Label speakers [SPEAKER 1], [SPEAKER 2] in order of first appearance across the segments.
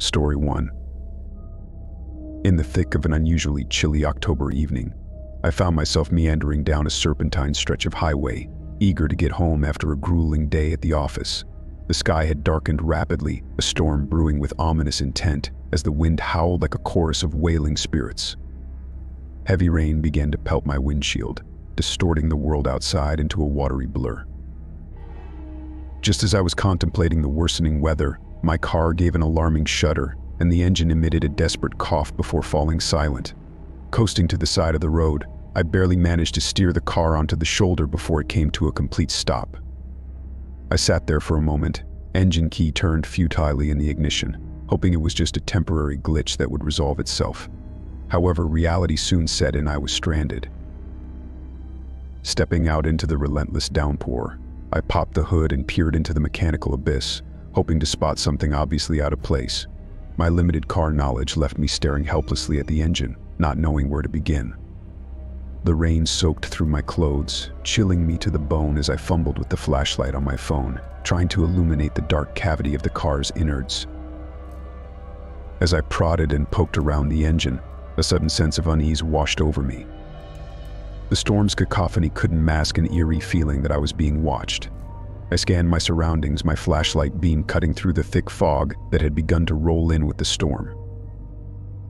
[SPEAKER 1] Story 1. In the thick of an unusually chilly October evening, I found myself meandering down a serpentine stretch of highway, eager to get home after a grueling day at the office. The sky had darkened rapidly, a storm brewing with ominous intent as the wind howled like a chorus of wailing spirits. Heavy rain began to pelt my windshield, distorting the world outside into a watery blur. Just as I was contemplating the worsening weather, my car gave an alarming shudder, and the engine emitted a desperate cough before falling silent. Coasting to the side of the road, I barely managed to steer the car onto the shoulder before it came to a complete stop. I sat there for a moment, engine key turned futilely in the ignition, hoping it was just a temporary glitch that would resolve itself. However, reality soon set in. I was stranded. Stepping out into the relentless downpour, I popped the hood and peered into the mechanical abyss, hoping to spot something obviously out of place. My limited car knowledge left me staring helplessly at the engine, not knowing where to begin. The rain soaked through my clothes, chilling me to the bone as I fumbled with the flashlight on my phone, trying to illuminate the dark cavity of the car's innards. As I prodded and poked around the engine, a sudden sense of unease washed over me. The storm's cacophony couldn't mask an eerie feeling that I was being watched. I scanned my surroundings, my flashlight beam cutting through the thick fog that had begun to roll in with the storm.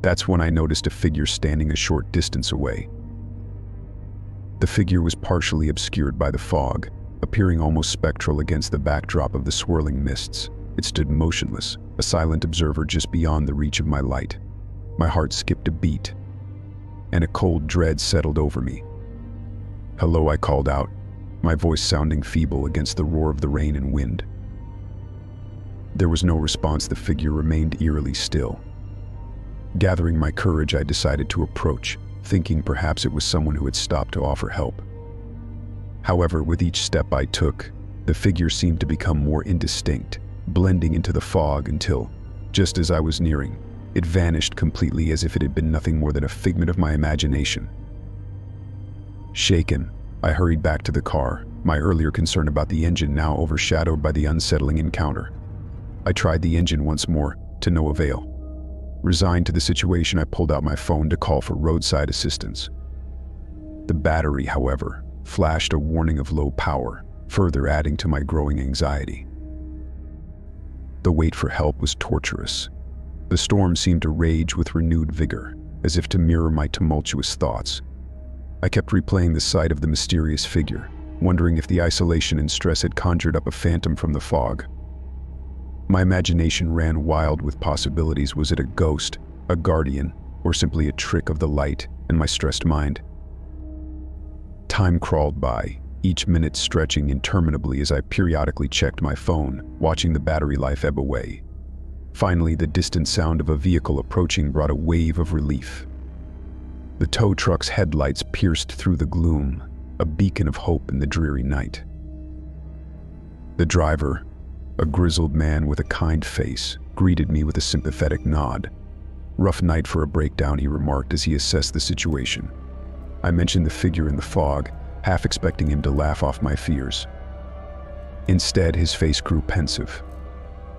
[SPEAKER 1] That's when I noticed a figure standing a short distance away. The figure was partially obscured by the fog, appearing almost spectral against the backdrop of the swirling mists. It stood motionless, a silent observer just beyond the reach of my light. My heart skipped a beat, and a cold dread settled over me. "Hello," I called out, my voice sounding feeble against the roar of the rain and wind. There was no response. The figure remained eerily still. Gathering my courage, I decided to approach, thinking perhaps it was someone who had stopped to offer help. However, with each step I took, the figure seemed to become more indistinct, blending into the fog until, just as I was nearing, it vanished completely as if it had been nothing more than a figment of my imagination. Shaken, I hurried back to the car, my earlier concern about the engine now overshadowed by the unsettling encounter. I tried the engine once more, to no avail. Resigned to the situation, I pulled out my phone to call for roadside assistance. The battery, however, flashed a warning of low power, further adding to my growing anxiety. The wait for help was torturous. The storm seemed to rage with renewed vigor, as if to mirror my tumultuous thoughts. I kept replaying the sight of the mysterious figure, wondering if the isolation and stress had conjured up a phantom from the fog. My imagination ran wild with possibilities. Was it a ghost, a guardian, or simply a trick of the light and my stressed mind? Time crawled by, each minute stretching interminably as I periodically checked my phone, watching the battery life ebb away. Finally, the distant sound of a vehicle approaching brought a wave of relief. The tow truck's headlights pierced through the gloom, a beacon of hope in the dreary night. The driver, a grizzled man with a kind face, greeted me with a sympathetic nod. "Rough night for a breakdown," he remarked as he assessed the situation. I mentioned the figure in the fog, half expecting him to laugh off my fears. Instead, his face grew pensive.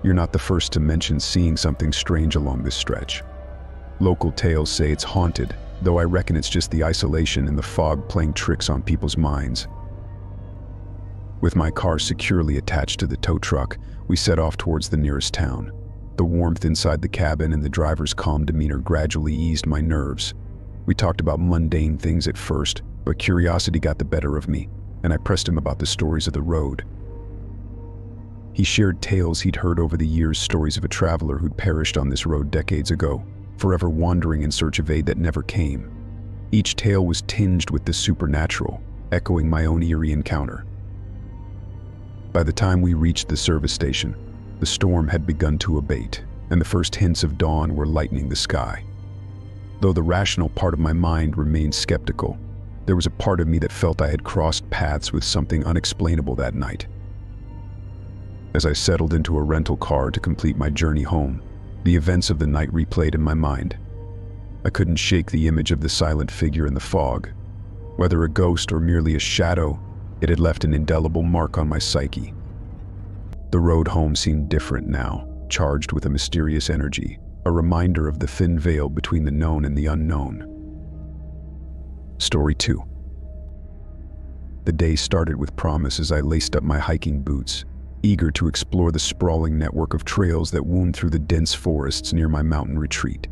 [SPEAKER 1] "You're not the first to mention seeing something strange along this stretch. Local tales say it's haunted, though I reckon it's just the isolation and the fog playing tricks on people's minds." With my car securely attached to the tow truck, we set off towards the nearest town. The warmth inside the cabin and the driver's calm demeanor gradually eased my nerves. We talked about mundane things at first, but curiosity got the better of me, and I pressed him about the stories of the road. He shared tales he'd heard over the years, stories of a traveler who'd perished on this road decades ago, forever wandering in search of aid that never came. Each tale was tinged with the supernatural, echoing my own eerie encounter. By the time we reached the service station, the storm had begun to abate, and the first hints of dawn were lightening the sky. Though the rational part of my mind remained skeptical, there was a part of me that felt I had crossed paths with something unexplainable that night. As I settled into a rental car to complete my journey home, the events of the night replayed in my mind. I couldn't shake the image of the silent figure in the fog. Whether a ghost or merely a shadow, it had left an indelible mark on my psyche. The road home seemed different now, charged with a mysterious energy, a reminder of the thin veil between the known and the unknown. Story 2. The day started with promise as I laced up my hiking boots, eager to explore the sprawling network of trails that wound through the dense forests near my mountain retreat.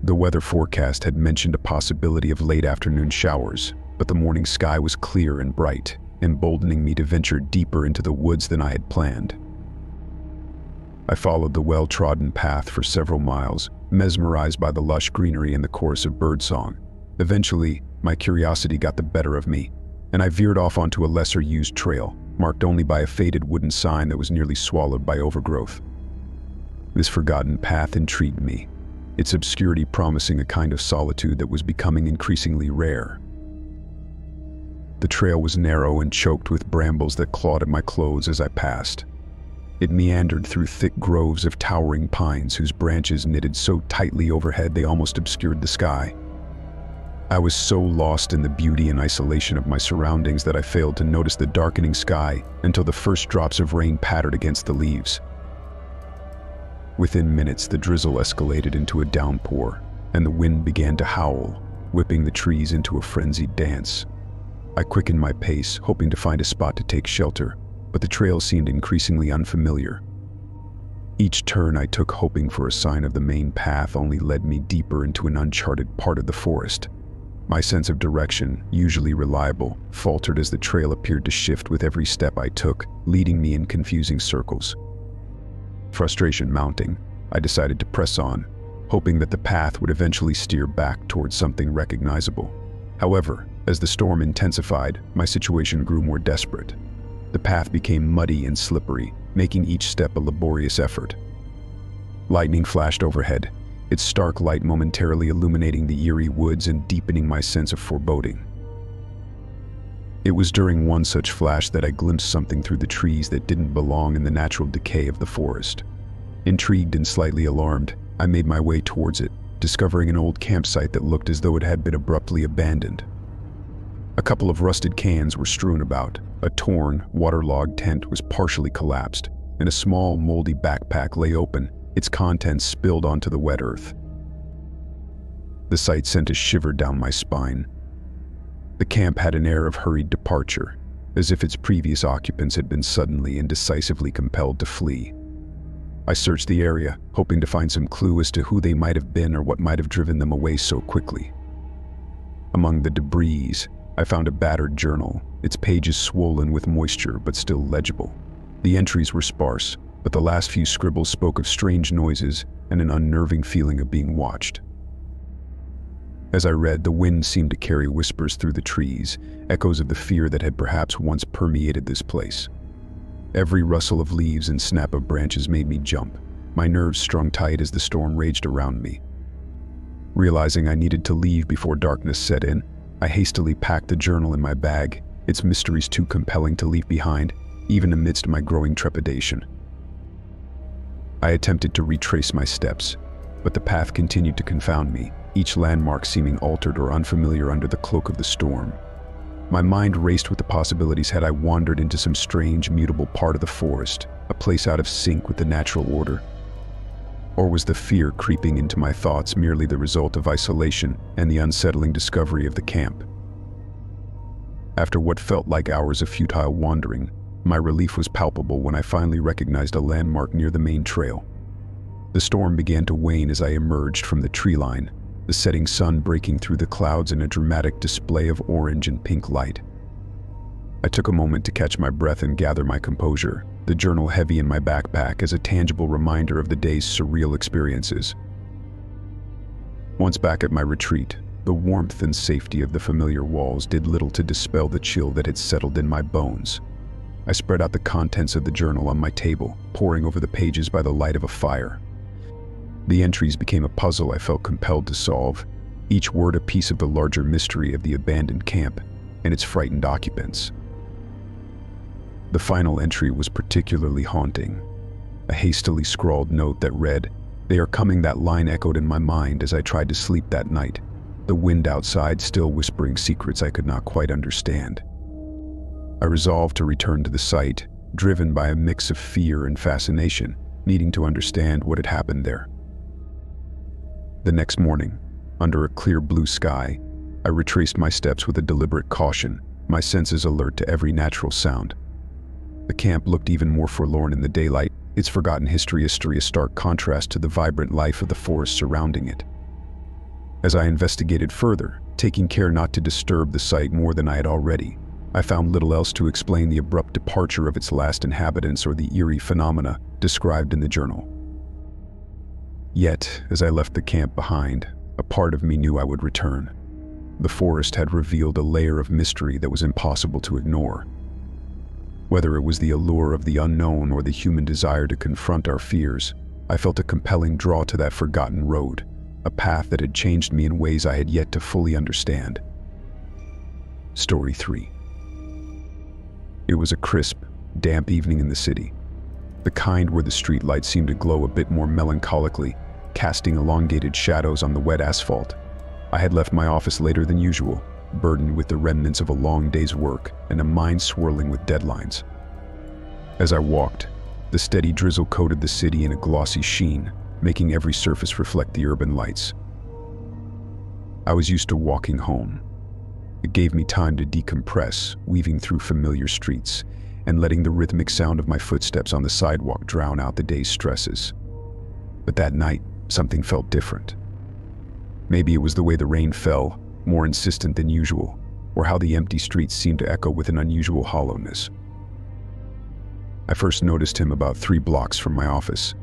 [SPEAKER 1] The weather forecast had mentioned a possibility of late afternoon showers, but the morning sky was clear and bright, emboldening me to venture deeper into the woods than I had planned. I followed the well-trodden path for several miles, mesmerized by the lush greenery and the chorus of birdsong. Eventually, my curiosity got the better of me, and I veered off onto a lesser-used trail, marked only by a faded wooden sign that was nearly swallowed by overgrowth. This forgotten path intrigued me, its obscurity promising a kind of solitude that was becoming increasingly rare. The trail was narrow and choked with brambles that clawed at my clothes as I passed. It meandered through thick groves of towering pines whose branches knitted so tightly overhead they almost obscured the sky. I was so lost in the beauty and isolation of my surroundings that I failed to notice the darkening sky until the first drops of rain pattered against the leaves. Within minutes, the drizzle escalated into a downpour, and the wind began to howl, whipping the trees into a frenzied dance. I quickened my pace, hoping to find a spot to take shelter, but the trail seemed increasingly unfamiliar. Each turn I took hoping for a sign of the main path only led me deeper into an uncharted part of the forest. My sense of direction, usually reliable, faltered as the trail appeared to shift with every step I took, leading me in confusing circles. Frustration mounting, I decided to press on, hoping that the path would eventually steer back towards something recognizable. However, as the storm intensified, my situation grew more desperate. The path became muddy and slippery, making each step a laborious effort. Lightning flashed overhead, its stark light momentarily illuminating the eerie woods and deepening my sense of foreboding. It was during one such flash that I glimpsed something through the trees that didn't belong in the natural decay of the forest. Intrigued and slightly alarmed, I made my way towards it, discovering an old campsite that looked as though it had been abruptly abandoned. A couple of rusted cans were strewn about, a torn, waterlogged tent was partially collapsed, and a small, moldy backpack lay open, its contents spilled onto the wet earth. The sight sent a shiver down my spine. The camp had an air of hurried departure, as if its previous occupants had been suddenly and decisively compelled to flee. I searched the area, hoping to find some clue as to who they might have been or what might have driven them away so quickly. Among the debris, I found a battered journal, its pages swollen with moisture but still legible. The entries were sparse, but the last few scribbles spoke of strange noises and an unnerving feeling of being watched. As I read, the wind seemed to carry whispers through the trees, echoes of the fear that had perhaps once permeated this place. Every rustle of leaves and snap of branches made me jump, my nerves strung tight as the storm raged around me. Realizing I needed to leave before darkness set in, I hastily packed the journal in my bag, its mysteries too compelling to leave behind, even amidst my growing trepidation. I attempted to retrace my steps, but the path continued to confound me, each landmark seeming altered or unfamiliar under the cloak of the storm. My mind raced with the possibilities had I wandered into some strange, mutable part of the forest, a place out of sync with the natural order. Or was the fear creeping into my thoughts merely the result of isolation and the unsettling discovery of the camp? After what felt like hours of futile wandering, my relief was palpable when I finally recognized a landmark near the main trail. The storm began to wane as I emerged from the tree line, the setting sun breaking through the clouds in a dramatic display of orange and pink light. I took a moment to catch my breath and gather my composure, the journal heavy in my backpack as a tangible reminder of the day's surreal experiences. Once back at my retreat, the warmth and safety of the familiar walls did little to dispel the chill that had settled in my bones. I spread out the contents of the journal on my table, poring over the pages by the light of a fire. The entries became a puzzle I felt compelled to solve, each word a piece of the larger mystery of the abandoned camp and its frightened occupants. The final entry was particularly haunting. A hastily scrawled note that read, "They are coming." That line echoed in my mind as I tried to sleep that night, the wind outside still whispering secrets I could not quite understand. I resolved to return to the site, driven by a mix of fear and fascination, needing to understand what had happened there. The next morning, under a clear blue sky, I retraced my steps with a deliberate caution, my senses alert to every natural sound. The camp looked even more forlorn in the daylight, its forgotten history a stark contrast to the vibrant life of the forest surrounding it. As I investigated further, taking care not to disturb the site more than I had already, I found little else to explain the abrupt departure of its last inhabitants or the eerie phenomena described in the journal. Yet, as I left the camp behind, a part of me knew I would return. The forest had revealed a layer of mystery that was impossible to ignore. Whether it was the allure of the unknown or the human desire to confront our fears, I felt a compelling draw to that forgotten road, a path that had changed me in ways I had yet to fully understand. Story 3. It was a crisp, damp evening in the city, the kind where the streetlights seemed to glow a bit more melancholically, casting elongated shadows on the wet asphalt. I had left my office later than usual, burdened with the remnants of a long day's work and a mind swirling with deadlines. As I walked, the steady drizzle coated the city in a glossy sheen, making every surface reflect the urban lights. I was used to walking home. It gave me time to decompress, weaving through familiar streets and letting the rhythmic sound of my footsteps on the sidewalk drown out the day's stresses. But that night, something felt different. Maybe it was the way the rain fell, more insistent than usual, or how the empty streets seemed to echo with an unusual hollowness. I first noticed him about 3 blocks from my office.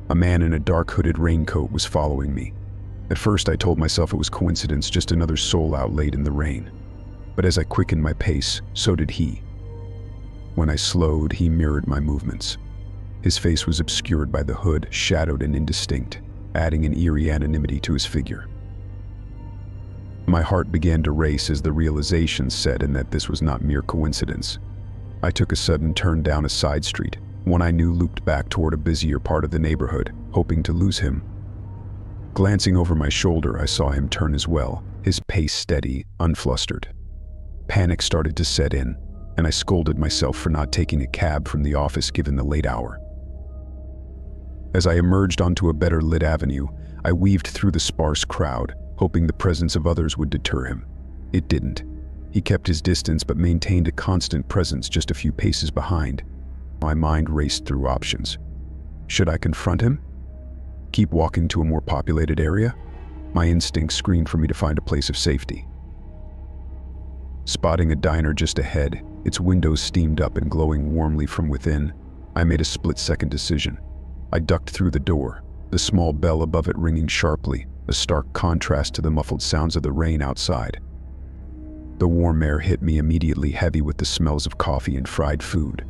[SPEAKER 1] A man in a dark hooded raincoat was following me. At first I told myself it was coincidence, just another soul out late in the rain. But as I quickened my pace, so did he. When I slowed, he mirrored my movements. His face was obscured by the hood, shadowed and indistinct, adding an eerie anonymity to his figure. My heart began to race as the realization set in that this was not mere coincidence. I took a sudden turn down a side street, one I knew looped back toward a busier part of the neighborhood, hoping to lose him. Glancing over my shoulder, I saw him turn as well, his pace steady, unflustered. Panic started to set in, and I scolded myself for not taking a cab from the office given the late hour. As I emerged onto a better lit avenue, I weaved through the sparse crowd, hoping the presence of others would deter him. It didn't. He kept his distance but maintained a constant presence just a few paces behind. My mind raced through options. Should I confront him? Keep walking to a more populated area? My instincts screamed for me to find a place of safety. Spotting a diner just ahead, its windows steamed up and glowing warmly from within, I made a split-second decision. I ducked through the door, the small bell above it ringing sharply, a stark contrast to the muffled sounds of the rain outside. The warm air hit me immediately, heavy with the smells of coffee and fried food.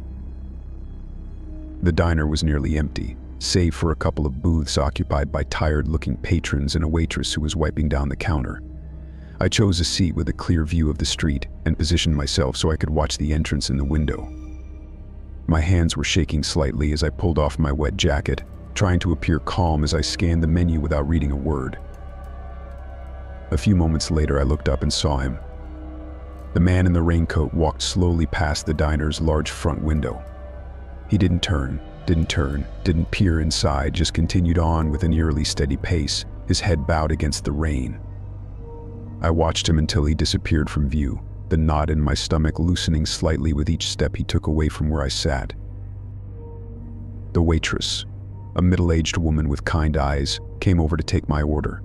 [SPEAKER 1] The diner was nearly empty, save for a couple of booths occupied by tired-looking patrons and a waitress who was wiping down the counter. I chose a seat with a clear view of the street and positioned myself so I could watch the entrance in the window. My hands were shaking slightly as I pulled off my wet jacket, trying to appear calm as I scanned the menu without reading a word. A few moments later, I looked up and saw him. The man in the raincoat walked slowly past the diner's large front window. He didn't turn, didn't peer inside, just continued on with an eerily steady pace, his head bowed against the rain. I watched him until he disappeared from view, the knot in my stomach loosening slightly with each step he took away from where I sat. The waitress, a middle-aged woman with kind eyes, came over to take my order.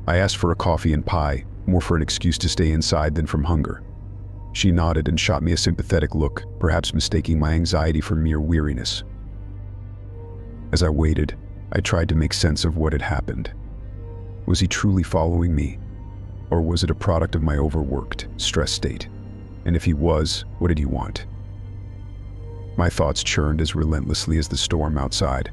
[SPEAKER 1] I asked for a coffee and pie, more for an excuse to stay inside than from hunger. She nodded and shot me a sympathetic look, perhaps mistaking my anxiety for mere weariness. As I waited, I tried to make sense of what had happened. Was he truly following me? Or was it a product of my overworked, stressed state? And if he was, what did he want? My thoughts churned as relentlessly as the storm outside.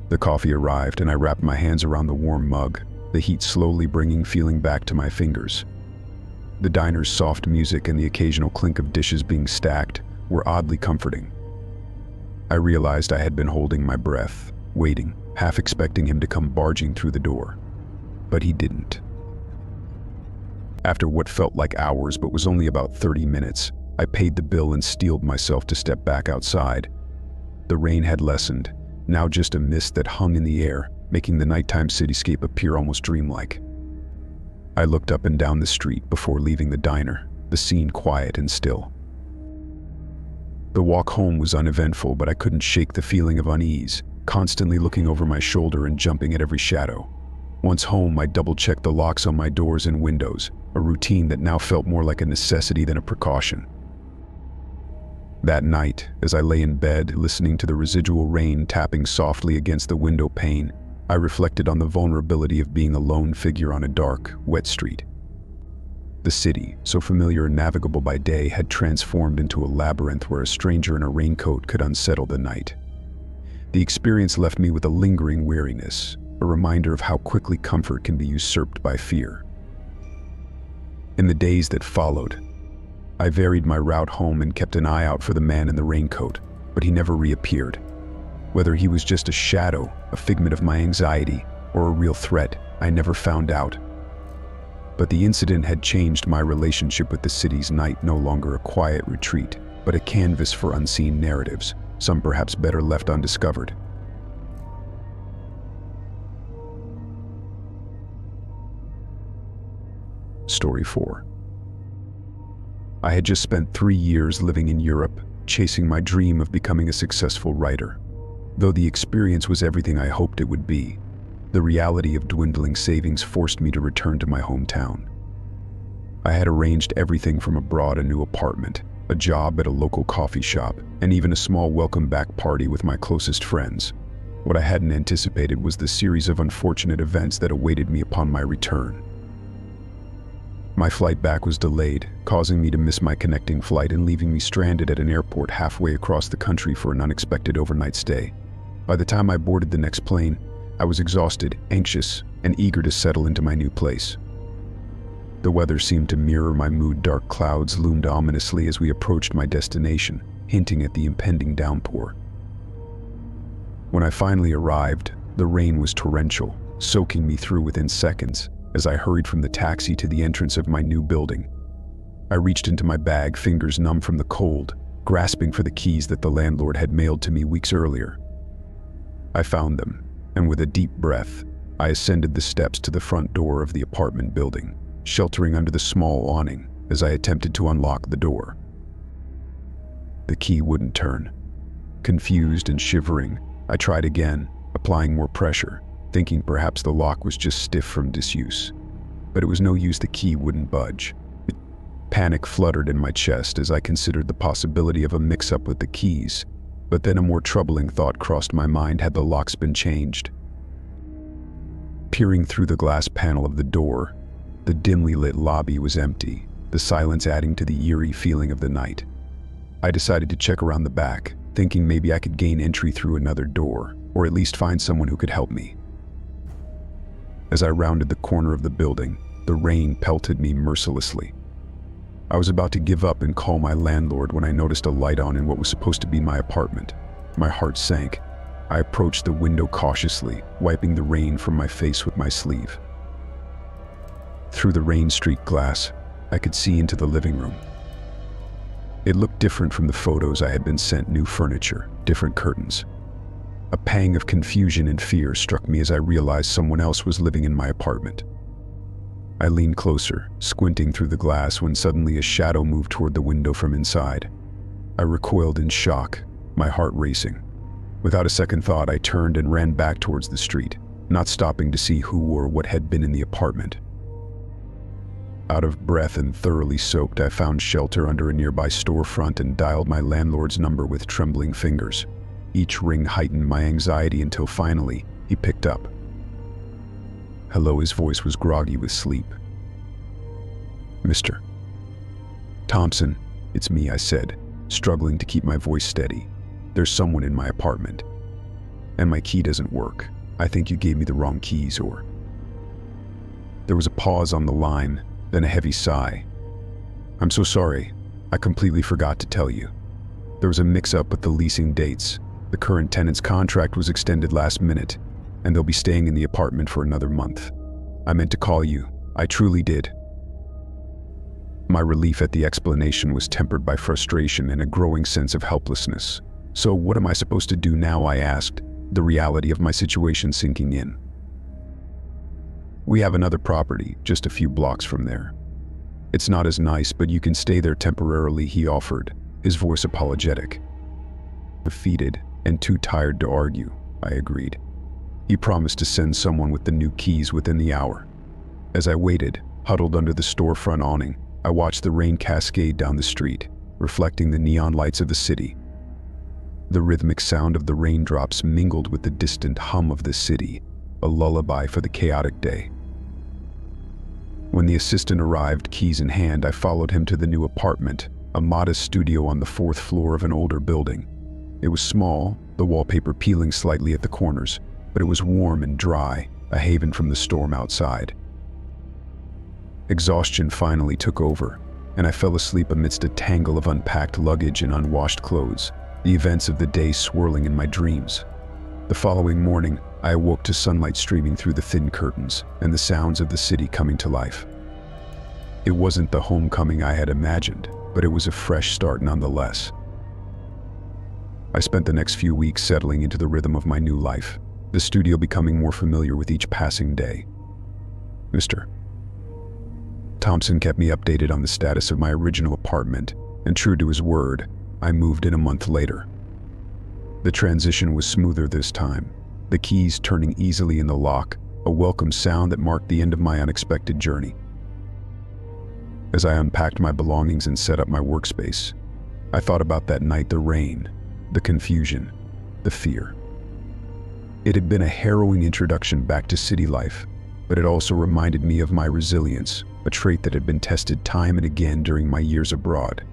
[SPEAKER 1] The coffee arrived and I wrapped my hands around the warm mug, the heat slowly bringing feeling back to my fingers. The diner's soft music and the occasional clink of dishes being stacked were oddly comforting. I realized I had been holding my breath, waiting, half expecting him to come barging through the door. But he didn't. After what felt like hours but was only about 30 minutes, I paid the bill and steeled myself to step back outside. The rain had lessened, now just a mist that hung in the air, making the nighttime cityscape appear almost dreamlike. I looked up and down the street before leaving the diner, the scene quiet and still. The walk home was uneventful, but I couldn't shake the feeling of unease, constantly looking over my shoulder and jumping at every shadow. Once home, I double-checked the locks on my doors and windows, a routine that now felt more like a necessity than a precaution. That night, as I lay in bed, listening to the residual rain tapping softly against the window pane, I reflected on the vulnerability of being a lone figure on a dark, wet street. The city, so familiar and navigable by day, had transformed into a labyrinth where a stranger in a raincoat could unsettle the night. The experience left me with a lingering weariness, a reminder of how quickly comfort can be usurped by fear. In the days that followed, I varied my route home and kept an eye out for the man in the raincoat, but he never reappeared. Whether he was just a shadow, a figment of my anxiety, or a real threat, I never found out. But the incident had changed my relationship with the city's night, no longer a quiet retreat, but a canvas for unseen narratives, some perhaps better left undiscovered. Story 4. I had just spent 3 years living in Europe, chasing my dream of becoming a successful writer. Though the experience was everything I hoped it would be, the reality of dwindling savings forced me to return to my hometown. I had arranged everything from abroad, a new apartment, a job at a local coffee shop, and even a small welcome-back party with my closest friends. What I hadn't anticipated was the series of unfortunate events that awaited me upon my return. My flight back was delayed, causing me to miss my connecting flight and leaving me stranded at an airport halfway across the country for an unexpected overnight stay. By the time I boarded the next plane, I was exhausted, anxious, and eager to settle into my new place. The weather seemed to mirror my mood. Dark clouds loomed ominously as we approached my destination, hinting at the impending downpour. When I finally arrived, the rain was torrential, soaking me through within seconds as I hurried from the taxi to the entrance of my new building. I reached into my bag, fingers numb from the cold, grasping for the keys that the landlord had mailed to me weeks earlier. I found them, and with a deep breath, I ascended the steps to the front door of the apartment building, sheltering under the small awning as I attempted to unlock the door. The key wouldn't turn. Confused and shivering, I tried again, applying more pressure, thinking perhaps the lock was just stiff from disuse. But it was no use, the key wouldn't budge. Panic fluttered in my chest as I considered the possibility of a mix-up with the keys. But then a more troubling thought crossed my mind. Had the locks been changed? Peering through the glass panel of the door, the dimly lit lobby was empty, the silence adding to the eerie feeling of the night. I decided to check around the back, thinking maybe I could gain entry through another door, or at least find someone who could help me. As I rounded the corner of the building, the rain pelted me mercilessly. I was about to give up and call my landlord when I noticed a light on in what was supposed to be my apartment. My heart sank. I approached the window cautiously, wiping the rain from my face with my sleeve. Through the rain-streaked glass, I could see into the living room. It looked different from the photos I had been sent. New furniture, different curtains. A pang of confusion and fear struck me as I realized someone else was living in my apartment. I leaned closer, squinting through the glass, when suddenly a shadow moved toward the window from inside. I recoiled in shock, my heart racing. Without a second thought, I turned and ran back towards the street, not stopping to see who or what had been in the apartment. Out of breath and thoroughly soaked, I found shelter under a nearby storefront and dialed my landlord's number with trembling fingers. Each ring heightened my anxiety until finally, he picked up. Hello, his voice was groggy with sleep. Mr. Thompson, it's me, I said, struggling to keep my voice steady. There's someone in my apartment. And my key doesn't work. I think you gave me the wrong keys, or... There was a pause on the line, then a heavy sigh. I'm so sorry. I completely forgot to tell you. There was a mix-up with the leasing dates. The current tenant's contract was extended last minute, and they'll be staying in the apartment for another month. I meant to call you. I truly did. My relief at the explanation was tempered by frustration and a growing sense of helplessness. So what am I supposed to do now? I asked, the reality of my situation sinking in. "We have another property, just a few blocks from there. It's not as nice, but you can stay there temporarily," he offered, his voice apologetic. Defeated and too tired to argue, I agreed. He promised to send someone with the new keys within the hour. As I waited, huddled under the storefront awning, I watched the rain cascade down the street, reflecting the neon lights of the city. The rhythmic sound of the raindrops mingled with the distant hum of the city, a lullaby for the chaotic day. When the assistant arrived, keys in hand, I followed him to the new apartment, a modest studio on the 4th floor of an older building. It was small, the wallpaper peeling slightly at the corners, but it was warm and dry, a haven from the storm outside. Exhaustion finally took over, and I fell asleep amidst a tangle of unpacked luggage and unwashed clothes, the events of the day swirling in my dreams. The following morning, I awoke to sunlight streaming through the thin curtains and the sounds of the city coming to life. It wasn't the homecoming I had imagined, but it was a fresh start nonetheless. I spent the next few weeks settling into the rhythm of my new life, the studio becoming more familiar with each passing day. Mr. Thompson kept me updated on the status of my original apartment, and true to his word, I moved in a month later. The transition was smoother this time, the keys turning easily in the lock, a welcome sound that marked the end of my unexpected journey. As I unpacked my belongings and set up my workspace, I thought about that night, the rain, the confusion, the fear. It had been a harrowing introduction back to city life, but it also reminded me of my resilience, a trait that had been tested time and again during my years abroad.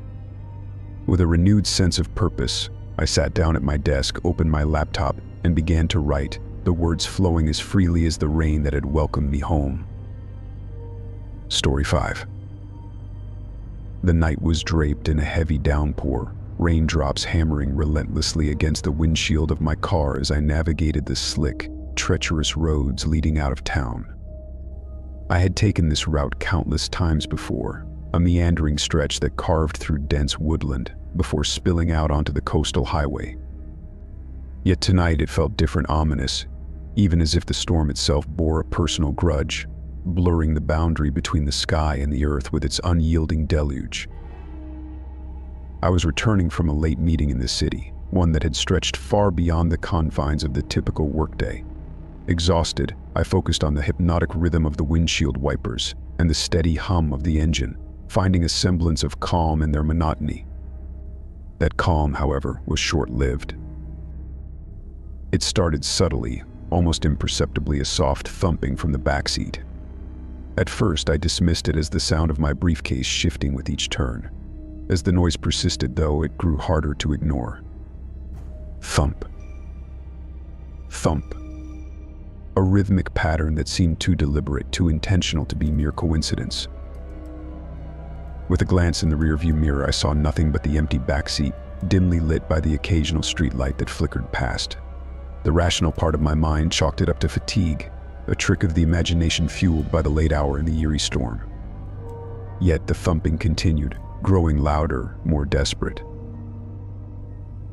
[SPEAKER 1] With a renewed sense of purpose, I sat down at my desk, opened my laptop, and began to write, the words flowing as freely as the rain that had welcomed me home. Story 5. The night was draped in a heavy downpour, raindrops hammering relentlessly against the windshield of my car as I navigated the slick, treacherous roads leading out of town. I had taken this route countless times before, a meandering stretch that carved through dense woodland before spilling out onto the coastal highway. Yet tonight it felt different, ominous, even as if the storm itself bore a personal grudge, blurring the boundary between the sky and the earth with its unyielding deluge. I was returning from a late meeting in the city, one that had stretched far beyond the confines of the typical workday. Exhausted, I focused on the hypnotic rhythm of the windshield wipers and the steady hum of the engine, finding a semblance of calm in their monotony. That calm, however, was short-lived. It started subtly, almost imperceptibly, a soft thumping from the backseat. At first, I dismissed it as the sound of my briefcase shifting with each turn. As the noise persisted, though, it grew harder to ignore. Thump. Thump. A rhythmic pattern that seemed too deliberate, too intentional to be mere coincidence. With a glance in the rearview mirror, I saw nothing but the empty backseat, dimly lit by the occasional streetlight that flickered past. The rational part of my mind chalked it up to fatigue, a trick of the imagination fueled by the late hour in the eerie storm. Yet the thumping continued, growing louder, more desperate.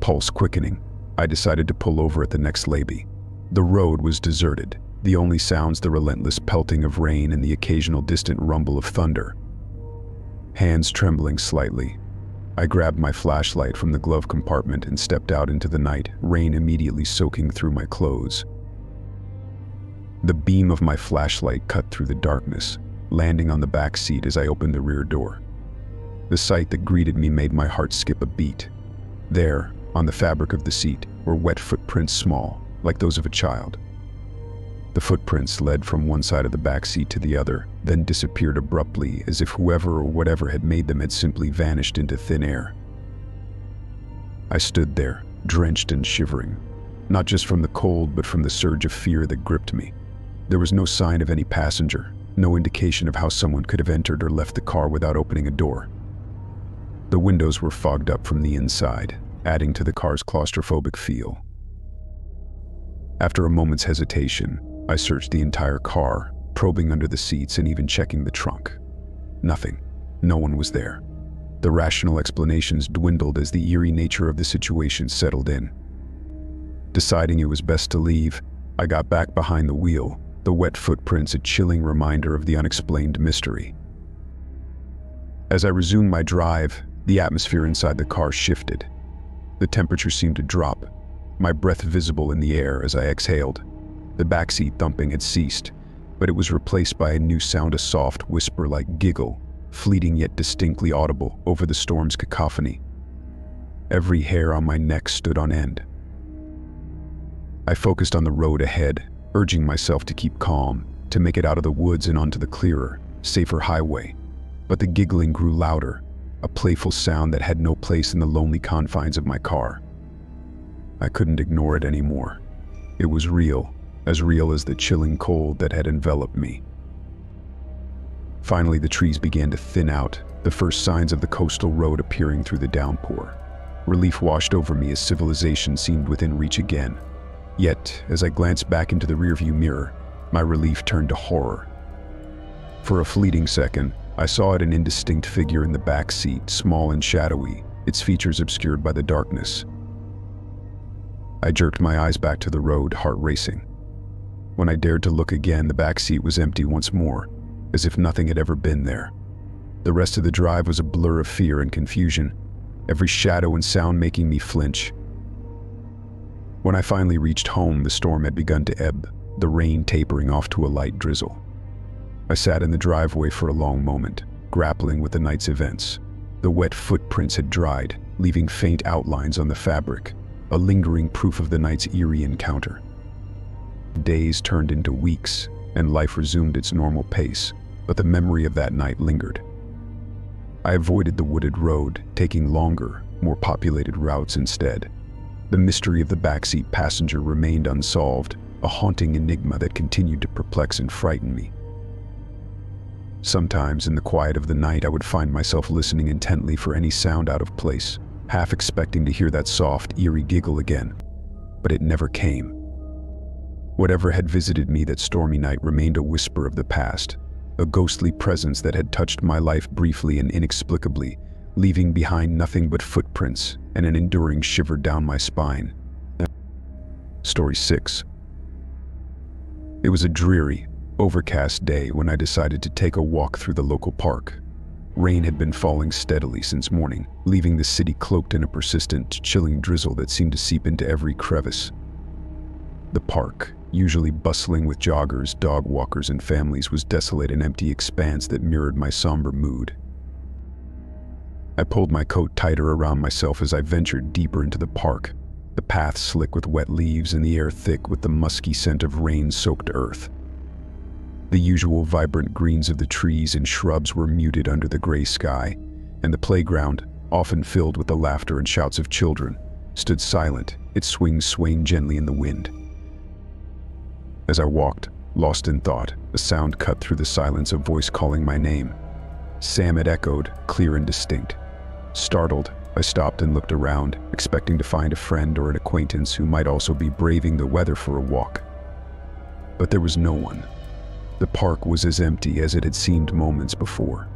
[SPEAKER 1] Pulse quickening, I decided to pull over at the next lay-by. The road was deserted, the only sounds the relentless pelting of rain and the occasional distant rumble of thunder. Hands trembling slightly, I grabbed my flashlight from the glove compartment and stepped out into the night, rain immediately soaking through my clothes. The beam of my flashlight cut through the darkness, landing on the back seat as I opened the rear door. The sight that greeted me made my heart skip a beat. There, on the fabric of the seat, were wet footprints, small, like those of a child. The footprints led from one side of the back seat to the other, then disappeared abruptly, as if whoever or whatever had made them had simply vanished into thin air. I stood there, drenched and shivering, not just from the cold but from the surge of fear that gripped me. There was no sign of any passenger, no indication of how someone could have entered or left the car without opening a door. The windows were fogged up from the inside, adding to the car's claustrophobic feel. After a moment's hesitation, I searched the entire car, probing under the seats and even checking the trunk. Nothing. No one was there. The rational explanations dwindled as the eerie nature of the situation settled in. Deciding it was best to leave, I got back behind the wheel, the wet footprints a chilling reminder of the unexplained mystery. As I resumed my drive, the atmosphere inside the car shifted. The temperature seemed to drop, my breath visible in the air as I exhaled. The backseat thumping had ceased, but it was replaced by a new sound, a soft whisper-like giggle, fleeting yet distinctly audible over the storm's cacophony. Every hair on my neck stood on end. I focused on the road ahead, urging myself to keep calm, to make it out of the woods and onto the clearer, safer highway. But the giggling grew louder, a playful sound that had no place in the lonely confines of my car. I couldn't ignore it anymore. It was real as the chilling cold that had enveloped me. Finally, the trees began to thin out, the first signs of the coastal road appearing through the downpour. Relief washed over me as civilization seemed within reach again. Yet, as I glanced back into the rearview mirror, my relief turned to horror. For a fleeting second, I saw an indistinct figure in the back seat, small and shadowy, its features obscured by the darkness. I jerked my eyes back to the road, heart racing. When I dared to look again, the back seat was empty once more, as if nothing had ever been there. The rest of the drive was a blur of fear and confusion, every shadow and sound making me flinch. When I finally reached home, the storm had begun to ebb, the rain tapering off to a light drizzle. I sat in the driveway for a long moment, grappling with the night's events. The wet footprints had dried, leaving faint outlines on the fabric, a lingering proof of the night's eerie encounter. Days turned into weeks, and life resumed its normal pace, but the memory of that night lingered. I avoided the wooded road, taking longer, more populated routes instead. The mystery of the backseat passenger remained unsolved, a haunting enigma that continued to perplex and frighten me. Sometimes, in the quiet of the night, I would find myself listening intently for any sound out of place, half expecting to hear that soft, eerie giggle again. But it never came. Whatever had visited me that stormy night remained a whisper of the past, a ghostly presence that had touched my life briefly and inexplicably, leaving behind nothing but footprints and an enduring shiver down my spine. Story 6. It was a dreary, overcast day when I decided to take a walk through the local park. Rain had been falling steadily since morning, leaving the city cloaked in a persistent, chilling drizzle that seemed to seep into every crevice. The park, usually bustling with joggers, dog walkers, and families, was desolate, an empty expanse that mirrored my somber mood. I pulled my coat tighter around myself as I ventured deeper into the park, the path slick with wet leaves and the air thick with the musky scent of rain-soaked earth. The usual vibrant greens of the trees and shrubs were muted under the gray sky, and the playground, often filled with the laughter and shouts of children, stood silent, its swings swaying gently in the wind. As I walked, lost in thought, a sound cut through the silence, a voice calling my name. Sam had echoed, clear and distinct. Startled, I stopped and looked around, expecting to find a friend or an acquaintance who might also be braving the weather for a walk. But there was no one. The park was as empty as it had seemed moments before.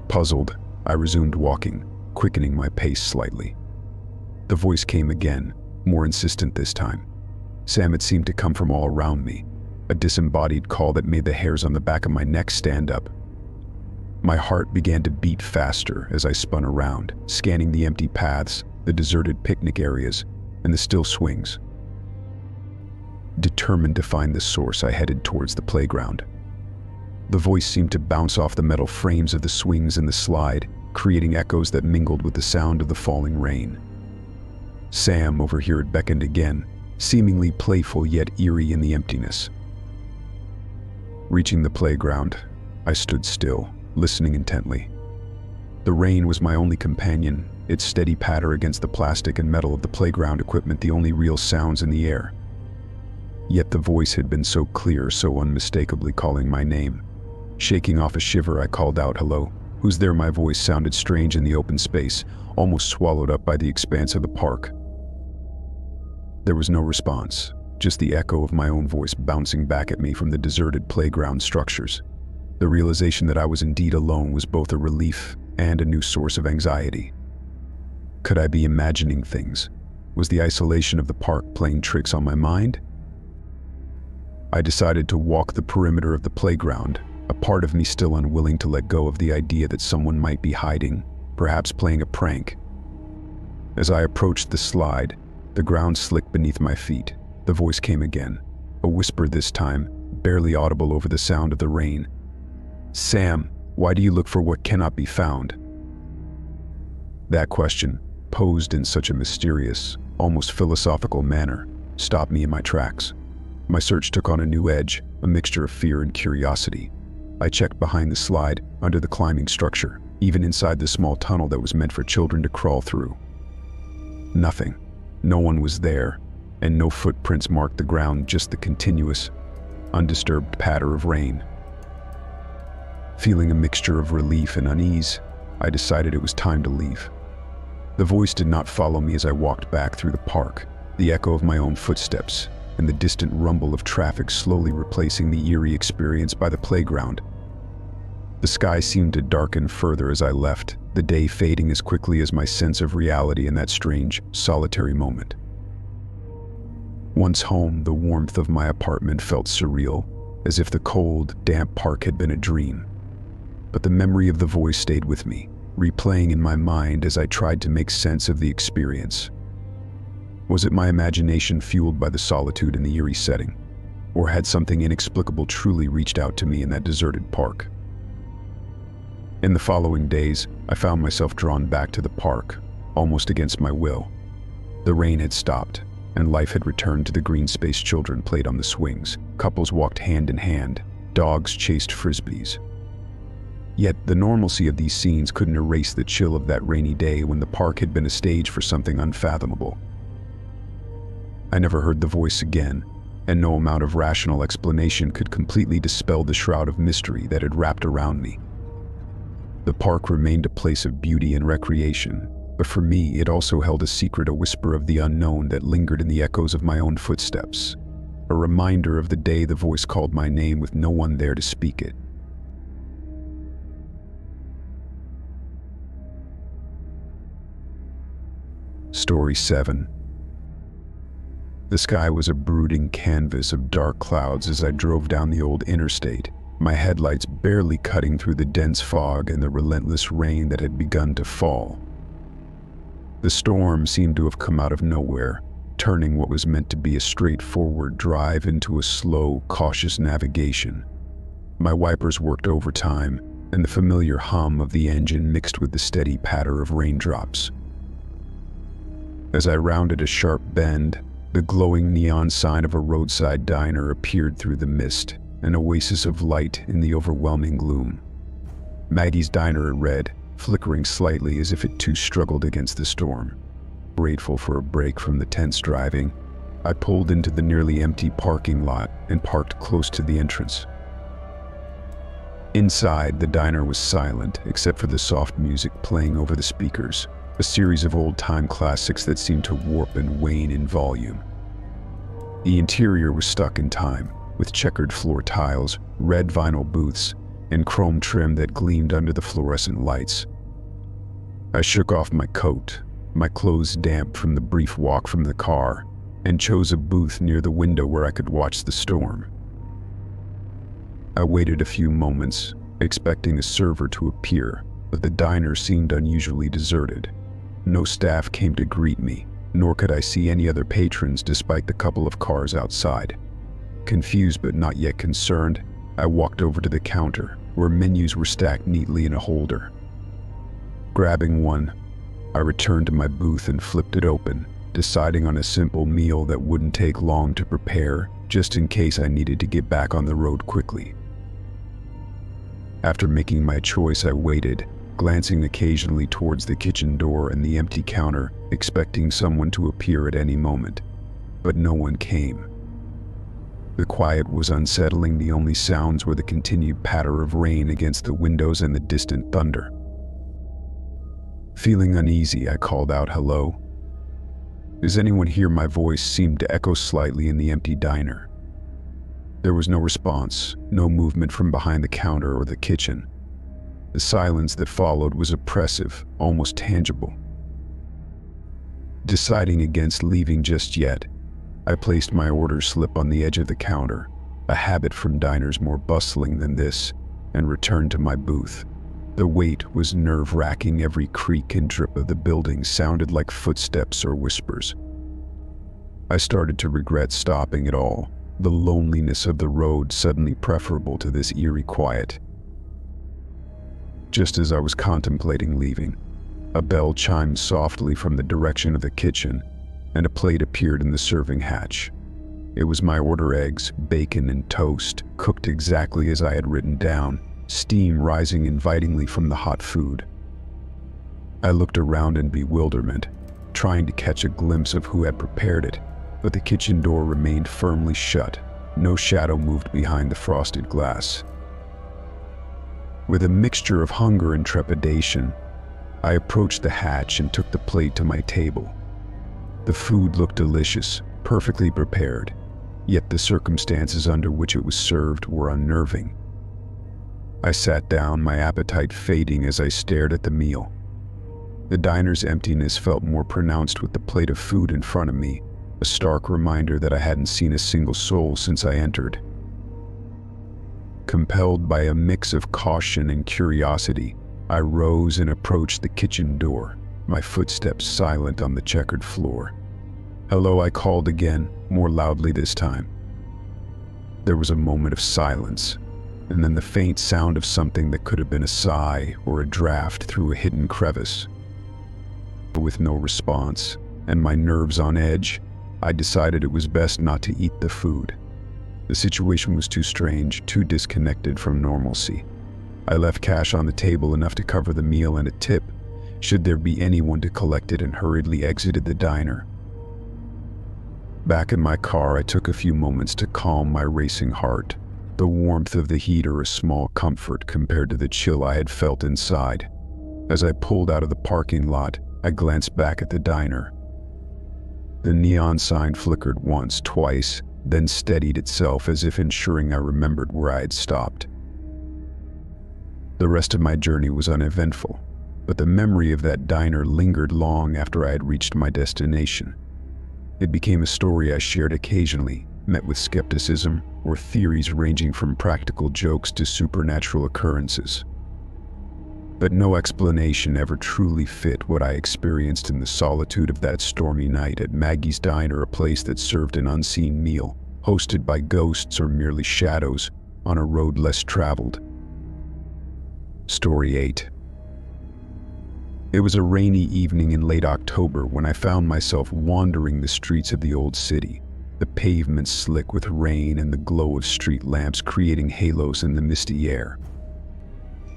[SPEAKER 1] Puzzled, I resumed walking, quickening my pace slightly. The voice came again, more insistent this time. Sam had seemed to come from all around me, a disembodied call that made the hairs on the back of my neck stand up. My heart began to beat faster as I spun around, scanning the empty paths, the deserted picnic areas, and the still swings. Determined to find the source, I headed towards the playground. The voice seemed to bounce off the metal frames of the swings and the slide, creating echoes that mingled with the sound of the falling rain. Sam over here had beckoned again, seemingly playful yet eerie in the emptiness. Reaching the playground, I stood still, listening intently. The rain was my only companion, its steady patter against the plastic and metal of the playground equipment the only real sounds in the air. Yet the voice had been so clear, so unmistakably calling my name. Shaking off a shiver, I called out, "Hello, who's there?" My voice sounded strange in the open space, almost swallowed up by the expanse of the park. There was no response, just the echo of my own voice bouncing back at me from the deserted playground structures. The realization that I was indeed alone was both a relief and a new source of anxiety. Could I be imagining things? Was the isolation of the park playing tricks on my mind? I decided to walk the perimeter of the playground, a part of me still unwilling to let go of the idea that someone might be hiding, perhaps playing a prank. As I approached the slide, the ground slicked beneath my feet. The voice came again, a whisper this time, barely audible over the sound of the rain. "Sam, why do you look for what cannot be found?" That question, posed in such a mysterious, almost philosophical manner, stopped me in my tracks. My search took on a new edge, a mixture of fear and curiosity. I checked behind the slide, under the climbing structure, even inside the small tunnel that was meant for children to crawl through. Nothing. No one was there, and no footprints marked the ground, just the continuous, undisturbed patter of rain. Feeling a mixture of relief and unease, I decided it was time to leave. The voice did not follow me as I walked back through the park, the echo of my own footsteps, and the distant rumble of traffic slowly replacing the eerie experience by the playground. The sky seemed to darken further as I left, the day fading as quickly as my sense of reality in that strange, solitary moment. Once home, the warmth of my apartment felt surreal, as if the cold, damp park had been a dream. But the memory of the voice stayed with me, replaying in my mind as I tried to make sense of the experience. Was it my imagination fueled by the solitude and the eerie setting? Or had something inexplicable truly reached out to me in that deserted park? In the following days, I found myself drawn back to the park, almost against my will. The rain had stopped, and life had returned to the green space. Children played on the swings, couples walked hand in hand, dogs chased frisbees. Yet the normalcy of these scenes couldn't erase the chill of that rainy day when the park had been a stage for something unfathomable. I never heard the voice again, and no amount of rational explanation could completely dispel the shroud of mystery that had wrapped around me. The park remained a place of beauty and recreation, but for me it also held a secret, a whisper of the unknown that lingered in the echoes of my own footsteps, a reminder of the day the voice called my name with no one there to speak it. Story 7. The sky was a brooding canvas of dark clouds as I drove down the old interstate, my headlights barely cutting through the dense fog and the relentless rain that had begun to fall. The storm seemed to have come out of nowhere, turning what was meant to be a straightforward drive into a slow, cautious navigation. My wipers worked overtime, and the familiar hum of the engine mixed with the steady patter of raindrops. As I rounded a sharp bend, the glowing neon sign of a roadside diner appeared through the mist, an oasis of light in the overwhelming gloom. Maggie's Diner it read, flickering slightly as if it too struggled against the storm. Grateful for a break from the tense driving, I pulled into the nearly empty parking lot and parked close to the entrance. Inside, the diner was silent except for the soft music playing over the speakers, a series of old-time classics that seemed to warp and wane in volume. The interior was stuck in time, with checkered floor tiles, red vinyl booths, and chrome trim that gleamed under the fluorescent lights. I shook off my coat, my clothes damp from the brief walk from the car, and chose a booth near the window where I could watch the storm. I waited a few moments, expecting a server to appear, but the diner seemed unusually deserted. No staff came to greet me, nor could I see any other patrons despite the couple of cars outside. Confused but not yet concerned, I walked over to the counter, where menus were stacked neatly in a holder. Grabbing one, I returned to my booth and flipped it open, deciding on a simple meal that wouldn't take long to prepare, just in case I needed to get back on the road quickly. After making my choice, I waited, glancing occasionally towards the kitchen door and the empty counter, expecting someone to appear at any moment. But no one came. The quiet was unsettling. The only sounds were the continued patter of rain against the windows and the distant thunder. Feeling uneasy, I called out, "Hello? Is anyone here?" My voice seemed to echo slightly in the empty diner. There was no response, no movement from behind the counter or the kitchen. The silence that followed was oppressive, almost tangible. Deciding against leaving just yet, I placed my order slip on the edge of the counter, a habit from diners more bustling than this, and returned to my booth. The wait was nerve-wracking. Every creak and drip of the building sounded like footsteps or whispers. I started to regret stopping at all, the loneliness of the road suddenly preferable to this eerie quiet. Just as I was contemplating leaving, a bell chimed softly from the direction of the kitchen, and a plate appeared in the serving hatch. It was my order: eggs, bacon, and toast, cooked exactly as I had written down, steam rising invitingly from the hot food. I looked around in bewilderment, trying to catch a glimpse of who had prepared it, but the kitchen door remained firmly shut. No shadow moved behind the frosted glass. With a mixture of hunger and trepidation, I approached the hatch and took the plate to my table. The food looked delicious, perfectly prepared, yet the circumstances under which it was served were unnerving. I sat down, my appetite fading as I stared at the meal. The diner's emptiness felt more pronounced with the plate of food in front of me, a stark reminder that I hadn't seen a single soul since I entered. Compelled by a mix of caution and curiosity, I rose and approached the kitchen door, my footsteps silent on the checkered floor. "Hello," I called again, more loudly this time. There was a moment of silence, and then the faint sound of something that could have been a sigh or a draft through a hidden crevice. With no response, and my nerves on edge, I decided it was best not to eat the food. The situation was too strange, too disconnected from normalcy. I left cash on the table, enough to cover the meal and a tip, should there be anyone to collect it, and hurriedly exited the diner. Back in my car, I took a few moments to calm my racing heart. The warmth of the heater a small comfort compared to the chill I had felt inside. As I pulled out of the parking lot, I glanced back at the diner. The neon sign flickered once, twice, then steadied itself as if ensuring I remembered where I had stopped. The rest of my journey was uneventful, but the memory of that diner lingered long after I had reached my destination. It became a story I shared occasionally, met with skepticism or theories ranging from practical jokes to supernatural occurrences. But no explanation ever truly fit what I experienced in the solitude of that stormy night at Maggie's Diner, a place that served an unseen meal, hosted by ghosts or merely shadows, on a road less traveled. Story 8. It was a rainy evening in late October when I found myself wandering the streets of the old city, the pavements slick with rain and the glow of street lamps creating halos in the misty air.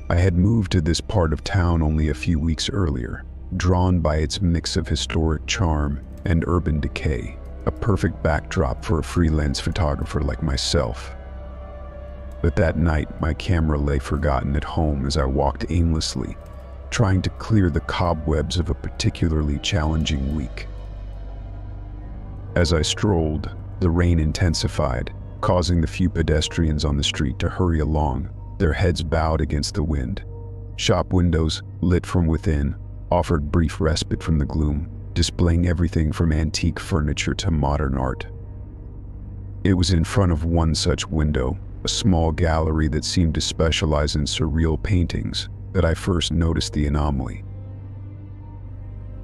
[SPEAKER 1] I had moved to this part of town only a few weeks earlier, drawn by its mix of historic charm and urban decay, a perfect backdrop for a freelance photographer like myself. But that night, my camera lay forgotten at home as I walked aimlessly, trying to clear the cobwebs of a particularly challenging week. As I strolled, the rain intensified, causing the few pedestrians on the street to hurry along, their heads bowed against the wind. Shop windows, lit from within, offered brief respite from the gloom, displaying everything from antique furniture to modern art. It was in front of one such window, a small gallery that seemed to specialize in surreal paintings, that I first noticed the anomaly.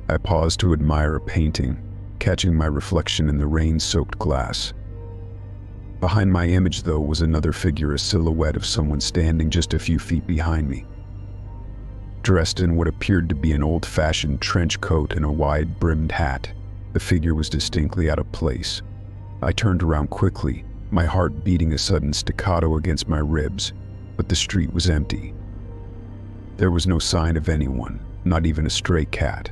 [SPEAKER 1] I paused to admire a painting, catching my reflection in the rain-soaked glass. Behind my image, though, was another figure, a silhouette of someone standing just a few feet behind me. Dressed in what appeared to be an old-fashioned trench coat and a wide-brimmed hat, the figure was distinctly out of place. I turned around quickly, my heart beating a sudden staccato against my ribs, but the street was empty. There was no sign of anyone, not even a stray cat.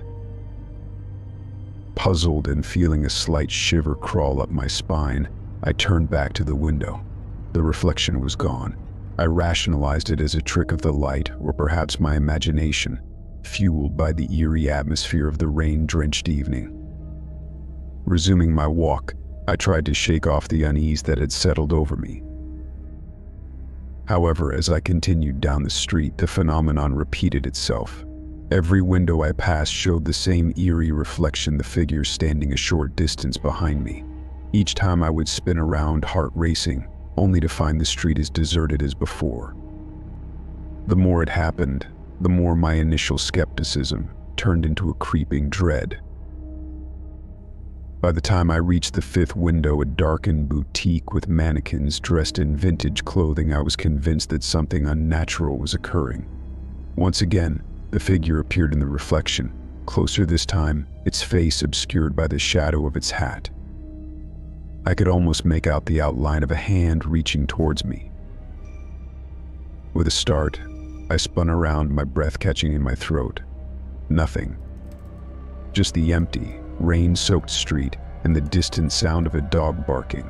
[SPEAKER 1] Puzzled and feeling a slight shiver crawl up my spine, I turned back to the window. The reflection was gone. I rationalized it as a trick of the light, or perhaps my imagination, fueled by the eerie atmosphere of the rain-drenched evening. Resuming my walk, I tried to shake off the unease that had settled over me. However, as I continued down the street, the phenomenon repeated itself. Every window I passed showed the same eerie reflection, the figure standing a short distance behind me. Each time I would spin around, heart racing, only to find the street as deserted as before. The more it happened, the more my initial skepticism turned into a creeping dread. By the time I reached the fifth window, a darkened boutique with mannequins dressed in vintage clothing, I was convinced that something unnatural was occurring. Once again, the figure appeared in the reflection, closer this time, its face obscured by the shadow of its hat. I could almost make out the outline of a hand reaching towards me. With a start, I spun around, my breath catching in my throat. Nothing. Just the empty, rain-soaked street and the distant sound of a dog barking.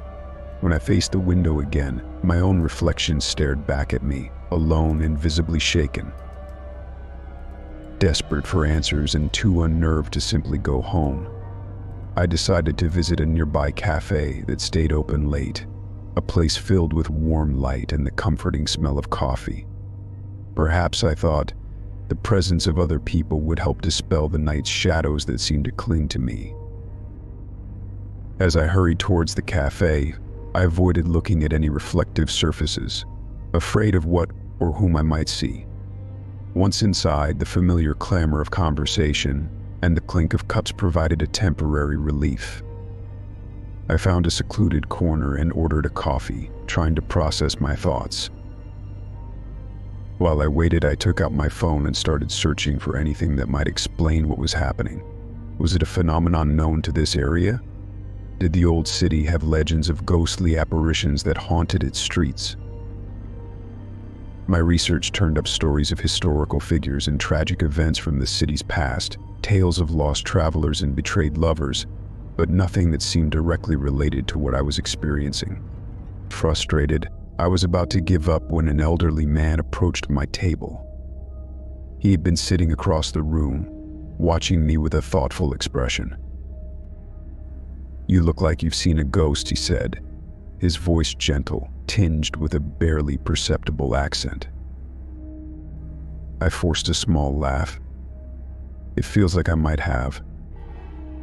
[SPEAKER 1] When I faced the window again, my own reflection stared back at me, alone and visibly shaken. Desperate for answers and too unnerved to simply go home, I decided to visit a nearby cafe that stayed open late, a place filled with warm light and the comforting smell of coffee. Perhaps, I thought, the presence of other people would help dispel the night's shadows that seemed to cling to me. As I hurried towards the cafe, I avoided looking at any reflective surfaces, afraid of what or whom I might see. Once inside, the familiar clamor of conversation and the clink of cups provided a temporary relief. I found a secluded corner and ordered a coffee, trying to process my thoughts. While I waited, I took out my phone and started searching for anything that might explain what was happening. Was it a phenomenon known to this area? Did the old city have legends of ghostly apparitions that haunted its streets? My research turned up stories of historical figures and tragic events from the city's past, tales of lost travelers and betrayed lovers, but nothing that seemed directly related to what I was experiencing. Frustrated, I was about to give up when an elderly man approached my table. He had been sitting across the room, watching me with a thoughtful expression. "You look like you've seen a ghost," he said, his voice gentle, tinged with a barely perceptible accent. I forced a small laugh. It feels like I might have.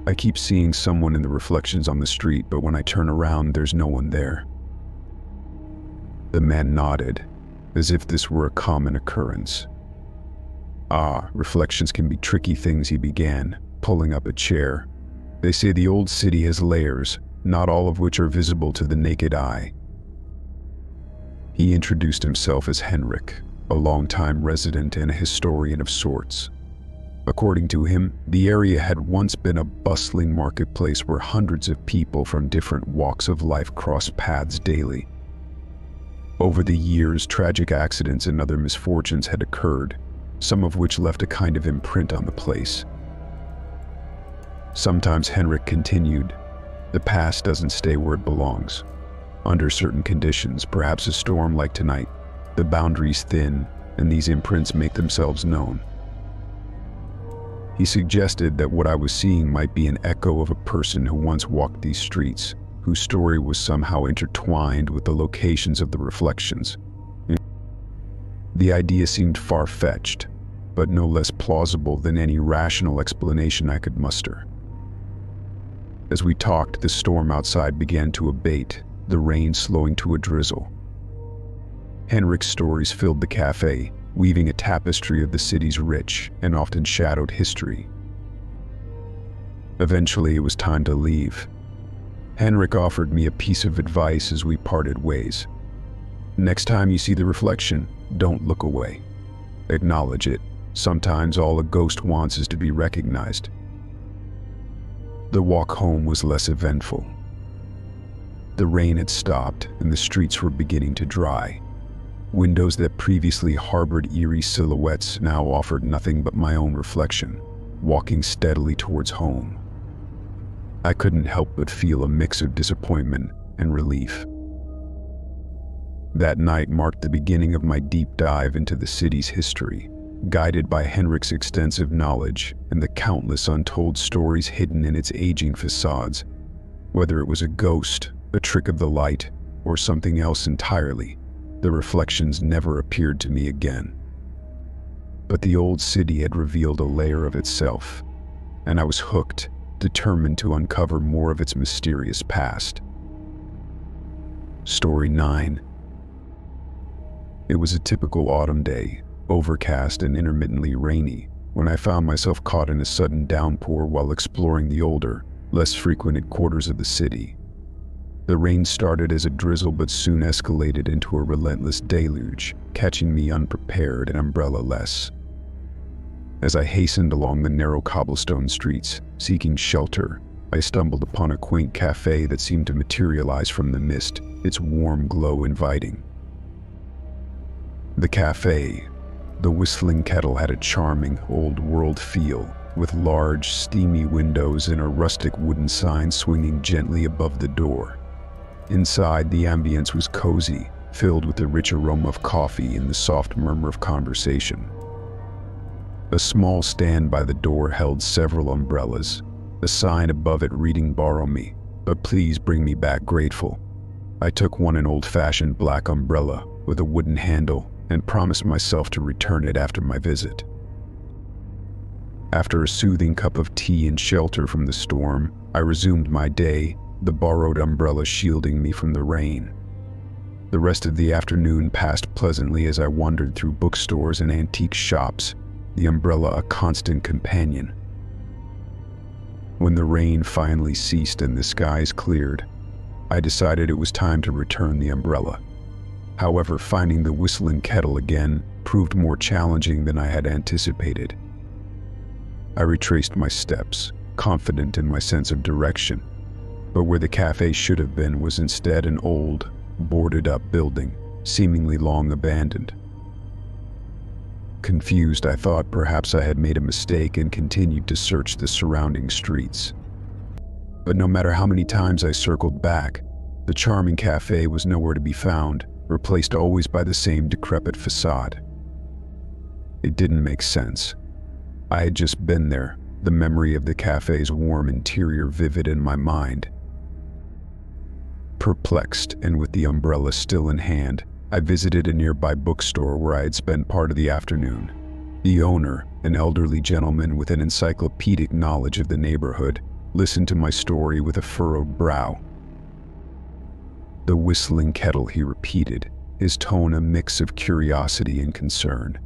[SPEAKER 1] I keep seeing someone in the reflections on the street, but when I turn around, there's no one there. The man nodded, as if this were a common occurrence. Reflections can be tricky things," he began, pulling up a chair. "They say the old city has layers, not all of which are visible to the naked eye." He introduced himself as Henrik, a longtime resident and a historian of sorts. According to him, the area had once been a bustling marketplace where hundreds of people from different walks of life crossed paths daily. Over the years, tragic accidents and other misfortunes had occurred, some of which left a kind of imprint on the place. Sometimes, Henrik continued, the past doesn't stay where it belongs. Under certain conditions, perhaps a storm like tonight, the boundaries thin and these imprints make themselves known. He suggested that what I was seeing might be an echo of a person who once walked these streets, whose story was somehow intertwined with the locations of the reflections. The idea seemed far-fetched, but no less plausible than any rational explanation I could muster. As we talked, the storm outside began to abate, the rain slowing to a drizzle. Henrik's stories filled the cafe, weaving a tapestry of the city's rich and often shadowed history. Eventually, it was time to leave. Henrik offered me a piece of advice as we parted ways. "Next time you see the reflection, don't look away. Acknowledge it. Sometimes all a ghost wants is to be recognized." The walk home was less eventful. The rain had stopped and the streets were beginning to dry. Windows that previously harbored eerie silhouettes now offered nothing but my own reflection, walking steadily towards home. I couldn't help but feel a mix of disappointment and relief. That night marked the beginning of my deep dive into the city's history, guided by Henrik's extensive knowledge and the countless untold stories hidden in its aging facades. Whether it was a ghost, a trick of the light, or something else entirely, the reflections never appeared to me again. But the old city had revealed a layer of itself, and I was hooked, determined to uncover more of its mysterious past. Story 9. It was a typical autumn day, overcast and intermittently rainy, when I found myself caught in a sudden downpour while exploring the older, less frequented quarters of the city. The rain started as a drizzle but soon escalated into a relentless deluge, catching me unprepared and umbrella-less. As I hastened along the narrow cobblestone streets, seeking shelter, I stumbled upon a quaint cafe that seemed to materialize from the mist, its warm glow inviting. The cafe, the Whistling Kettle, had a charming, old-world feel, with large, steamy windows and a rustic wooden sign swinging gently above the door. Inside, the ambience was cozy, filled with the rich aroma of coffee and the soft murmur of conversation. A small stand by the door held several umbrellas, a sign above it reading "Borrow me, but please bring me back grateful." I took one, an old-fashioned black umbrella with a wooden handle, and promised myself to return it after my visit. After a soothing cup of tea and shelter from the storm, I resumed my day, the borrowed umbrella shielding me from the rain. The rest of the afternoon passed pleasantly as I wandered through bookstores and antique shops, the umbrella a constant companion. When the rain finally ceased and the skies cleared, I decided it was time to return the umbrella. However, finding the Whistling Kettle again proved more challenging than I had anticipated. I retraced my steps, confident in my sense of direction, but where the cafe should have been was instead an old, boarded-up building, seemingly long abandoned. Confused, I thought perhaps I had made a mistake and continued to search the surrounding streets. But no matter how many times I circled back, the charming cafe was nowhere to be found, replaced always by the same decrepit facade. It didn't make sense. I had just been there, the memory of the cafe's warm interior vivid in my mind. Perplexed, and with the umbrella still in hand, I visited a nearby bookstore where I had spent part of the afternoon. The owner, an elderly gentleman with an encyclopedic knowledge of the neighborhood, listened to my story with a furrowed brow. "The Whistling Kettle," he repeated, his tone a mix of curiosity and concern.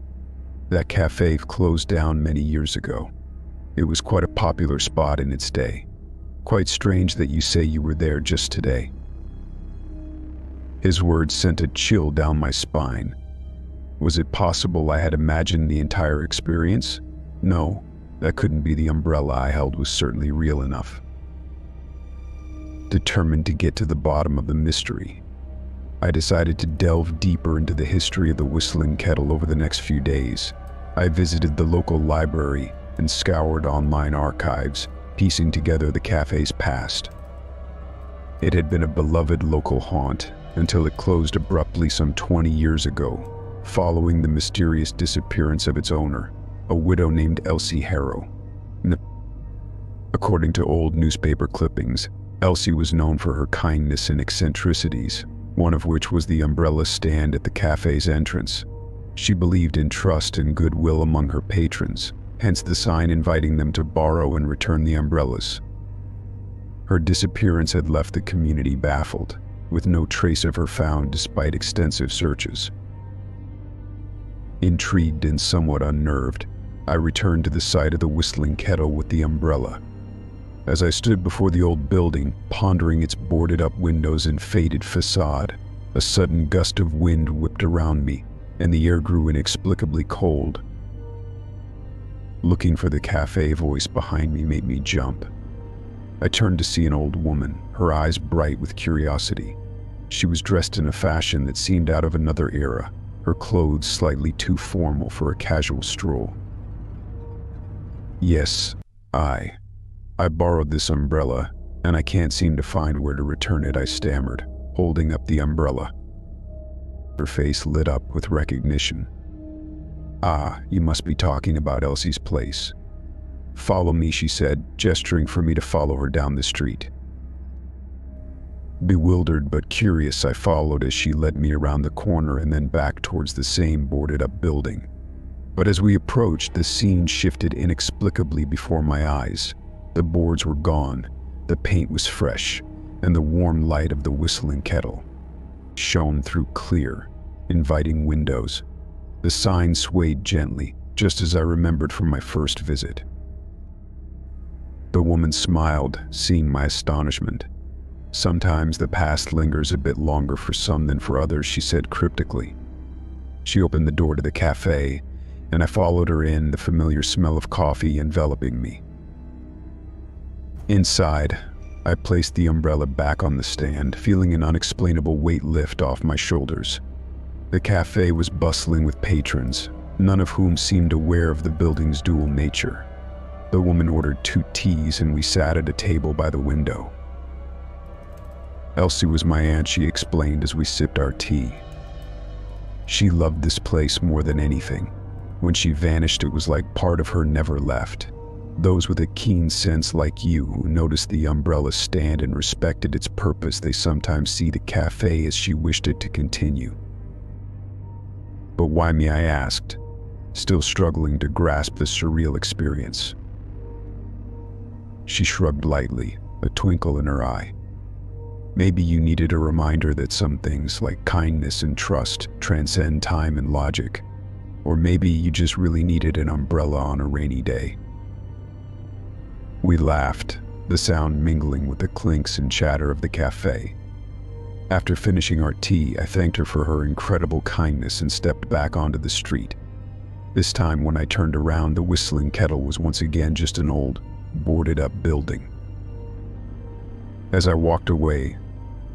[SPEAKER 1] "That cafe closed down many years ago. It was quite a popular spot in its day. Quite strange that you say you were there just today." His words sent a chill down my spine. Was it possible I had imagined the entire experience? No, that couldn't be. The umbrella I held was certainly real enough. Determined to get to the bottom of the mystery, I decided to delve deeper into the history of the Whistling Kettle over the next few days. I visited the local library and scoured online archives, piecing together the cafe's past. It had been a beloved local haunt until it closed abruptly some 20 years ago, following the mysterious disappearance of its owner, a widow named Elsie Harrow. According to old newspaper clippings, Elsie was known for her kindness and eccentricities, one of which was the umbrella stand at the cafe's entrance. She believed in trust and goodwill among her patrons, hence the sign inviting them to borrow and return the umbrellas. Her disappearance had left the community baffled, with no trace of her found despite extensive searches. Intrigued and somewhat unnerved, I returned to the site of the Whistling Kettle with the umbrella. As I stood before the old building, pondering its boarded-up windows and faded facade, a sudden gust of wind whipped around me, and the air grew inexplicably cold. Looking for the cafe voice behind me made me jump. I turned to see an old woman, her eyes bright with curiosity. She was dressed in a fashion that seemed out of another era, her clothes slightly too formal for a casual stroll. "Yes, I borrowed this umbrella, and I can't seem to find where to return it," I stammered, holding up the umbrella. Her face lit up with recognition. "Ah, you must be talking about Elsie's place. Follow me," she said, gesturing for me to follow her down the street. Bewildered but curious, I followed as she led me around the corner and then back towards the same boarded-up building. But as we approached, the scene shifted inexplicably before my eyes. The boards were gone, the paint was fresh, and the warm light of the whistling kettle shone through clear, inviting windows. The sign swayed gently, just as I remembered from my first visit. The woman smiled, seeing my astonishment. "Sometimes the past lingers a bit longer for some than for others," she said cryptically. She opened the door to the cafe, and I followed her in, the familiar smell of coffee enveloping me. Inside, I placed the umbrella back on the stand, feeling an unexplainable weight lift off my shoulders. The cafe was bustling with patrons, none of whom seemed aware of the building's dual nature. The woman ordered 2 teas, and we sat at a table by the window. "Elsie was my aunt," she explained as we sipped our tea. "She loved this place more than anything. When she vanished, it was like part of her never left. Those with a keen sense like you, who noticed the umbrella stand and respected its purpose, they sometimes see the cafe as she wished it to continue." "But why me?" I asked, still struggling to grasp the surreal experience. She shrugged lightly, a twinkle in her eye. "Maybe you needed a reminder that some things, like kindness and trust, transcend time and logic. Or maybe you just really needed an umbrella on a rainy day." We laughed, the sound mingling with the clinks and chatter of the cafe. After finishing our tea, I thanked her for her incredible kindness and stepped back onto the street. This time, when I turned around, the whistling kettle was once again just an old, boarded-up building. As I walked away,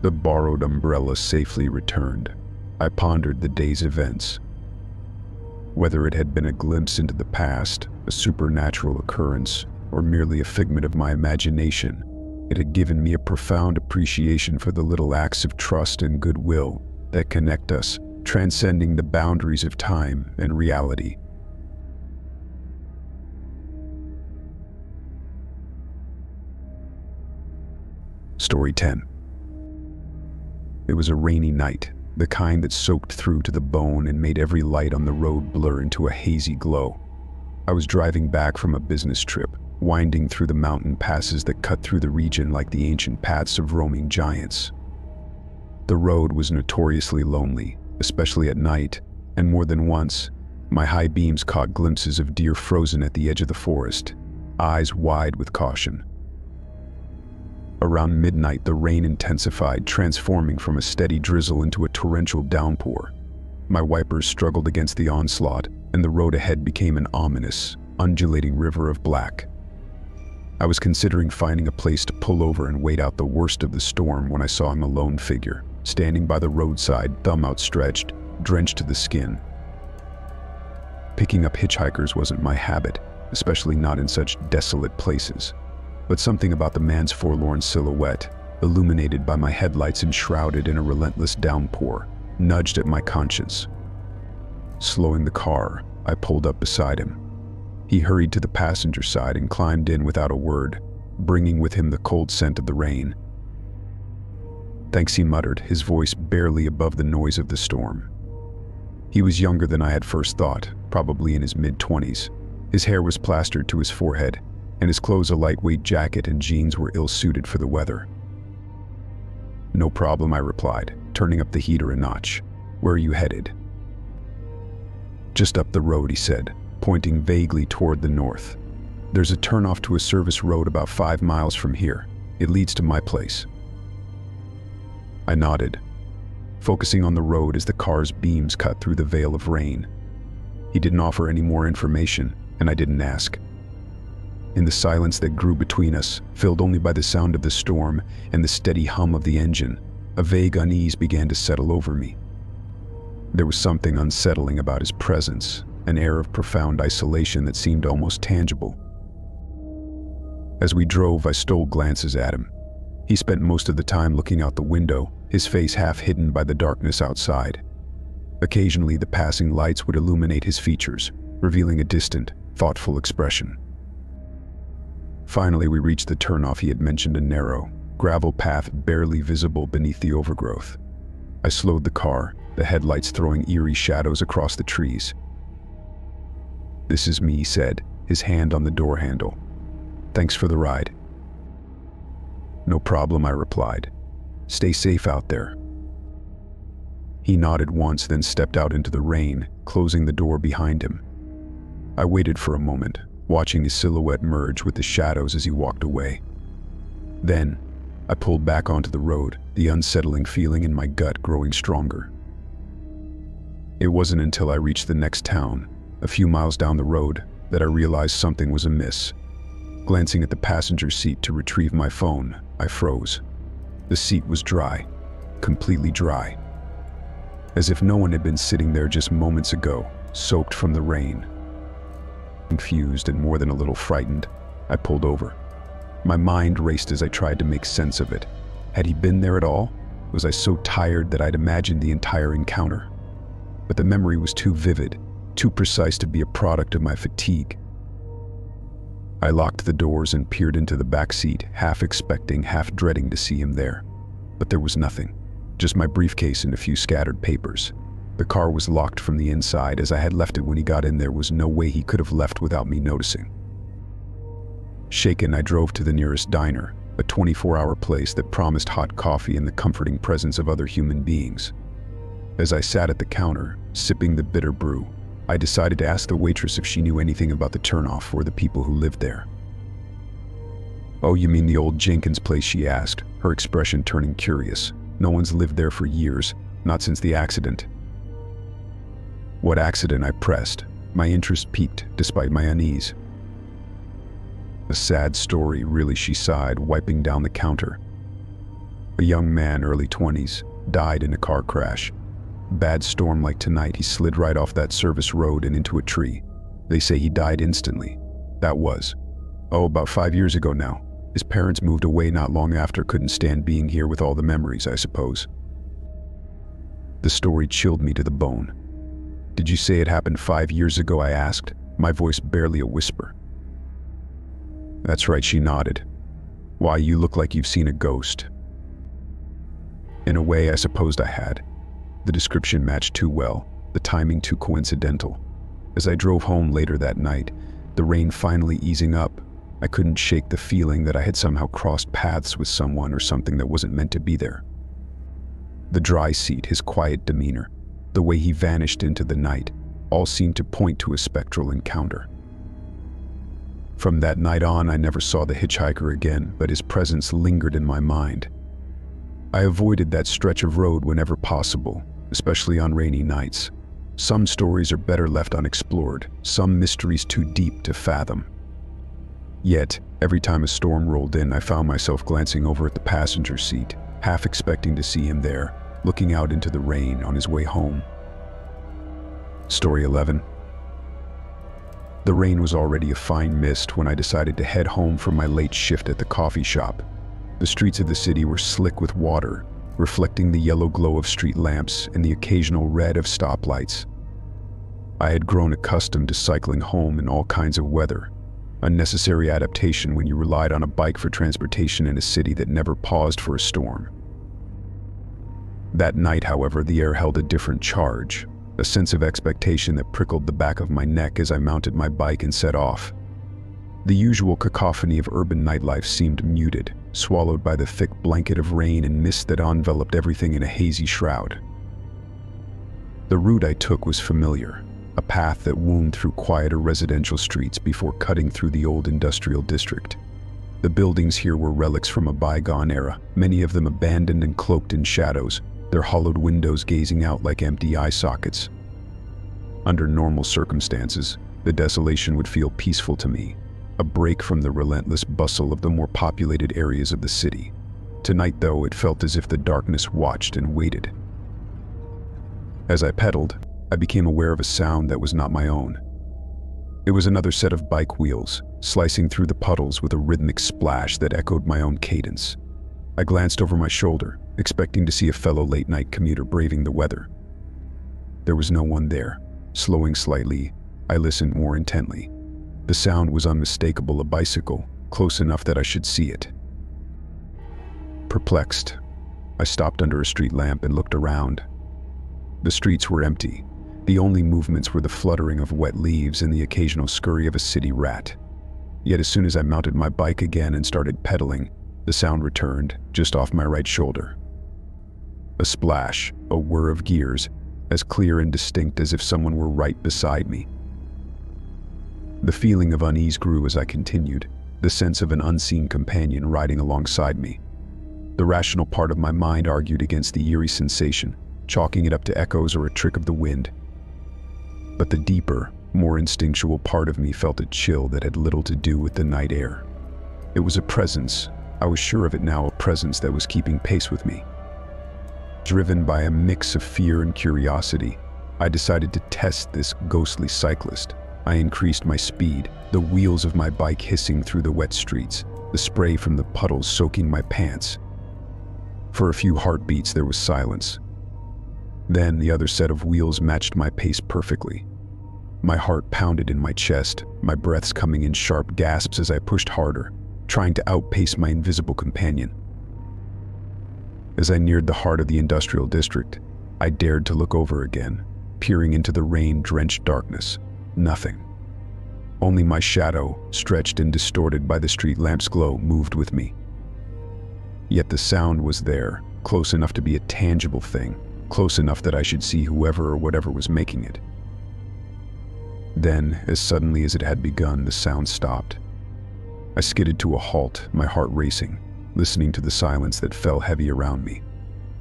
[SPEAKER 1] the borrowed umbrella safely returned. I pondered the day's events. Whether it had been a glimpse into the past, a supernatural occurrence, or merely a figment of my imagination, it had given me a profound appreciation for the little acts of trust and goodwill that connect us, transcending the boundaries of time and reality. Story 10. It was a rainy night, the kind that soaked through to the bone and made every light on the road blur into a hazy glow. I was driving back from a business trip, winding through the mountain passes that cut through the region like the ancient paths of roaming giants. The road was notoriously lonely, especially at night, and more than once, my high beams caught glimpses of deer frozen at the edge of the forest, eyes wide with caution. Around midnight, the rain intensified, transforming from a steady drizzle into a torrential downpour. My wipers struggled against the onslaught, and the road ahead became an ominous, undulating river of black. I was considering finding a place to pull over and wait out the worst of the storm when I saw a lone figure, standing by the roadside, thumb outstretched, drenched to the skin. Picking up hitchhikers wasn't my habit, especially not in such desolate places. But something about the man's forlorn silhouette, illuminated by my headlights and shrouded in a relentless downpour, nudged at my conscience. Slowing the car, I pulled up beside him. He hurried to the passenger side and climbed in without a word, bringing with him the cold scent of the rain. "Thanks," he muttered, his voice barely above the noise of the storm. He was younger than I had first thought, probably in his mid-20s. His hair was plastered to his forehead, and his clothes a lightweight jacket and jeans were ill-suited for the weather. "No problem," I replied, turning up the heater a notch. "Where are you headed?" "Just up the road," he said, pointing vaguely toward the north. "There's a turnoff to a service road about 5 miles from here. It leads to my place." I nodded, focusing on the road as the car's beams cut through the veil of rain. He didn't offer any more information, and I didn't ask. In the silence that grew between us, filled only by the sound of the storm and the steady hum of the engine, a vague unease began to settle over me. There was something unsettling about his presence, an air of profound isolation that seemed almost tangible. As we drove, I stole glances at him. He spent most of the time looking out the window, his face half hidden by the darkness outside. Occasionally, the passing lights would illuminate his features, revealing a distant, thoughtful expression. Finally, we reached the turnoff he had mentioned, a narrow, gravel path barely visible beneath the overgrowth. I slowed the car, the headlights throwing eerie shadows across the trees. "This is me," he said, his hand on the door handle. "Thanks for the ride." "No problem," I replied. "Stay safe out there." He nodded once, then stepped out into the rain, closing the door behind him. I waited for a moment, watching his silhouette merge with the shadows as he walked away. Then, I pulled back onto the road, the unsettling feeling in my gut growing stronger. It wasn't until I reached the next town, a few miles down the road, that I realized something was amiss. Glancing at the passenger seat to retrieve my phone, I froze. The seat was dry, completely dry. As if no one had been sitting there just moments ago, soaked from the rain. Confused and more than a little frightened, I pulled over. My mind raced as I tried to make sense of it. Had he been there at all? Was I so tired that I'd imagined the entire encounter? But the memory was too vivid, too precise to be a product of my fatigue. I locked the doors and peered into the back seat, half expecting, half dreading to see him there. But there was nothing. Just my briefcase and a few scattered papers. The car was locked from the inside. As I had left it when he got in, there was no way he could have left without me noticing. Shaken, I drove to the nearest diner, a 24-hour place that promised hot coffee and the comforting presence of other human beings. As I sat at the counter, sipping the bitter brew, I decided to ask the waitress if she knew anything about the turnoff or the people who lived there. "Oh, you mean the old Jenkins place?" she asked, her expression turning curious. "No one's lived there for years, not since the accident." "What accident?" I pressed, my interest piqued despite my unease. "A sad story, really," she sighed, wiping down the counter. "A young man, early 20s, died in a car crash. Bad storm like tonight, he slid right off that service road and into a tree. They say he died instantly. That was, about 5 years ago now. His parents moved away not long after, couldn't stand being here with all the memories, I suppose." The story chilled me to the bone. "Did you say it happened 5 years ago?" I asked, my voice barely a whisper. "That's right," she nodded. "Why, you look like you've seen a ghost." In a way, I supposed I had. The description matched too well, the timing too coincidental. As I drove home later that night, the rain finally easing up, I couldn't shake the feeling that I had somehow crossed paths with someone or something that wasn't meant to be there. The dry seat, his quiet demeanor, the way he vanished into the night, all seemed to point to a spectral encounter. From that night on, I never saw the hitchhiker again, but his presence lingered in my mind. I avoided that stretch of road whenever possible, especially on rainy nights. Some stories are better left unexplored, some mysteries too deep to fathom. Yet, every time a storm rolled in, I found myself glancing over at the passenger seat, half expecting to see him there, looking out into the rain on his way home. Story 11. The rain was already a fine mist when I decided to head home from my late shift at the coffee shop. The streets of the city were slick with water, reflecting the yellow glow of street lamps and the occasional red of stoplights. I had grown accustomed to cycling home in all kinds of weather, a necessary adaptation when you relied on a bike for transportation in a city that never paused for a storm. That night, however, the air held a different charge, a sense of expectation that prickled the back of my neck as I mounted my bike and set off. The usual cacophony of urban nightlife seemed muted, swallowed by the thick blanket of rain and mist that enveloped everything in a hazy shroud. The route I took was familiar, a path that wound through quieter residential streets before cutting through the old industrial district. The buildings here were relics from a bygone era, many of them abandoned and cloaked in shadows, their hollowed windows gazing out like empty eye sockets. Under normal circumstances, the desolation would feel peaceful to me, a break from the relentless bustle of the more populated areas of the city. Tonight, though, it felt as if the darkness watched and waited. As I pedaled, I became aware of a sound that was not my own. It was another set of bike wheels, slicing through the puddles with a rhythmic splash that echoed my own cadence. I glanced over my shoulder, expecting to see a fellow late-night commuter braving the weather. There was no one there. Slowing slightly, I listened more intently. The sound was unmistakable, a bicycle, close enough that I should see it. Perplexed, I stopped under a street lamp and looked around. The streets were empty, The only movements were the fluttering of wet leaves and the occasional scurry of a city rat. Yet as soon as I mounted my bike again and started pedaling, the sound returned, just off my right shoulder. A splash, a whir of gears, as clear and distinct as if someone were right beside me. The feeling of unease grew as I continued, the sense of an unseen companion riding alongside me. The rational part of my mind argued against the eerie sensation, chalking it up to echoes or a trick of the wind. But the deeper, more instinctual part of me felt a chill that had little to do with the night air. It was a presence, I was sure of it now, a presence that was keeping pace with me. Driven by a mix of fear and curiosity, I decided to test this ghostly cyclist. I increased my speed, the wheels of my bike hissing through the wet streets, the spray from the puddles soaking my pants. For a few heartbeats there was silence. Then the other set of wheels matched my pace perfectly. My heart pounded in my chest, my breaths coming in sharp gasps as I pushed harder, trying to outpace my invisible companion. As I neared the heart of the industrial district, I dared to look over again, peering into the rain-drenched darkness. Nothing. Only my shadow, stretched and distorted by the street lamp's glow, moved with me. Yet the sound was there, close enough to be a tangible thing, close enough that I should see whoever or whatever was making it. Then, as suddenly as it had begun, the sound stopped. I skidded to a halt, my heart racing, listening to the silence that fell heavy around me.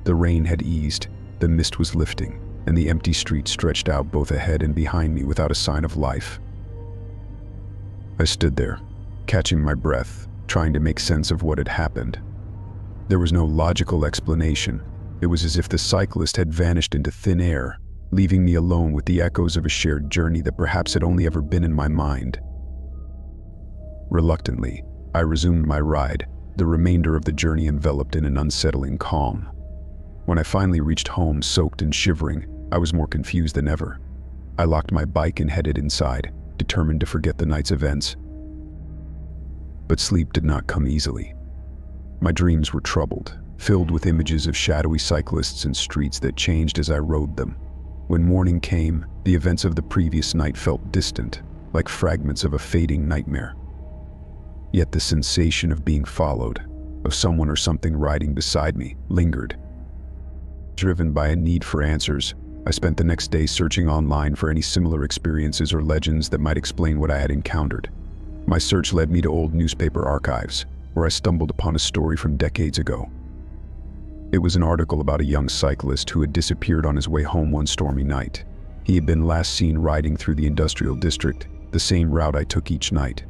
[SPEAKER 1] The rain had eased, the mist was lifting, and the empty street stretched out both ahead and behind me without a sign of life. I stood there, catching my breath, trying to make sense of what had happened. There was no logical explanation. It was as if the cyclist had vanished into thin air, leaving me alone with the echoes of a shared journey that perhaps had only ever been in my mind. Reluctantly, I resumed my ride, the remainder of the journey enveloped in an unsettling calm. When I finally reached home, soaked and shivering, I was more confused than ever. I locked my bike and headed inside, determined to forget the night's events. But sleep did not come easily. My dreams were troubled, filled with images of shadowy cyclists and streets that changed as I rode them. When morning came, the events of the previous night felt distant, like fragments of a fading nightmare. Yet the sensation of being followed, of someone or something riding beside me, lingered. Driven by a need for answers, I spent the next day searching online for any similar experiences or legends that might explain what I had encountered. My search led me to old newspaper archives, where I stumbled upon a story from decades ago. It was an article about a young cyclist who had disappeared on his way home one stormy night. He had been last seen riding through the industrial district, the same route I took each night.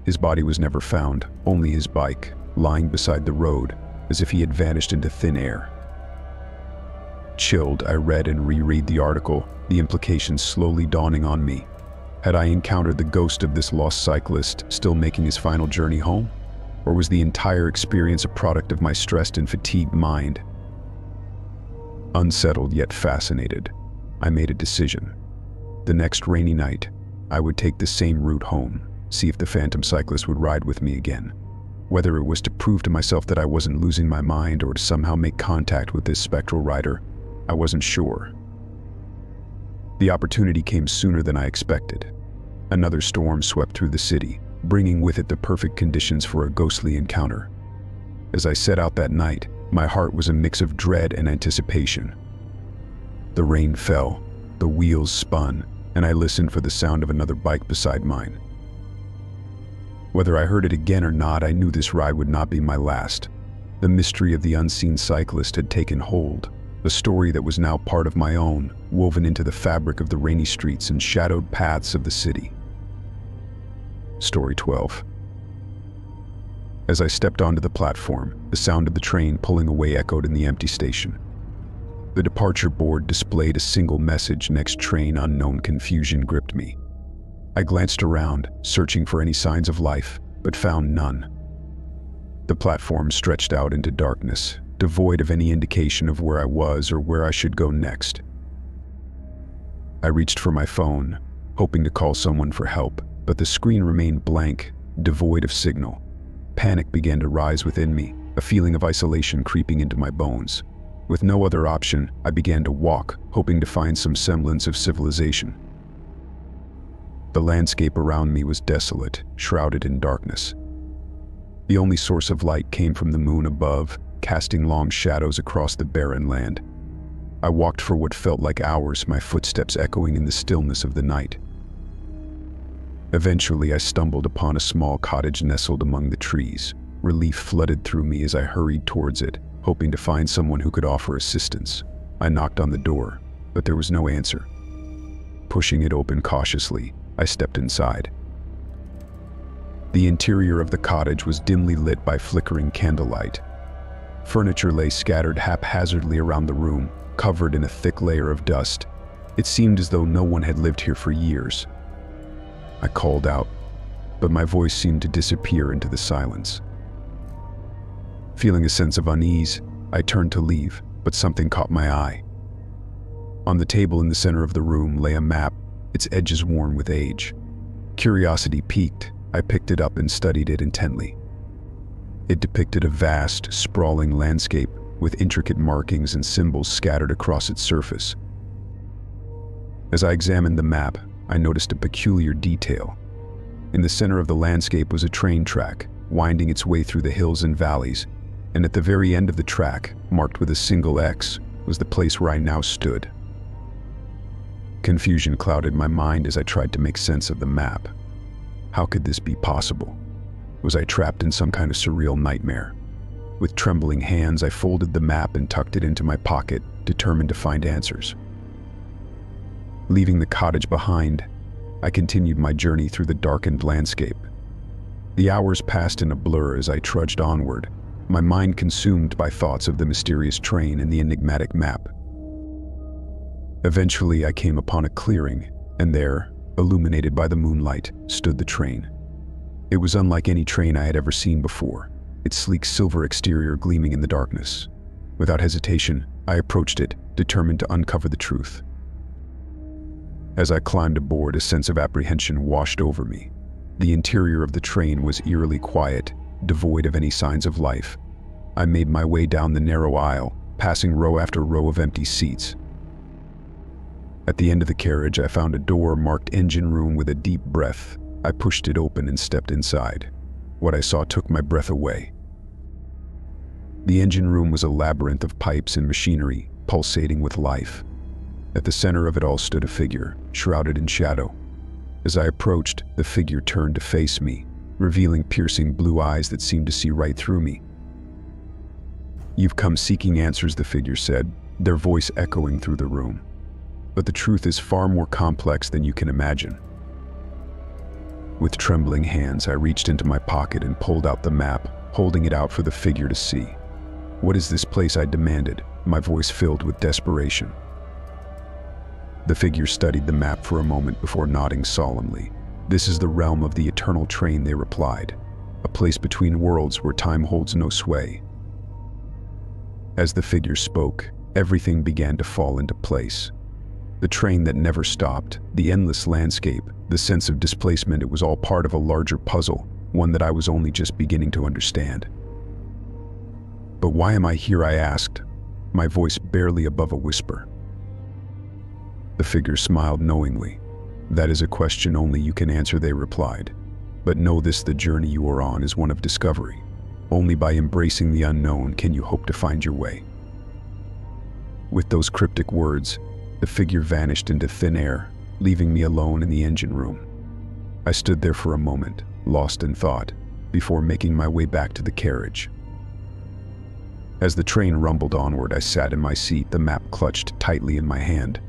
[SPEAKER 1] His body was never found, only his bike, lying beside the road, as if he had vanished into thin air. Chilled, I read and reread the article, the implications slowly dawning on me. Had I encountered the ghost of this lost cyclist still making his final journey home? Or was the entire experience a product of my stressed and fatigued mind? Unsettled yet fascinated, I made a decision. The next rainy night, I would take the same route home, see if the phantom cyclist would ride with me again. Whether it was to prove to myself that I wasn't losing my mind or to somehow make contact with this spectral rider, I wasn't sure. The opportunity came sooner than I expected. Another storm swept through the city, bringing with it the perfect conditions for a ghostly encounter. As I set out that night, my heart was a mix of dread and anticipation. The rain fell, the wheels spun, and I listened for the sound of another bike beside mine. Whether I heard it again or not, I knew this ride would not be my last. The mystery of the unseen cyclist had taken hold, a story that was now part of my own, woven into the fabric of the rainy streets and shadowed paths of the city. Story 12. As I stepped onto the platform, the sound of the train pulling away echoed in the empty station. The departure board displayed a single message: "Next train unknown." Confusion gripped me. I glanced around, searching for any signs of life, but found none. The platform stretched out into darkness, devoid of any indication of where I was or where I should go next. I reached for my phone, hoping to call someone for help, but the screen remained blank, devoid of signal. Panic began to rise within me, a feeling of isolation creeping into my bones. With no other option, I began to walk, hoping to find some semblance of civilization. The landscape around me was desolate, shrouded in darkness. The only source of light came from the moon above, casting long shadows across the barren land. I walked for what felt like hours, my footsteps echoing in the stillness of the night. Eventually, I stumbled upon a small cottage nestled among the trees. Relief flooded through me as I hurried towards it, hoping to find someone who could offer assistance. I knocked on the door, but there was no answer. Pushing it open cautiously, I stepped inside. The interior of the cottage was dimly lit by flickering candlelight. Furniture lay scattered haphazardly around the room, covered in a thick layer of dust. It seemed as though no one had lived here for years. I called out, but my voice seemed to disappear into the silence. Feeling a sense of unease, I turned to leave, but something caught my eye. On the table in the center of the room lay a map, its edges worn with age. Curiosity piqued, I picked it up and studied it intently. It depicted a vast, sprawling landscape with intricate markings and symbols scattered across its surface. As I examined the map, I noticed a peculiar detail. In the center of the landscape was a train track, winding its way through the hills and valleys, and at the very end of the track, marked with a single X, was the place where I now stood. Confusion clouded my mind as I tried to make sense of the map. How could this be possible? Was I trapped in some kind of surreal nightmare? With trembling hands, I folded the map and tucked it into my pocket, determined to find answers. Leaving the cottage behind, I continued my journey through the darkened landscape. The hours passed in a blur as I trudged onward, my mind consumed by thoughts of the mysterious train and the enigmatic map. Eventually, I came upon a clearing, and there, illuminated by the moonlight, stood the train. It was unlike any train I had ever seen before, its sleek silver exterior gleaming in the darkness. Without hesitation, I approached it, determined to uncover the truth. As I climbed aboard, a sense of apprehension washed over me. The interior of the train was eerily quiet, devoid of any signs of life. I made my way down the narrow aisle, passing row after row of empty seats. At the end of the carriage, I found a door marked engine room. With a deep breath, I pushed it open and stepped inside. What I saw took my breath away. The engine room was a labyrinth of pipes and machinery, pulsating with life. At the center of it all stood a figure, shrouded in shadow. As I approached, the figure turned to face me, revealing piercing blue eyes that seemed to see right through me. "You've come seeking answers," the figure said, their voice echoing through the room. "But the truth is far more complex than you can imagine." With trembling hands, I reached into my pocket and pulled out the map, holding it out for the figure to see. "What is this place?" I demanded, my voice filled with desperation. The figure studied the map for a moment before nodding solemnly. "This is the realm of the eternal train," they replied, "a place between worlds where time holds no sway." As the figure spoke, everything began to fall into place. The train that never stopped, the endless landscape, the sense of displacement, it was all part of a larger puzzle, one that I was only just beginning to understand. "But why am I here?" I asked, my voice barely above a whisper. The figure smiled knowingly. "That is a question only you can answer," they replied. "But know this, the journey you are on is one of discovery. Only by embracing the unknown can you hope to find your way." With those cryptic words, the figure vanished into thin air, leaving me alone in the engine room. I stood there for a moment, lost in thought, before making my way back to the carriage. As the train rumbled onward, I sat in my seat, the map clutched tightly in my hand.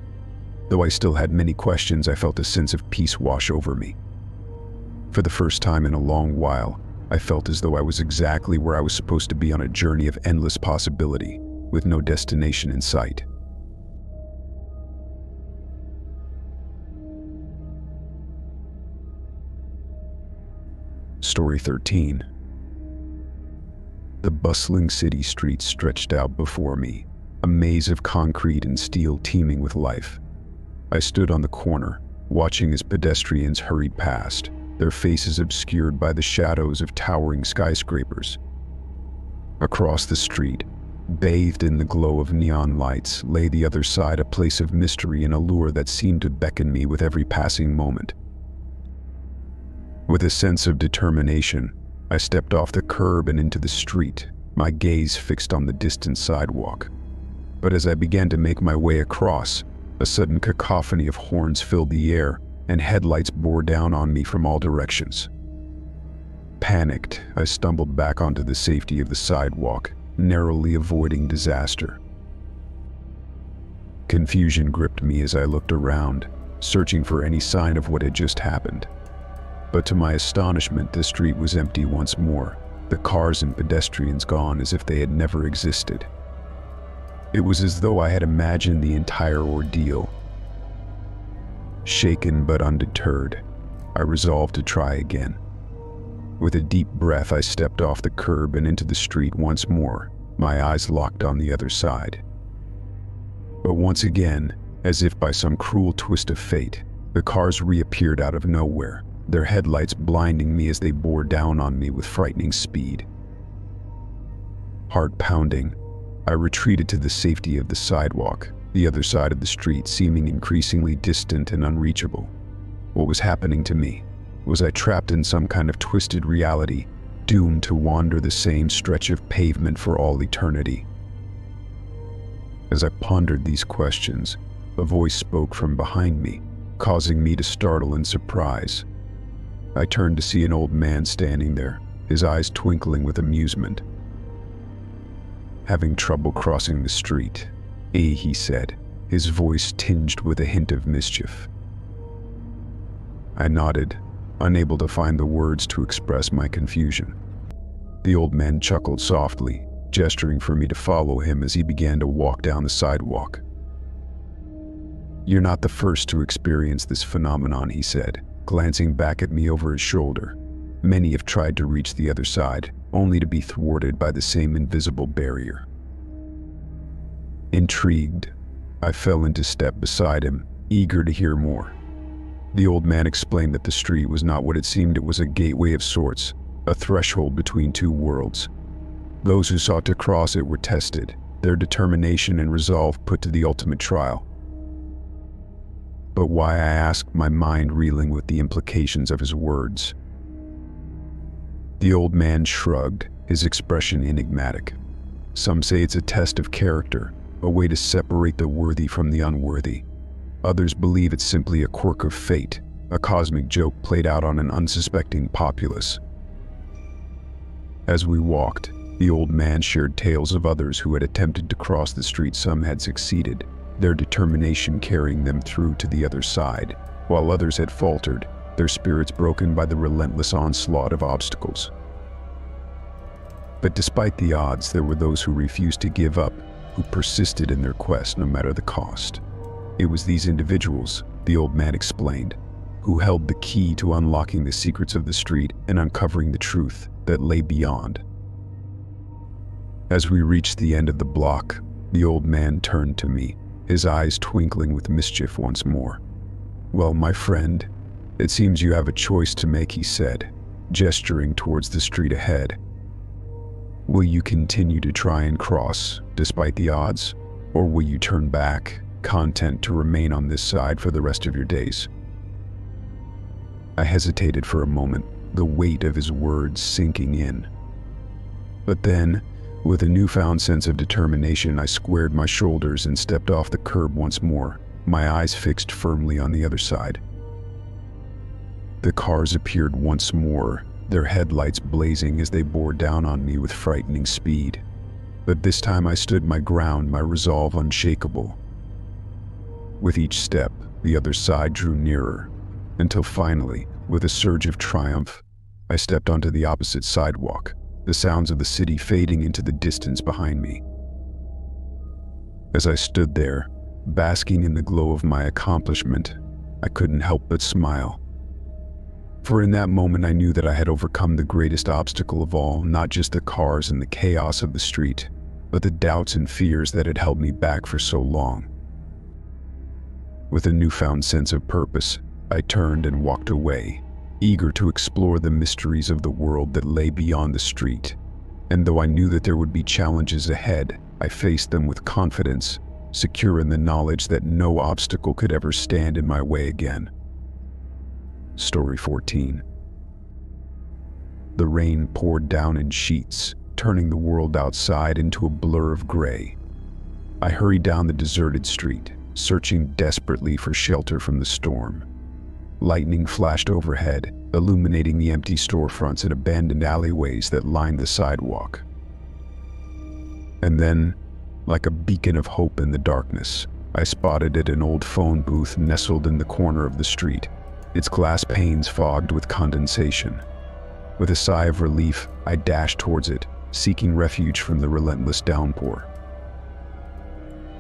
[SPEAKER 1] Though I still had many questions, I felt a sense of peace wash over me. For the first time in a long while, I felt as though I was exactly where I was supposed to be, on a journey of endless possibility, with no destination in sight. Story 13. The bustling city streets stretched out before me, a maze of concrete and steel teeming with life. I stood on the corner, watching as pedestrians hurried past, their faces obscured by the shadows of towering skyscrapers. Across the street, Bathed in the glow of neon lights lay the other side, a place of mystery and allure that seemed to beckon me with every passing moment. With a sense of determination, I stepped off the curb and into the street, my gaze fixed on the distant sidewalk. But as I began to make my way across, a sudden cacophony of horns filled the air, and headlights bore down on me from all directions. Panicked, I stumbled back onto the safety of the sidewalk, narrowly avoiding disaster. Confusion gripped me as I looked around, searching for any sign of what had just happened. But to my astonishment, the street was empty once more, the cars and pedestrians gone as if they had never existed. It was as though I had imagined the entire ordeal. Shaken but undeterred, I resolved to try again. With a deep breath, I stepped off the curb and into the street once more, my eyes locked on the other side. But once again, as if by some cruel twist of fate, the cars reappeared out of nowhere, their headlights blinding me as they bore down on me with frightening speed. Heart pounding, I retreated to the safety of the sidewalk, the other side of the street seeming increasingly distant and unreachable. What was happening to me? Was I trapped in some kind of twisted reality, doomed to wander the same stretch of pavement for all eternity? As I pondered these questions, a voice spoke from behind me, causing me to startle in surprise. I turned to see an old man standing there, his eyes twinkling with amusement. "Having trouble crossing the street?" he said, his voice tinged with a hint of mischief. I nodded, unable to find the words to express my confusion. The old man chuckled softly, gesturing for me to follow him as he began to walk down the sidewalk. "You're not the first to experience this phenomenon," he said, glancing back at me over his shoulder. "Many have tried to reach the other side, only to be thwarted by the same invisible barrier." Intrigued, I fell into step beside him, eager to hear more. The old man explained that the street was not what it seemed. It was a gateway of sorts, a threshold between two worlds. Those who sought to cross it were tested, their determination and resolve put to the ultimate trial. But why, I asked, my mind reeling with the implications of his words. The old man shrugged, his expression enigmatic. "Some say it's a test of character, a way to separate the worthy from the unworthy. Others believe it's simply a quirk of fate, a cosmic joke played out on an unsuspecting populace." As we walked, the old man shared tales of others who had attempted to cross the street. Some had succeeded, their determination carrying them through to the other side, while others had faltered, their spirits broken by the relentless onslaught of obstacles. But despite the odds, there were those who refused to give up, who persisted in their quest no matter the cost. It was these individuals, the old man explained, who held the key to unlocking the secrets of the street and uncovering the truth that lay beyond. As we reached the end of the block, the old man turned to me, his eyes twinkling with mischief once more. "Well, my friend, it seems you have a choice to make," he said, gesturing towards the street ahead. "Will you continue to try and cross, despite the odds, or will you turn back, content to remain on this side for the rest of your days?" I hesitated for a moment, the weight of his words sinking in. But then, with a newfound sense of determination, I squared my shoulders and stepped off the curb once more, my eyes fixed firmly on the other side. The cars appeared once more, their headlights blazing as they bore down on me with frightening speed. But this time I stood my ground, my resolve unshakable. With each step, the other side drew nearer, until finally, with a surge of triumph, I stepped onto the opposite sidewalk, the sounds of the city fading into the distance behind me. As I stood there, basking in the glow of my accomplishment, I couldn't help but smile. For in that moment I knew that I had overcome the greatest obstacle of all, not just the cars and the chaos of the street, but the doubts and fears that had held me back for so long. With a newfound sense of purpose, I turned and walked away, eager to explore the mysteries of the world that lay beyond the street. And though I knew that there would be challenges ahead, I faced them with confidence, secure in the knowledge that no obstacle could ever stand in my way again. Story 14. The rain poured down in sheets, turning the world outside into a blur of gray. I hurried down the deserted street, searching desperately for shelter from the storm. Lightning flashed overhead, illuminating the empty storefronts and abandoned alleyways that lined the sidewalk. And then, like a beacon of hope in the darkness, I spotted an old phone booth nestled in the corner of the street, its glass panes fogged with condensation. With a sigh of relief, I dashed towards it, seeking refuge from the relentless downpour.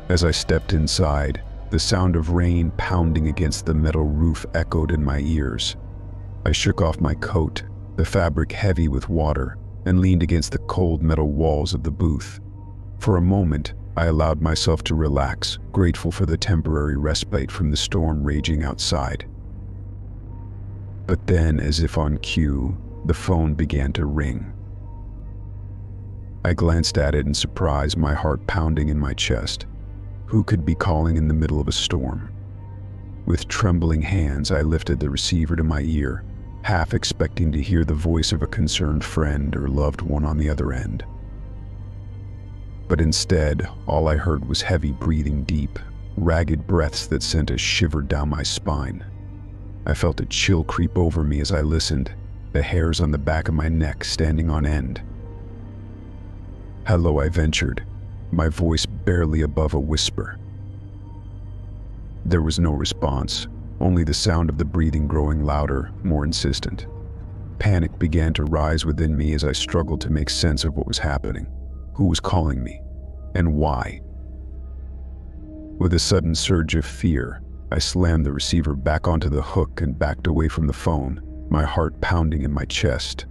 [SPEAKER 1] As I stepped inside, the sound of rain pounding against the metal roof echoed in my ears. I shook off my coat, the fabric heavy with water, and leaned against the cold metal walls of the booth. For a moment, I allowed myself to relax, grateful for the temporary respite from the storm raging outside. But then, as if on cue, the phone began to ring. I glanced at it in surprise, my heart pounding in my chest. Who could be calling in the middle of a storm? With trembling hands, I lifted the receiver to my ear, half expecting to hear the voice of a concerned friend or loved one on the other end. But instead, all I heard was heavy breathing, deep, ragged breaths that sent a shiver down my spine. I felt a chill creep over me as I listened, the hairs on the back of my neck standing on end. "Hello," I ventured, my voice barely above a whisper. There was no response, only the sound of the breathing growing louder, more insistent. Panic began to rise within me as I struggled to make sense of what was happening. Who was calling me? And why? With a sudden surge of fear, I slammed the receiver back onto the hook and backed away from the phone, my heart pounding in my chest.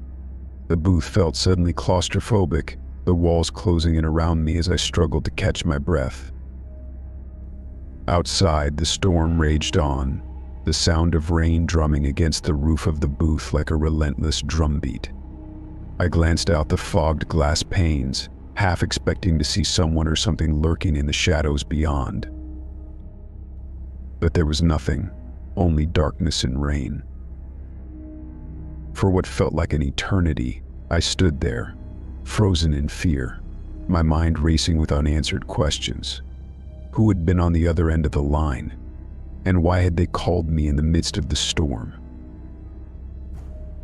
[SPEAKER 1] The booth felt suddenly claustrophobic, the walls closing in around me as I struggled to catch my breath. Outside, the storm raged on, the sound of rain drumming against the roof of the booth like a relentless drumbeat. I glanced out the fogged glass panes, half expecting to see someone or something lurking in the shadows beyond. But there was nothing, only darkness and rain. For what felt like an eternity, I stood there, frozen in fear, my mind racing with unanswered questions. Who had been on the other end of the line? And why had they called me in the midst of the storm?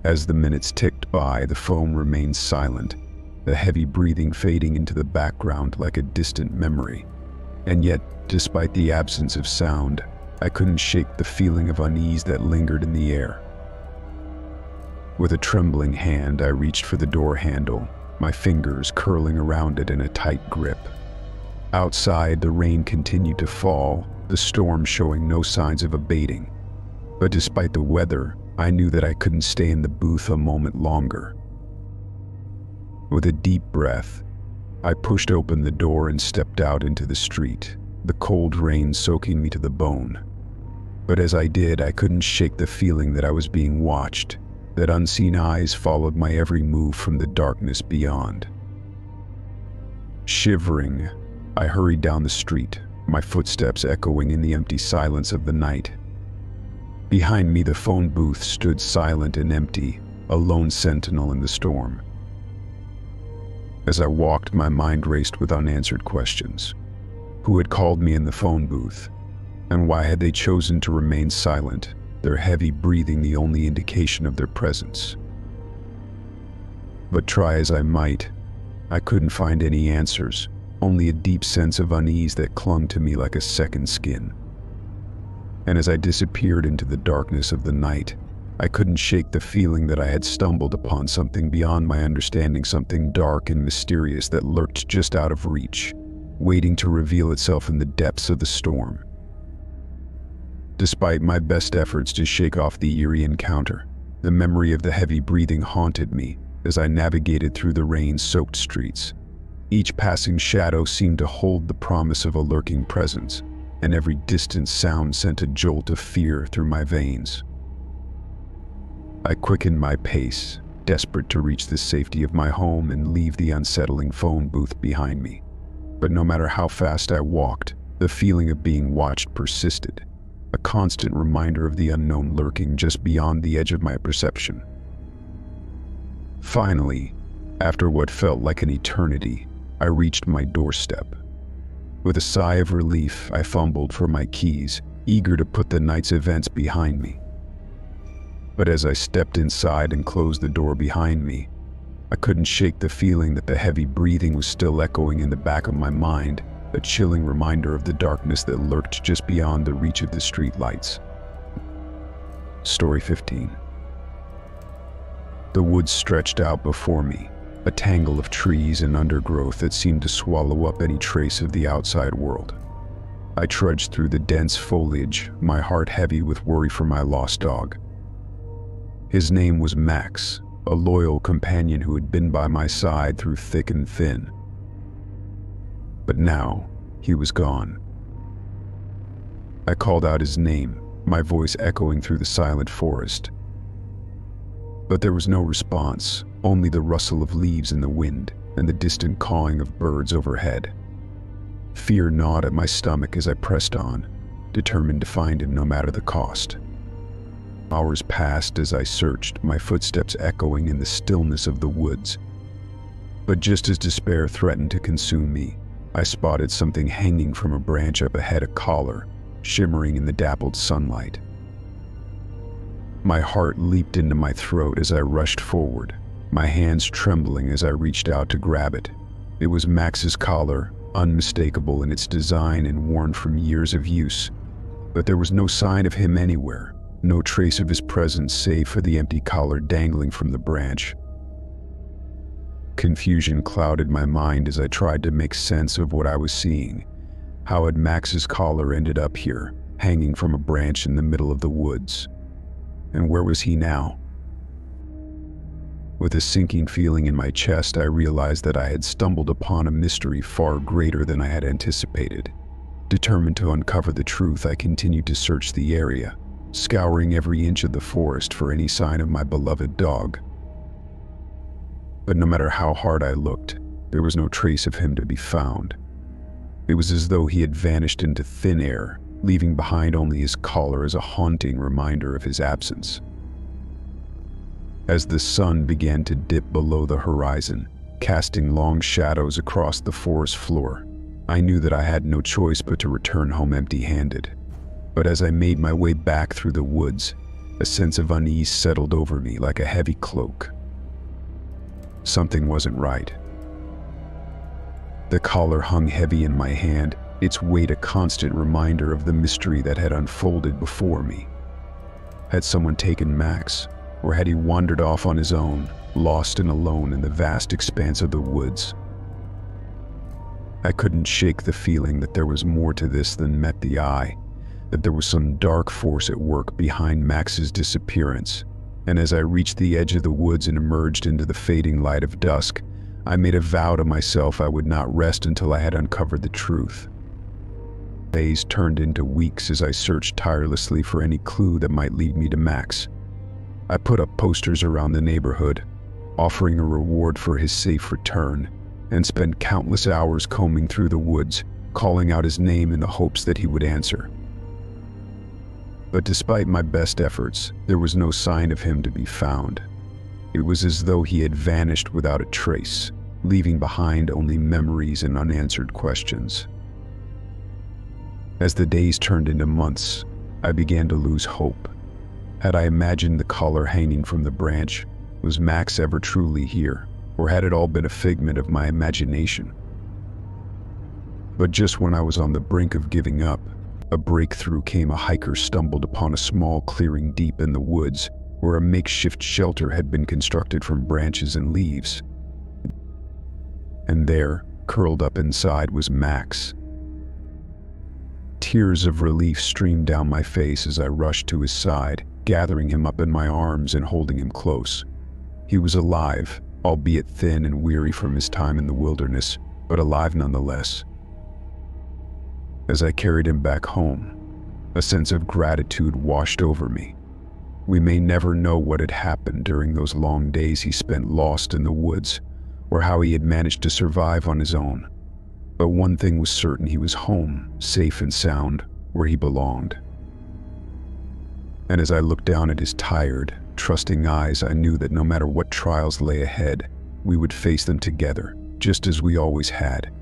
[SPEAKER 1] As the minutes ticked by, the phone remained silent, the heavy breathing fading into the background like a distant memory. And yet, despite the absence of sound, I couldn't shake the feeling of unease that lingered in the air. With a trembling hand, I reached for the door handle, my fingers curling around it in a tight grip. Outside, the rain continued to fall, the storm showing no signs of abating. But despite the weather, I knew that I couldn't stay in the booth a moment longer. With a deep breath, I pushed open the door and stepped out into the street, the cold rain soaking me to the bone. But as I did, I couldn't shake the feeling that I was being watched, that unseen eyes followed my every move from the darkness beyond. Shivering, I hurried down the street, my footsteps echoing in the empty silence of the night. Behind me, the phone booth stood silent and empty, a lone sentinel in the storm. As I walked, my mind raced with unanswered questions. Who had called me in the phone booth? And why had they chosen to remain silent, their heavy breathing the only indication of their presence? But try as I might, I couldn't find any answers, only a deep sense of unease that clung to me like a second skin. And as I disappeared into the darkness of the night, I couldn't shake the feeling that I had stumbled upon something beyond my understanding, something dark and mysterious that lurked just out of reach, waiting to reveal itself in the depths of the storm. Despite my best efforts to shake off the eerie encounter, the memory of the heavy breathing haunted me as I navigated through the rain-soaked streets. Each passing shadow seemed to hold the promise of a lurking presence, and every distant sound sent a jolt of fear through my veins. I quickened my pace, desperate to reach the safety of my home and leave the unsettling phone booth behind me. But no matter how fast I walked, the feeling of being watched persisted, a constant reminder of the unknown lurking just beyond the edge of my perception. Finally, after what felt like an eternity, I reached my doorstep. With a sigh of relief, I fumbled for my keys, eager to put the night's events behind me. But as I stepped inside and closed the door behind me, I couldn't shake the feeling that the heavy breathing was still echoing in the back of my mind, a chilling reminder of the darkness that lurked just beyond the reach of the street lights. Story 15. The woods stretched out before me, a tangle of trees and undergrowth that seemed to swallow up any trace of the outside world. I trudged through the dense foliage, my heart heavy with worry for my lost dog. His name was Max, a loyal companion who had been by my side through thick and thin. But now, he was gone. I called out his name, my voice echoing through the silent forest. But there was no response, only the rustle of leaves in the wind and the distant cawing of birds overhead. Fear gnawed at my stomach as I pressed on, determined to find him no matter the cost. Hours passed as I searched, my footsteps echoing in the stillness of the woods. But just as despair threatened to consume me, I spotted something hanging from a branch up ahead, a collar, shimmering in the dappled sunlight. My heart leaped into my throat as I rushed forward, my hands trembling as I reached out to grab it. It was Max's collar, unmistakable in its design and worn from years of use. But there was no sign of him anywhere, no trace of his presence save for the empty collar dangling from the branch. Confusion clouded my mind as I tried to make sense of what I was seeing. How had Max's collar ended up here, hanging from a branch in the middle of the woods? And where was he now? With a sinking feeling in my chest, I realized that I had stumbled upon a mystery far greater than I had anticipated. Determined to uncover the truth, I continued to search the area, scouring every inch of the forest for any sign of my beloved dog. But no matter how hard I looked, there was no trace of him to be found. It was as though he had vanished into thin air, leaving behind only his collar as a haunting reminder of his absence. As the sun began to dip below the horizon, casting long shadows across the forest floor, I knew that I had no choice but to return home empty-handed. But as I made my way back through the woods, a sense of unease settled over me like a heavy cloak. Something wasn't right. The collar hung heavy in my hand, its weight a constant reminder of the mystery that had unfolded before me. Had someone taken Max, or had he wandered off on his own, lost and alone in the vast expanse of the woods? I couldn't shake the feeling that there was more to this than met the eye, that there was some dark force at work behind Max's disappearance. And as I reached the edge of the woods and emerged into the fading light of dusk, I made a vow to myself I would not rest until I had uncovered the truth. Days turned into weeks as I searched tirelessly for any clue that might lead me to Max. I put up posters around the neighborhood, offering a reward for his safe return, and spent countless hours combing through the woods, calling out his name in the hopes that he would answer. But despite my best efforts, there was no sign of him to be found. It was as though he had vanished without a trace, leaving behind only memories and unanswered questions. As the days turned into months, I began to lose hope. Had I imagined the collar hanging from the branch? Was Max ever truly here, or had it all been a figment of my imagination? But just when I was on the brink of giving up, a breakthrough came. A hiker stumbled upon a small clearing deep in the woods, where a makeshift shelter had been constructed from branches and leaves. And there, curled up inside, was Max. Tears of relief streamed down my face as I rushed to his side, gathering him up in my arms and holding him close. He was alive, albeit thin and weary from his time in the wilderness, but alive nonetheless. As I carried him back home, a sense of gratitude washed over me. We may never know what had happened during those long days he spent lost in the woods, or how he had managed to survive on his own. But one thing was certain: he was home, safe and sound, where he belonged. And as I looked down at his tired, trusting eyes, I knew that no matter what trials lay ahead, we would face them together, just as we always had.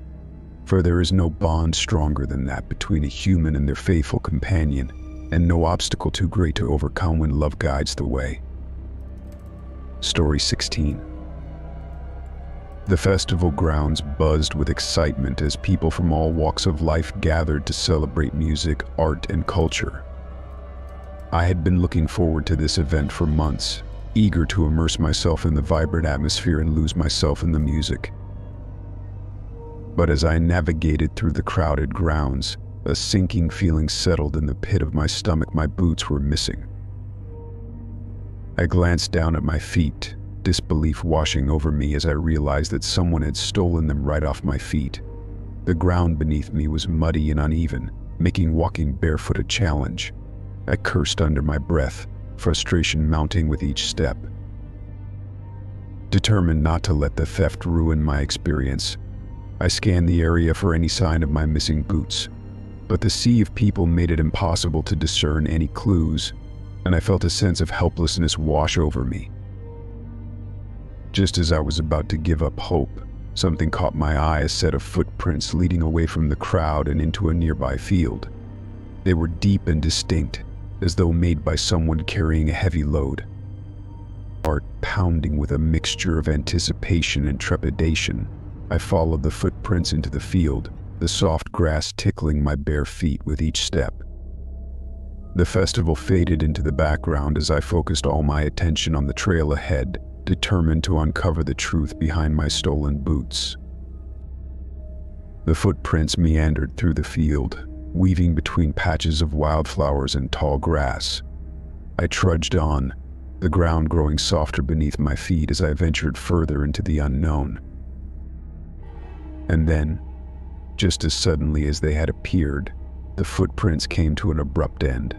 [SPEAKER 1] For there is no bond stronger than that between a human and their faithful companion, and no obstacle too great to overcome when love guides the way. Story 16. The festival grounds buzzed with excitement as people from all walks of life gathered to celebrate music, art, and culture. I had been looking forward to this event for months, eager to immerse myself in the vibrant atmosphere and lose myself in the music. But as I navigated through the crowded grounds, a sinking feeling settled in the pit of my stomach. My boots were missing. I glanced down at my feet, disbelief washing over me as I realized that someone had stolen them right off my feet. The ground beneath me was muddy and uneven, making walking barefoot a challenge. I cursed under my breath, frustration mounting with each step. Determined not to let the theft ruin my experience, I scanned the area for any sign of my missing boots, but the sea of people made it impossible to discern any clues, and I felt a sense of helplessness wash over me. Just as I was about to give up hope, something caught my eye: a set of footprints leading away from the crowd and into a nearby field. They were deep and distinct, as though made by someone carrying a heavy load. Heart pounding with a mixture of anticipation and trepidation, I followed the footprints into the field, the soft grass tickling my bare feet with each step. The festival faded into the background as I focused all my attention on the trail ahead, determined to uncover the truth behind my stolen boots. The footprints meandered through the field, weaving between patches of wildflowers and tall grass. I trudged on, the ground growing softer beneath my feet as I ventured further into the unknown. And then, just as suddenly as they had appeared, the footprints came to an abrupt end.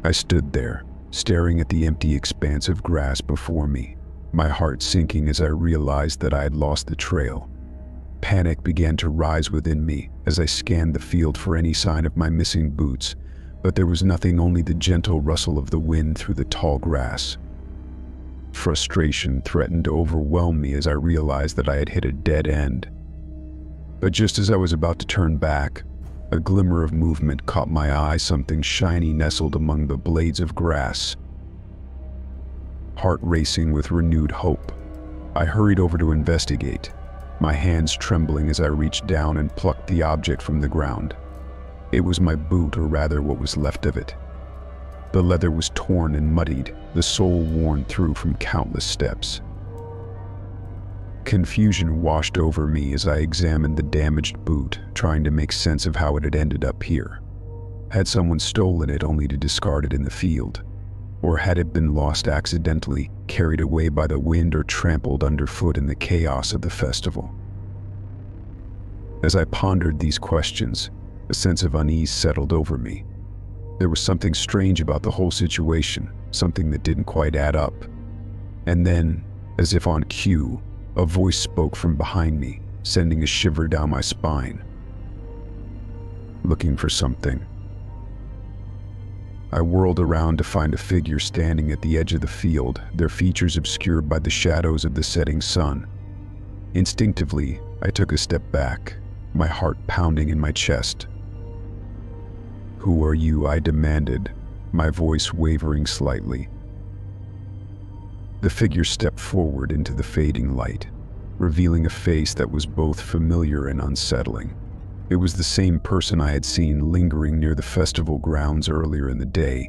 [SPEAKER 1] I stood there, staring at the empty expanse of grass before me, my heart sinking as I realized that I had lost the trail. Panic began to rise within me as I scanned the field for any sign of my missing boots, but there was nothing, only the gentle rustle of the wind through the tall grass. Frustration threatened to overwhelm me as I realized that I had hit a dead end. But just as I was about to turn back, a glimmer of movement caught my eye. Something shiny nestled among the blades of grass. Heart racing with renewed hope, I hurried over to investigate, my hands trembling as I reached down and plucked the object from the ground. It was my boot, or rather what was left of it. The leather was torn and muddied, the sole worn through from countless steps. Confusion washed over me as I examined the damaged boot, trying to make sense of how it had ended up here. Had someone stolen it only to discard it in the field? Or had it been lost accidentally, carried away by the wind, or trampled underfoot in the chaos of the festival? As I pondered these questions, a sense of unease settled over me. There was something strange about the whole situation, something that didn't quite add up. And then, as if on cue, a voice spoke from behind me, sending a shiver down my spine. Looking for something. I whirled around to find a figure standing at the edge of the field, their features obscured by the shadows of the setting sun. Instinctively, I took a step back, my heart pounding in my chest. "Who are you?" I demanded, my voice wavering slightly. The figure stepped forward into the fading light, revealing a face that was both familiar and unsettling. It was the same person I had seen lingering near the festival grounds earlier in the day,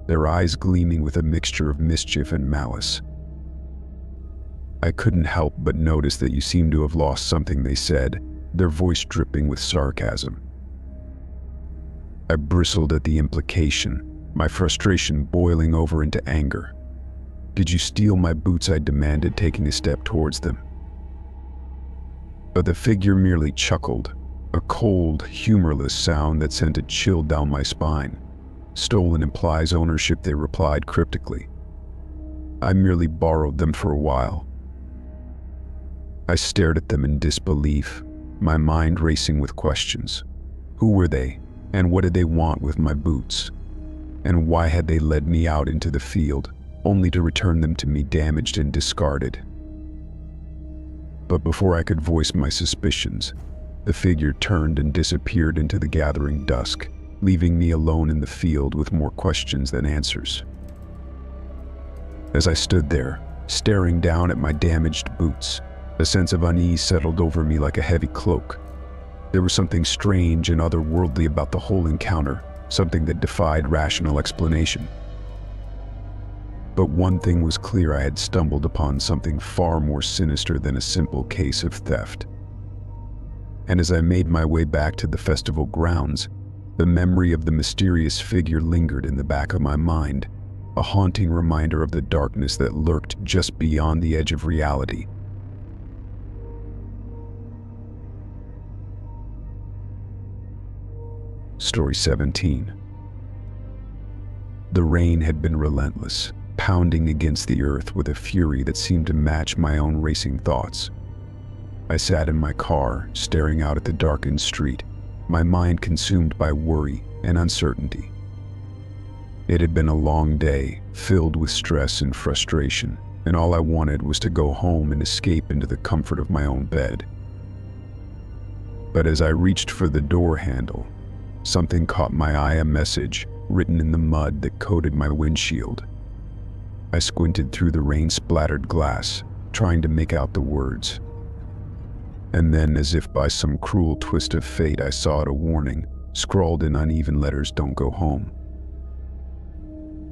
[SPEAKER 1] their eyes gleaming with a mixture of mischief and malice. "I couldn't help but notice that you seem to have lost something," they said, their voice dripping with sarcasm. I bristled at the implication, my frustration boiling over into anger. "Did you steal my boots?" I demanded, taking a step towards them. But the figure merely chuckled, a cold, humorless sound that sent a chill down my spine. "Stolen implies ownership," they replied cryptically. "I merely borrowed them for a while." I stared at them in disbelief, my mind racing with questions. Who were they, and what did they want with my boots? And why had they led me out into the field, only to return them to me damaged and discarded? But before I could voice my suspicions, the figure turned and disappeared into the gathering dusk, leaving me alone in the field with more questions than answers. As I stood there, staring down at my damaged boots, a sense of unease settled over me like a heavy cloak. There was something strange and otherworldly about the whole encounter, something that defied rational explanation. But one thing was clear: I had stumbled upon something far more sinister than a simple case of theft. And as I made my way back to the festival grounds, the memory of the mysterious figure lingered in the back of my mind, a haunting reminder of the darkness that lurked just beyond the edge of reality. Story 17. The rain had been relentless, pounding against the earth with a fury that seemed to match my own racing thoughts. I sat in my car, staring out at the darkened street, my mind consumed by worry and uncertainty. It had been a long day, filled with stress and frustration, and all I wanted was to go home and escape into the comfort of my own bed. But as I reached for the door handle, something caught my eye: a message written in the mud that coated my windshield. I squinted through the rain-splattered glass, trying to make out the words. And then, as if by some cruel twist of fate, I saw it: a warning, scrawled in uneven letters: "Don't go home."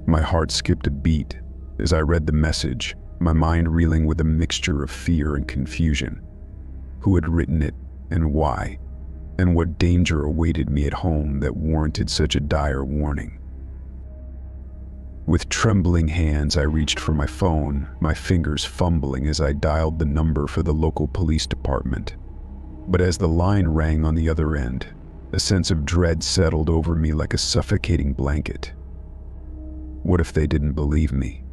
[SPEAKER 1] My heart skipped a beat as I read the message, my mind reeling with a mixture of fear and confusion. Who had written it, and why? And what danger awaited me at home that warranted such a dire warning? With trembling hands, I reached for my phone, my fingers fumbling as I dialed the number for the local police department. But as the line rang on the other end, a sense of dread settled over me like a suffocating blanket. What if they didn't believe me?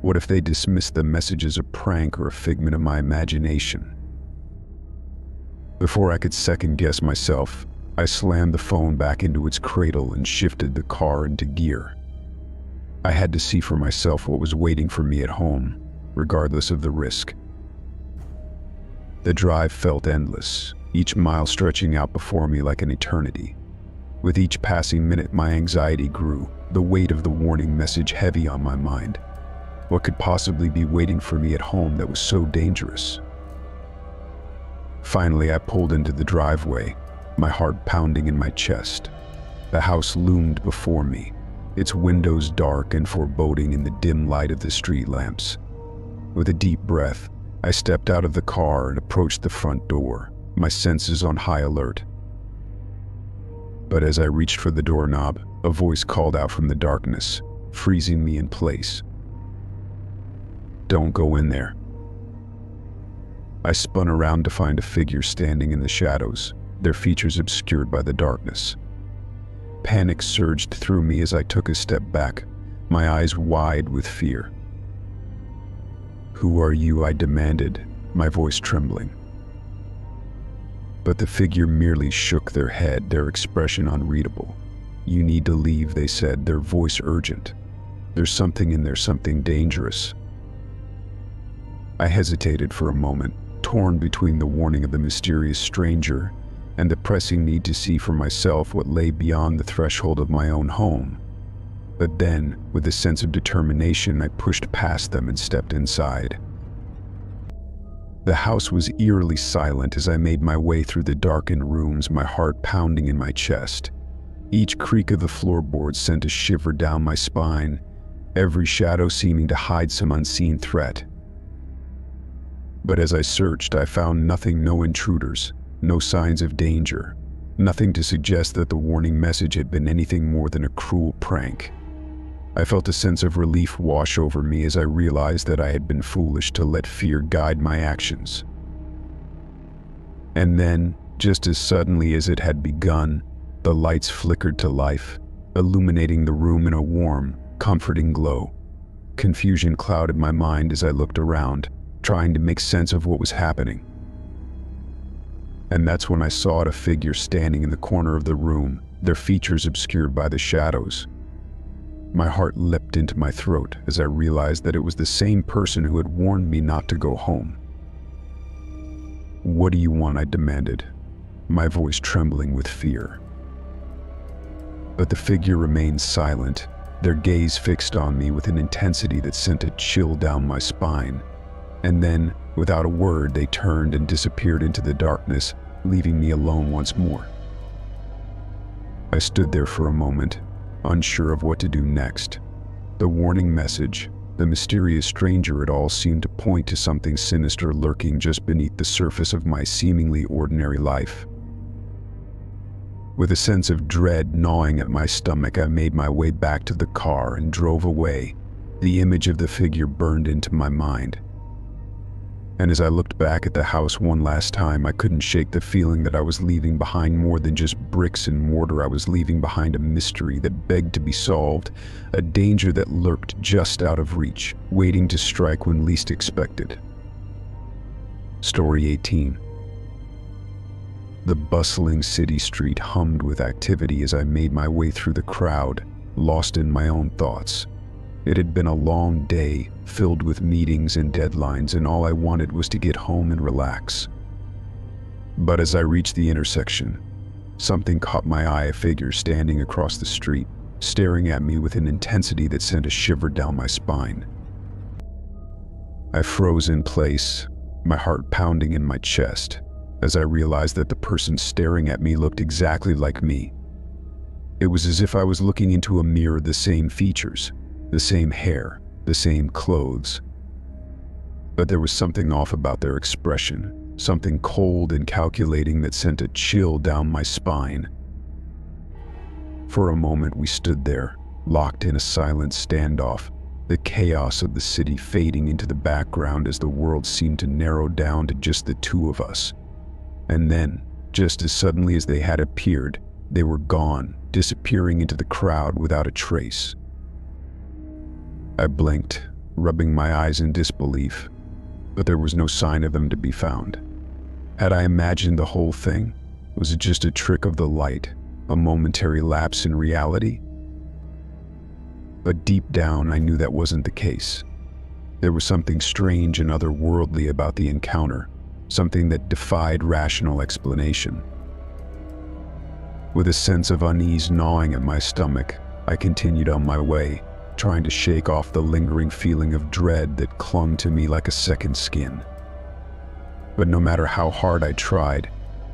[SPEAKER 1] What if they dismissed the message as a prank or a figment of my imagination? Before I could second-guess myself, I slammed the phone back into its cradle and shifted the car into gear. I had to see for myself what was waiting for me at home, regardless of the risk. The drive felt endless, each mile stretching out before me like an eternity. With each passing minute, my anxiety grew, the weight of the warning message heavy on my mind. What could possibly be waiting for me at home that was so dangerous? Finally, I pulled into the driveway, my heart pounding in my chest. The house loomed before me, its windows dark and foreboding in the dim light of the street lamps. With a deep breath, I stepped out of the car and approached the front door, my senses on high alert. But as I reached for the doorknob, a voice called out from the darkness, freezing me in place. "Don't go in there." I spun around to find a figure standing in the shadows, their features obscured by the darkness. Panic surged through me as I took a step back, my eyes wide with fear. "Who are you?" I demanded, my voice trembling. But the figure merely shook their head, their expression unreadable. "You need to leave," they said, their voice urgent. "There's something in there, something dangerous." I hesitated for a moment, torn between the warning of the mysterious stranger and the pressing need to see for myself what lay beyond the threshold of my own home. But then, with a sense of determination, I pushed past them and stepped inside. The house was eerily silent as I made my way through the darkened rooms, my heart pounding in my chest. Each creak of the floorboards sent a shiver down my spine, every shadow seeming to hide some unseen threat. But as I searched, I found nothing: no intruders, no signs of danger, nothing to suggest that the warning message had been anything more than a cruel prank. I felt a sense of relief wash over me as I realized that I had been foolish to let fear guide my actions. And then, just as suddenly as it had begun, the lights flickered to life, illuminating the room in a warm, comforting glow. Confusion clouded my mind as I looked around, trying to make sense of what was happening. And that's when I saw a figure standing in the corner of the room, their features obscured by the shadows. My heart leapt into my throat as I realized that it was the same person who had warned me not to go home. "What do you want?" I demanded, my voice trembling with fear. But the figure remained silent, their gaze fixed on me with an intensity that sent a chill down my spine. And then, without a word, they turned and disappeared into the darkness, leaving me alone once more. I stood there for a moment, unsure of what to do next. The warning message, the mysterious stranger, it all seemed to point to something sinister lurking just beneath the surface of my seemingly ordinary life. With a sense of dread gnawing at my stomach, I made my way back to the car and drove away. The image of the figure burned into my mind. And as I looked back at the house one last time, I couldn't shake the feeling that I was leaving behind more than just bricks and mortar. I was leaving behind a mystery that begged to be solved, a danger that lurked just out of reach, waiting to strike when least expected. Story 18. The bustling city street hummed with activity as I made my way through the crowd, lost in my own thoughts. It had been a long day, filled with meetings and deadlines, and all I wanted was to get home and relax. But as I reached the intersection, something caught my eye, a figure standing across the street, staring at me with an intensity that sent a shiver down my spine. I froze in place, my heart pounding in my chest, as I realized that the person staring at me looked exactly like me. It was as if I was looking into a mirror, the same features, the same hair, the same clothes. But there was something off about their expression, something cold and calculating that sent a chill down my spine. For a moment we stood there, locked in a silent standoff, the chaos of the city fading into the background as the world seemed to narrow down to just the two of us. And then, just as suddenly as they had appeared, they were gone, disappearing into the crowd without a trace. I blinked, rubbing my eyes in disbelief, but there was no sign of them to be found. Had I imagined the whole thing? Was it just a trick of the light, a momentary lapse in reality? But deep down, I knew that wasn't the case. There was something strange and otherworldly about the encounter, something that defied rational explanation. With a sense of unease gnawing at my stomach, I continued on my way, trying to shake off the lingering feeling of dread that clung to me like a second skin. But no matter how hard I tried,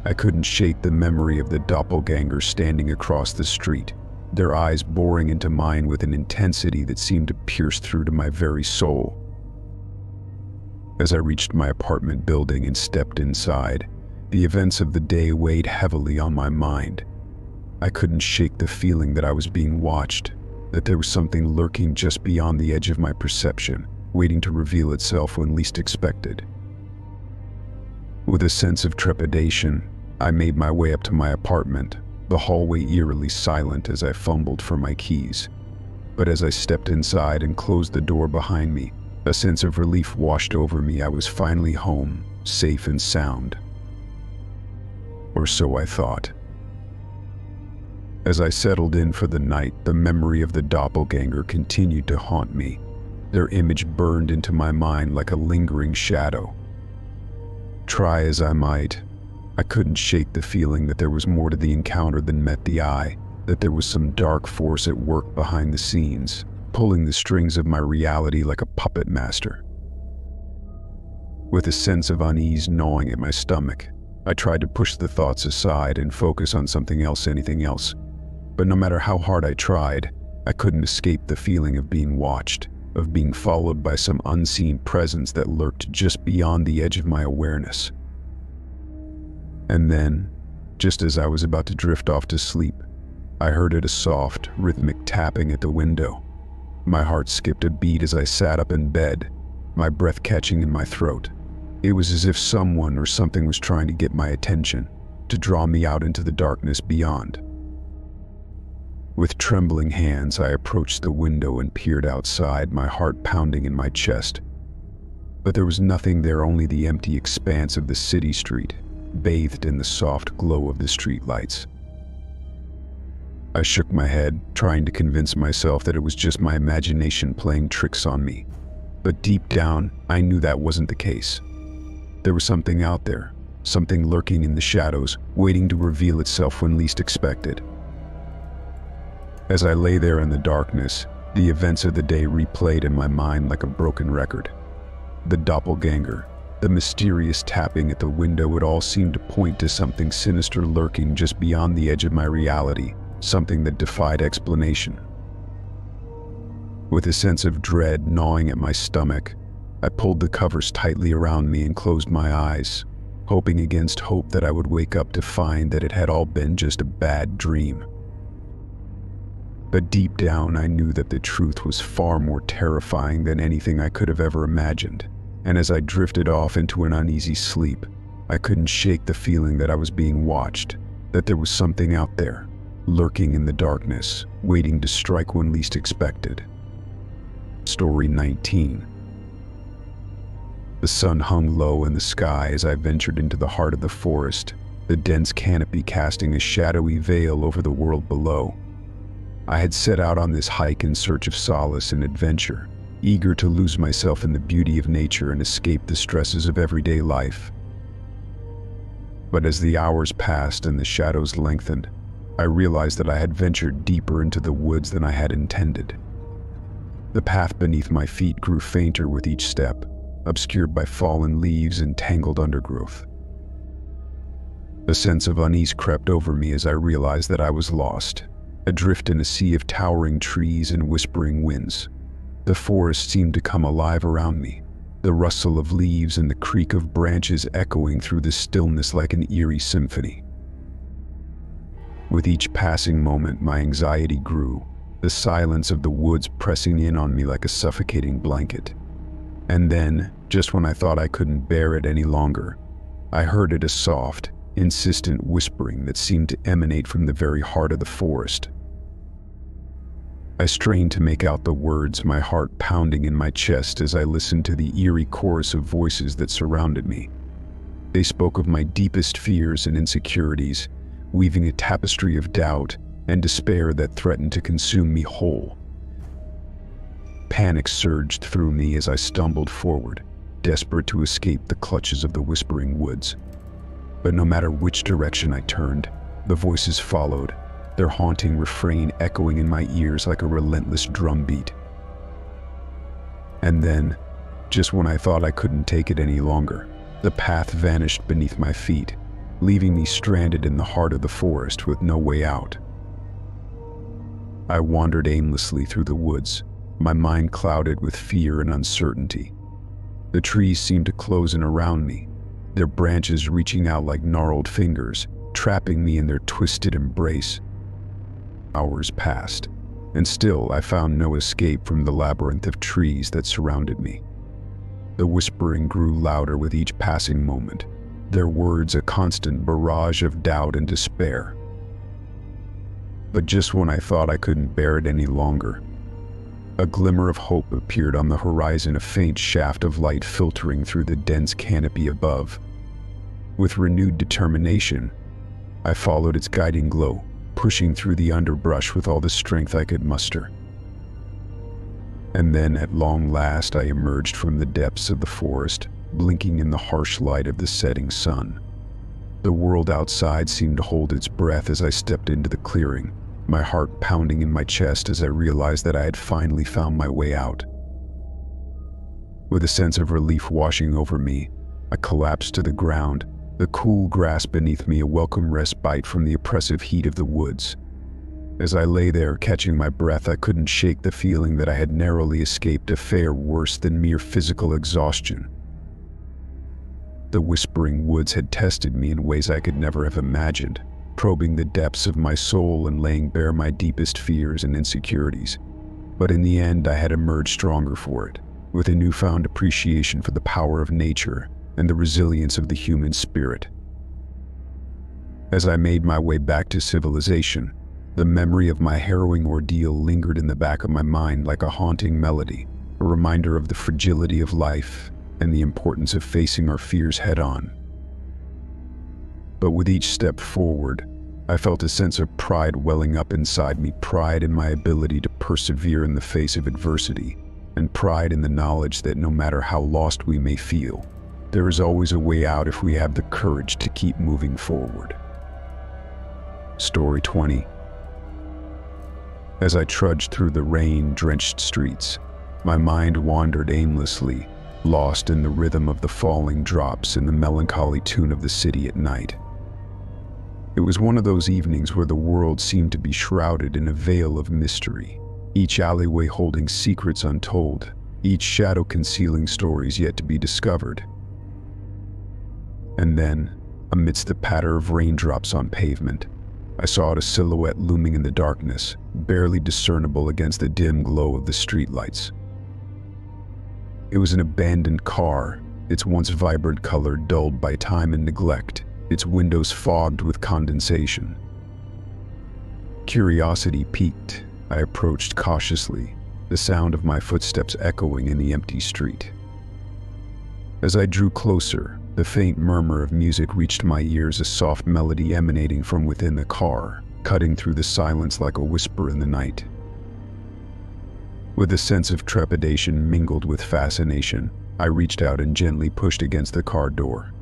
[SPEAKER 1] I couldn't shake the memory of the doppelganger standing across the street, their eyes boring into mine with an intensity that seemed to pierce through to my very soul. As I reached my apartment building and stepped inside, the events of the day weighed heavily on my mind. I couldn't shake the feeling that I was being watched, that there was something lurking just beyond the edge of my perception, waiting to reveal itself when least expected. With a sense of trepidation, I made my way up to my apartment, the hallway eerily silent as I fumbled for my keys. But as I stepped inside and closed the door behind me, a sense of relief washed over me. I was finally home, safe and sound. Or so I thought. As I settled in for the night, the memory of the doppelganger continued to haunt me. Their image burned into my mind like a lingering shadow. Try as I might, I couldn't shake the feeling that there was more to the encounter than met the eye, that there was some dark force at work behind the scenes, pulling the strings of my reality like a puppet master. With a sense of unease gnawing at my stomach, I tried to push the thoughts aside and focus on something else, anything else. But no matter how hard I tried, I couldn't escape the feeling of being watched, of being followed by some unseen presence that lurked just beyond the edge of my awareness. And then, just as I was about to drift off to sleep, I heard a soft, rhythmic tapping at the window. My heart skipped a beat as I sat up in bed, my breath catching in my throat. It was as if someone or something was trying to get my attention, to draw me out into the darkness beyond. With trembling hands, I approached the window and peered outside, my heart pounding in my chest. But there was nothing there, only the empty expanse of the city street, bathed in the soft glow of the streetlights. I shook my head, trying to convince myself that it was just my imagination playing tricks on me. But deep down, I knew that wasn't the case. There was something out there, something lurking in the shadows, waiting to reveal itself when least expected. As I lay there in the darkness, the events of the day replayed in my mind like a broken record. The doppelganger, the mysterious tapping at the window, it all seemed to point to something sinister lurking just beyond the edge of my reality, something that defied explanation. With a sense of dread gnawing at my stomach, I pulled the covers tightly around me and closed my eyes, hoping against hope that I would wake up to find that it had all been just a bad dream. But deep down, I knew that the truth was far more terrifying than anything I could have ever imagined. And as I drifted off into an uneasy sleep, I couldn't shake the feeling that I was being watched, that there was something out there, lurking in the darkness, waiting to strike when least expected. Story 19. The sun hung low in the sky as I ventured into the heart of the forest, the dense canopy casting a shadowy veil over the world below. I had set out on this hike in search of solace and adventure, eager to lose myself in the beauty of nature and escape the stresses of everyday life. But as the hours passed and the shadows lengthened, I realized that I had ventured deeper into the woods than I had intended. The path beneath my feet grew fainter with each step, obscured by fallen leaves and tangled undergrowth. A sense of unease crept over me as I realized that I was lost, adrift in a sea of towering trees and whispering winds. The forest seemed to come alive around me, the rustle of leaves and the creak of branches echoing through the stillness like an eerie symphony. With each passing moment, my anxiety grew, the silence of the woods pressing in on me like a suffocating blanket. And then, just when I thought I couldn't bear it any longer, I heard it, a soft, insistent whispering that seemed to emanate from the very heart of the forest. I strained to make out the words, my heart pounding in my chest as I listened to the eerie chorus of voices that surrounded me. They spoke of my deepest fears and insecurities, weaving a tapestry of doubt and despair that threatened to consume me whole. Panic surged through me as I stumbled forward, desperate to escape the clutches of the whispering woods. But no matter which direction I turned, the voices followed, their haunting refrain echoing in my ears like a relentless drumbeat. And then, just when I thought I couldn't take it any longer, the path vanished beneath my feet, leaving me stranded in the heart of the forest with no way out. I wandered aimlessly through the woods, my mind clouded with fear and uncertainty. The trees seemed to close in around me, their branches reaching out like gnarled fingers, trapping me in their twisted embrace. Hours passed, and still I found no escape from the labyrinth of trees that surrounded me. The whispering grew louder with each passing moment, their words a constant barrage of doubt and despair. But just when I thought I couldn't bear it any longer, a glimmer of hope appeared on the horizon, a faint shaft of light filtering through the dense canopy above. With renewed determination, I followed its guiding glow, pushing through the underbrush with all the strength I could muster. And then, at long last, I emerged from the depths of the forest, blinking in the harsh light of the setting sun. The world outside seemed to hold its breath as I stepped into the clearing, my heart pounding in my chest as I realized that I had finally found my way out. With a sense of relief washing over me, I collapsed to the ground, the cool grass beneath me a welcome respite from the oppressive heat of the woods. As I lay there catching my breath, I couldn't shake the feeling that I had narrowly escaped a fate worse than mere physical exhaustion. The whispering woods had tested me in ways I could never have imagined, probing the depths of my soul and laying bare my deepest fears and insecurities. But in the end, I had emerged stronger for it, with a newfound appreciation for the power of nature and the resilience of the human spirit. As I made my way back to civilization, the memory of my harrowing ordeal lingered in the back of my mind like a haunting melody, a reminder of the fragility of life and the importance of facing our fears head-on. But with each step forward, I felt a sense of pride welling up inside me, pride in my ability to persevere in the face of adversity, and pride in the knowledge that no matter how lost we may feel, there is always a way out if we have the courage to keep moving forward. Story 20. As I trudged through the rain-drenched streets, my mind wandered aimlessly, lost in the rhythm of the falling drops and the melancholy tune of the city at night. It was one of those evenings where the world seemed to be shrouded in a veil of mystery, each alleyway holding secrets untold, each shadow concealing stories yet to be discovered. And then, amidst the patter of raindrops on pavement, I saw a silhouette looming in the darkness, barely discernible against the dim glow of the streetlights. It was an abandoned car, its once vibrant color dulled by time and neglect, its windows fogged with condensation. Curiosity piqued. I approached cautiously, the sound of my footsteps echoing in the empty street. As I drew closer, the faint murmur of music reached my ears, a soft melody emanating from within the car, cutting through the silence like a whisper in the night. With a sense of trepidation mingled with fascination, I reached out and gently pushed against the car door.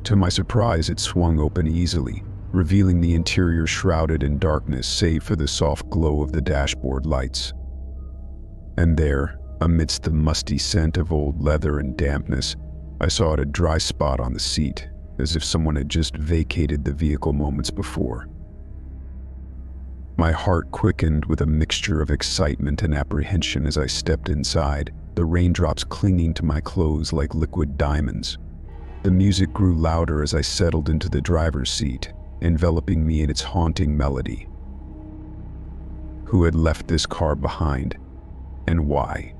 [SPEAKER 1] To my surprise, it swung open easily, revealing the interior shrouded in darkness save for the soft glow of the dashboard lights. And there, amidst the musty scent of old leather and dampness, I saw a dry spot on the seat, as if someone had just vacated the vehicle moments before. My heart quickened with a mixture of excitement and apprehension as I stepped inside, the raindrops clinging to my clothes like liquid diamonds. The music grew louder as I settled into the driver's seat, enveloping me in its haunting melody. Who had left this car behind, and why?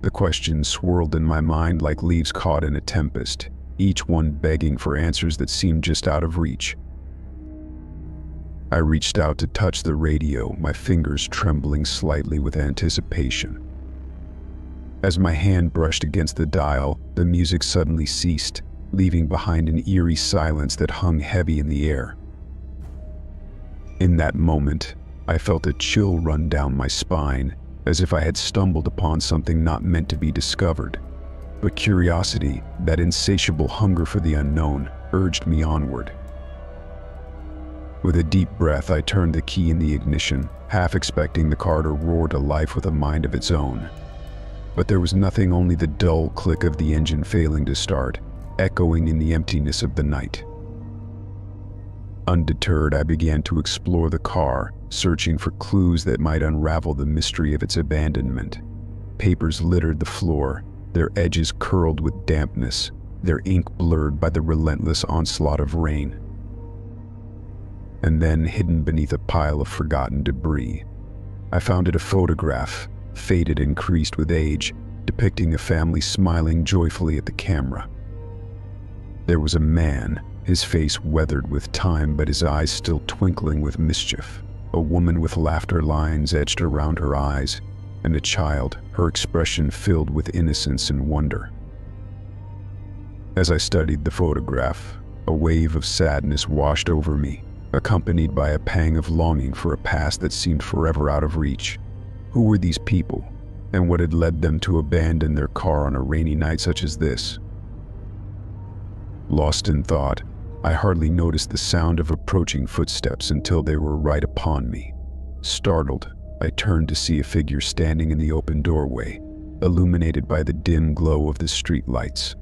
[SPEAKER 1] The questions swirled in my mind like leaves caught in a tempest, each one begging for answers that seemed just out of reach. I reached out to touch the radio, my fingers trembling slightly with anticipation. As my hand brushed against the dial, the music suddenly ceased, leaving behind an eerie silence that hung heavy in the air. In that moment, I felt a chill run down my spine, as if I had stumbled upon something not meant to be discovered. But curiosity, that insatiable hunger for the unknown, urged me onward. With a deep breath, I turned the key in the ignition, half expecting the car to roar to life with a mind of its own. But there was nothing, only the dull click of the engine failing to start, echoing in the emptiness of the night. Undeterred, I began to explore the car, searching for clues that might unravel the mystery of its abandonment. Papers littered the floor, their edges curled with dampness, their ink blurred by the relentless onslaught of rain. And then, hidden beneath a pile of forgotten debris, I found a photograph, faded and creased with age, depicting a family smiling joyfully at the camera. There was a man, his face weathered with time but his eyes still twinkling with mischief, a woman with laughter lines etched around her eyes, and a child, her expression filled with innocence and wonder. As I studied the photograph, a wave of sadness washed over me, accompanied by a pang of longing for a past that seemed forever out of reach. Who were these people, and what had led them to abandon their car on a rainy night such as this? Lost in thought, I hardly noticed the sound of approaching footsteps until they were right upon me. Startled, I turned to see a figure standing in the open doorway, illuminated by the dim glow of the street lights.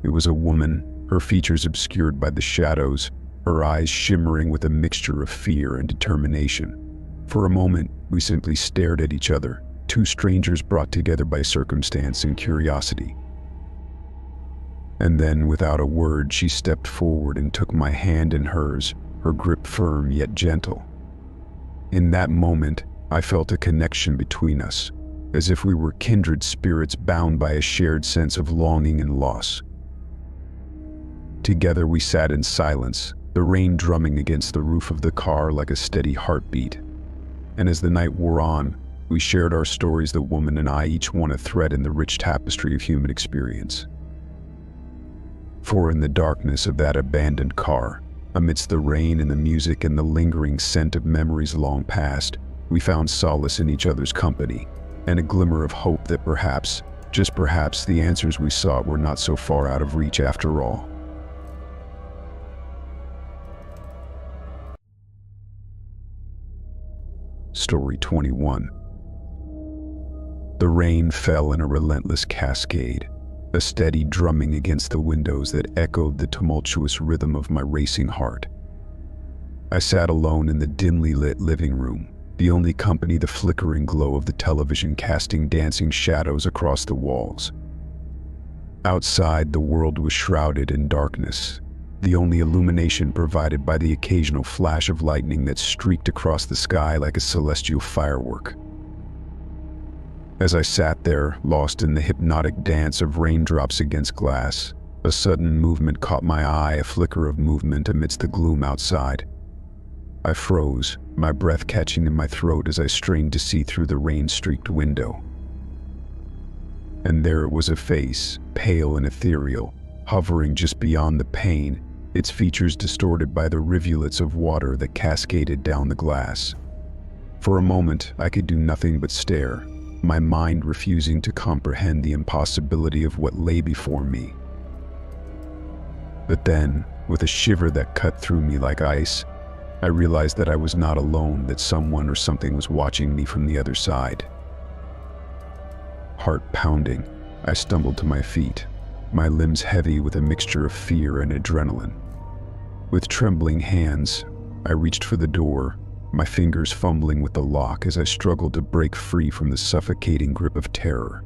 [SPEAKER 1] It was a woman, her features obscured by the shadows, her eyes shimmering with a mixture of fear and determination. For a moment, we simply stared at each other, two strangers brought together by circumstance and curiosity. And then, without a word, she stepped forward and took my hand in hers, her grip firm yet gentle. In that moment, I felt a connection between us, as if we were kindred spirits bound by a shared sense of longing and loss. Together we sat in silence, the rain drumming against the roof of the car like a steady heartbeat. And as the night wore on, we shared our stories, the woman and I, each one a thread in the rich tapestry of human experience. For in the darkness of that abandoned car, amidst the rain and the music and the lingering scent of memories long past, we found solace in each other's company, and a glimmer of hope that perhaps, just perhaps, the answers we sought were not so far out of reach after all. Story 21. The rain fell in a relentless cascade, a steady drumming against the windows that echoed the tumultuous rhythm of my racing heart. I sat alone in the dimly lit living room, the only company the flickering glow of the television casting dancing shadows across the walls. Outside, the world was shrouded in darkness, the only illumination provided by the occasional flash of lightning that streaked across the sky like a celestial firework. As I sat there, lost in the hypnotic dance of raindrops against glass, a sudden movement caught my eye, a flicker of movement amidst the gloom outside. I froze, my breath catching in my throat as I strained to see through the rain-streaked window. And there it was, a face, pale and ethereal, hovering just beyond the pane, its features distorted by the rivulets of water that cascaded down the glass. For a moment, I could do nothing but stare, my mind refusing to comprehend the impossibility of what lay before me. But then, with a shiver that cut through me like ice, I realized that I was not alone, that someone or something was watching me from the other side. Heart pounding, I stumbled to my feet, my limbs heavy with a mixture of fear and adrenaline. With trembling hands, I reached for the door, my fingers fumbling with the lock as I struggled to break free from the suffocating grip of terror.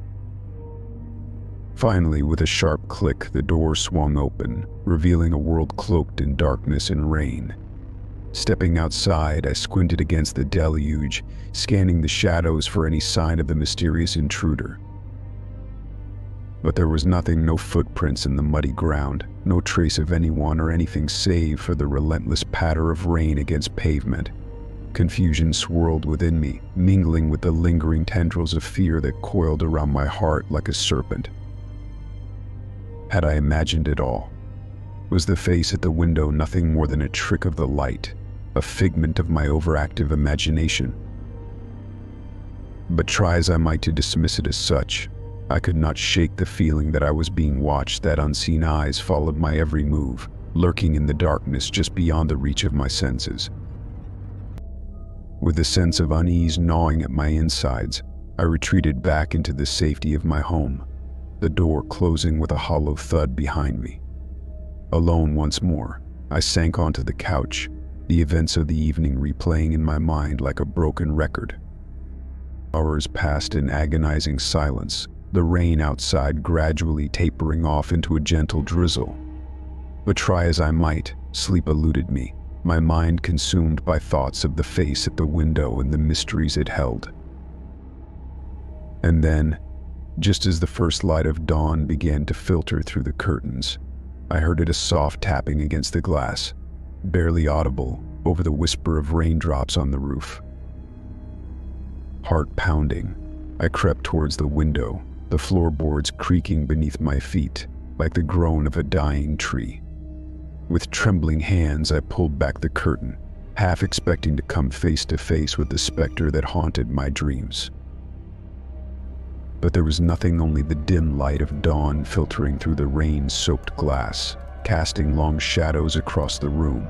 [SPEAKER 1] Finally, with a sharp click, the door swung open, revealing a world cloaked in darkness and rain. Stepping outside, I squinted against the deluge, scanning the shadows for any sign of the mysterious intruder. But there was nothing, no footprints in the muddy ground, no trace of anyone or anything save for the relentless patter of rain against pavement. Confusion swirled within me, mingling with the lingering tendrils of fear that coiled around my heart like a serpent. Had I imagined it all? Was the face at the window nothing more than a trick of the light, a figment of my overactive imagination? But try as I might to dismiss it as such, I could not shake the feeling that I was being watched, that unseen eyes followed my every move, lurking in the darkness just beyond the reach of my senses. With a sense of unease gnawing at my insides, I retreated back into the safety of my home, the door closing with a hollow thud behind me. Alone once more, I sank onto the couch, the events of the evening replaying in my mind like a broken record. Hours passed in agonizing silence, the rain outside gradually tapering off into a gentle drizzle. But try as I might, sleep eluded me, my mind consumed by thoughts of the face at the window and the mysteries it held. And then, just as the first light of dawn began to filter through the curtains, I heard a soft tapping against the glass, barely audible over the whisper of raindrops on the roof. Heart pounding, I crept towards the window, the floorboards creaking beneath my feet like the groan of a dying tree. With trembling hands, I pulled back the curtain, half expecting to come face to face with the specter that haunted my dreams. But there was nothing, only the dim light of dawn filtering through the rain-soaked glass, casting long shadows across the room.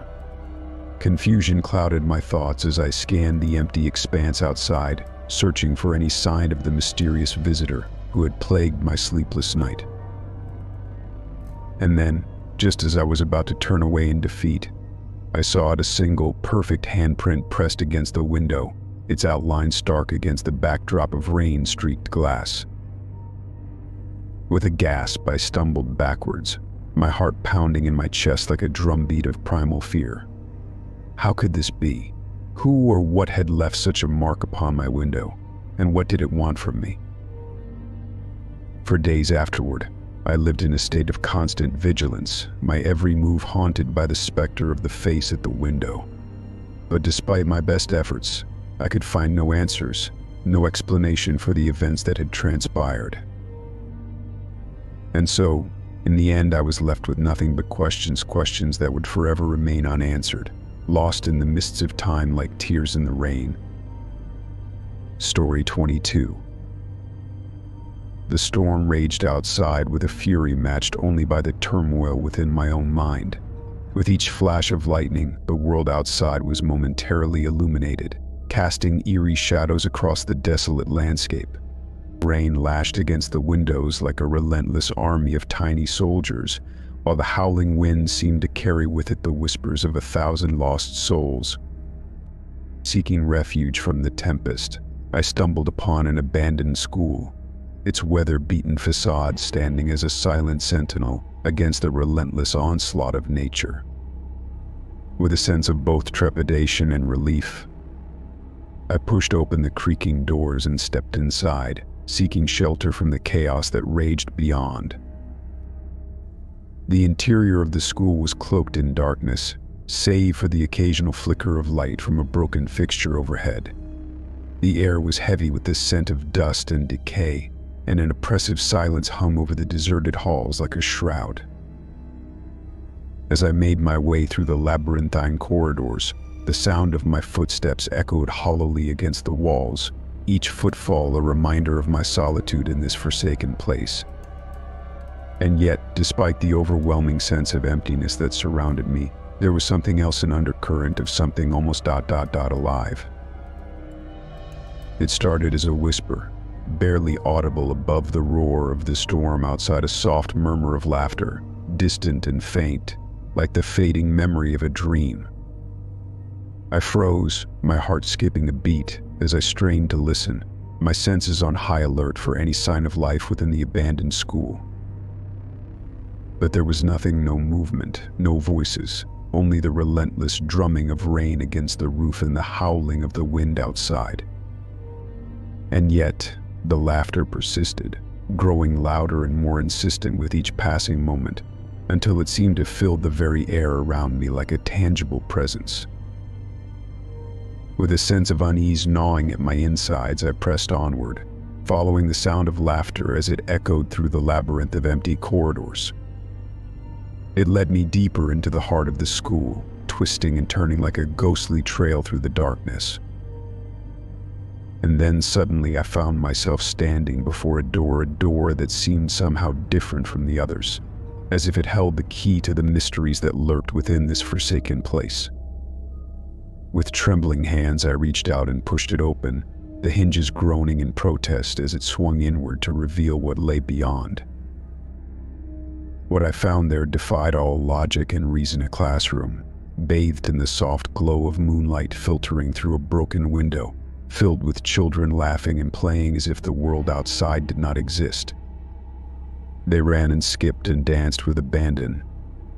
[SPEAKER 1] Confusion clouded my thoughts as I scanned the empty expanse outside, searching for any sign of the mysterious visitor who had plagued my sleepless night. And then, just as I was about to turn away in defeat, I saw a single, perfect handprint pressed against the window, its outline stark against the backdrop of rain-streaked glass. With a gasp, I stumbled backwards, my heart pounding in my chest like a drumbeat of primal fear. How could this be? Who or what had left such a mark upon my window, and what did it want from me? For days afterward, I lived in a state of constant vigilance, my every move haunted by the specter of the face at the window. But despite my best efforts, I could find no answers, no explanation for the events that had transpired. And so, In the end, I was left with nothing but questions that would forever remain unanswered, lost in the mists of time like tears in the rain. Story 22. The storm raged outside with a fury matched only by the turmoil within my own mind. With each flash of lightning, the world outside was momentarily illuminated, casting eerie shadows across the desolate landscape. Rain lashed against the windows like a relentless army of tiny soldiers, while the howling wind seemed to carry with it the whispers of 1,000 lost souls. Seeking refuge from the tempest, I stumbled upon an abandoned school, its weather-beaten facade standing as a silent sentinel against the relentless onslaught of nature. With a sense of both trepidation and relief, I pushed open the creaking doors and stepped inside, seeking shelter from the chaos that raged beyond. The interior of the school was cloaked in darkness, save for the occasional flicker of light from a broken fixture overhead. The air was heavy with the scent of dust and decay, and an oppressive silence hung over the deserted halls like a shroud. As I made my way through the labyrinthine corridors, the sound of my footsteps echoed hollowly against the walls, each footfall a reminder of my solitude in this forsaken place. And yet, despite the overwhelming sense of emptiness that surrounded me, there was something else, an undercurrent of something almost alive. It started as a whisper, barely audible above the roar of the storm outside, a soft murmur of laughter, distant and faint, like the fading memory of a dream. I froze, my heart skipping a beat, as I strained to listen, my senses on high alert for any sign of life within the abandoned school. But there was nothing, no movement, no voices, only the relentless drumming of rain against the roof and the howling of the wind outside. And yet, the laughter persisted, growing louder and more insistent with each passing moment, until it seemed to fill the very air around me like a tangible presence. With a sense of unease gnawing at my insides, I pressed onward, following the sound of laughter as it echoed through the labyrinth of empty corridors. It led me deeper into the heart of the school, twisting and turning like a ghostly trail through the darkness. And then suddenly I found myself standing before a door that seemed somehow different from the others, as if it held the key to the mysteries that lurked within this forsaken place. With trembling hands, I reached out and pushed it open, the hinges groaning in protest as it swung inward to reveal what lay beyond. What I found there defied all logic and reason. A classroom, bathed in the soft glow of moonlight filtering through a broken window, filled with children laughing and playing as if the world outside did not exist. They ran and skipped and danced with abandon,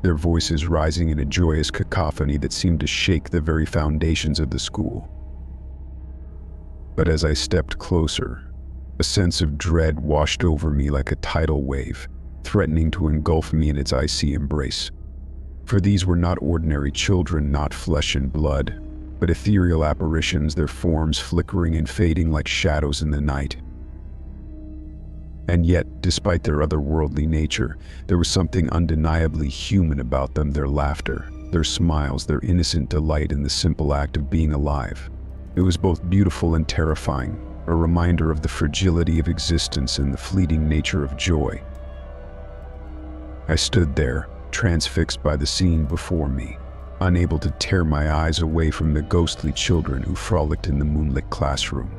[SPEAKER 1] their voices rising in a joyous cacophony that seemed to shake the very foundations of the school. But as I stepped closer, a sense of dread washed over me like a tidal wave, threatening to engulf me in its icy embrace. For these were not ordinary children, not flesh and blood, but ethereal apparitions, their forms flickering and fading like shadows in the night. And yet, despite their otherworldly nature, there was something undeniably human about them, their laughter, their smiles, their innocent delight in the simple act of being alive. It was both beautiful and terrifying, a reminder of the fragility of existence and the fleeting nature of joy. I stood there, transfixed by the scene before me, unable to tear my eyes away from the ghostly children who frolicked in the moonlit classroom.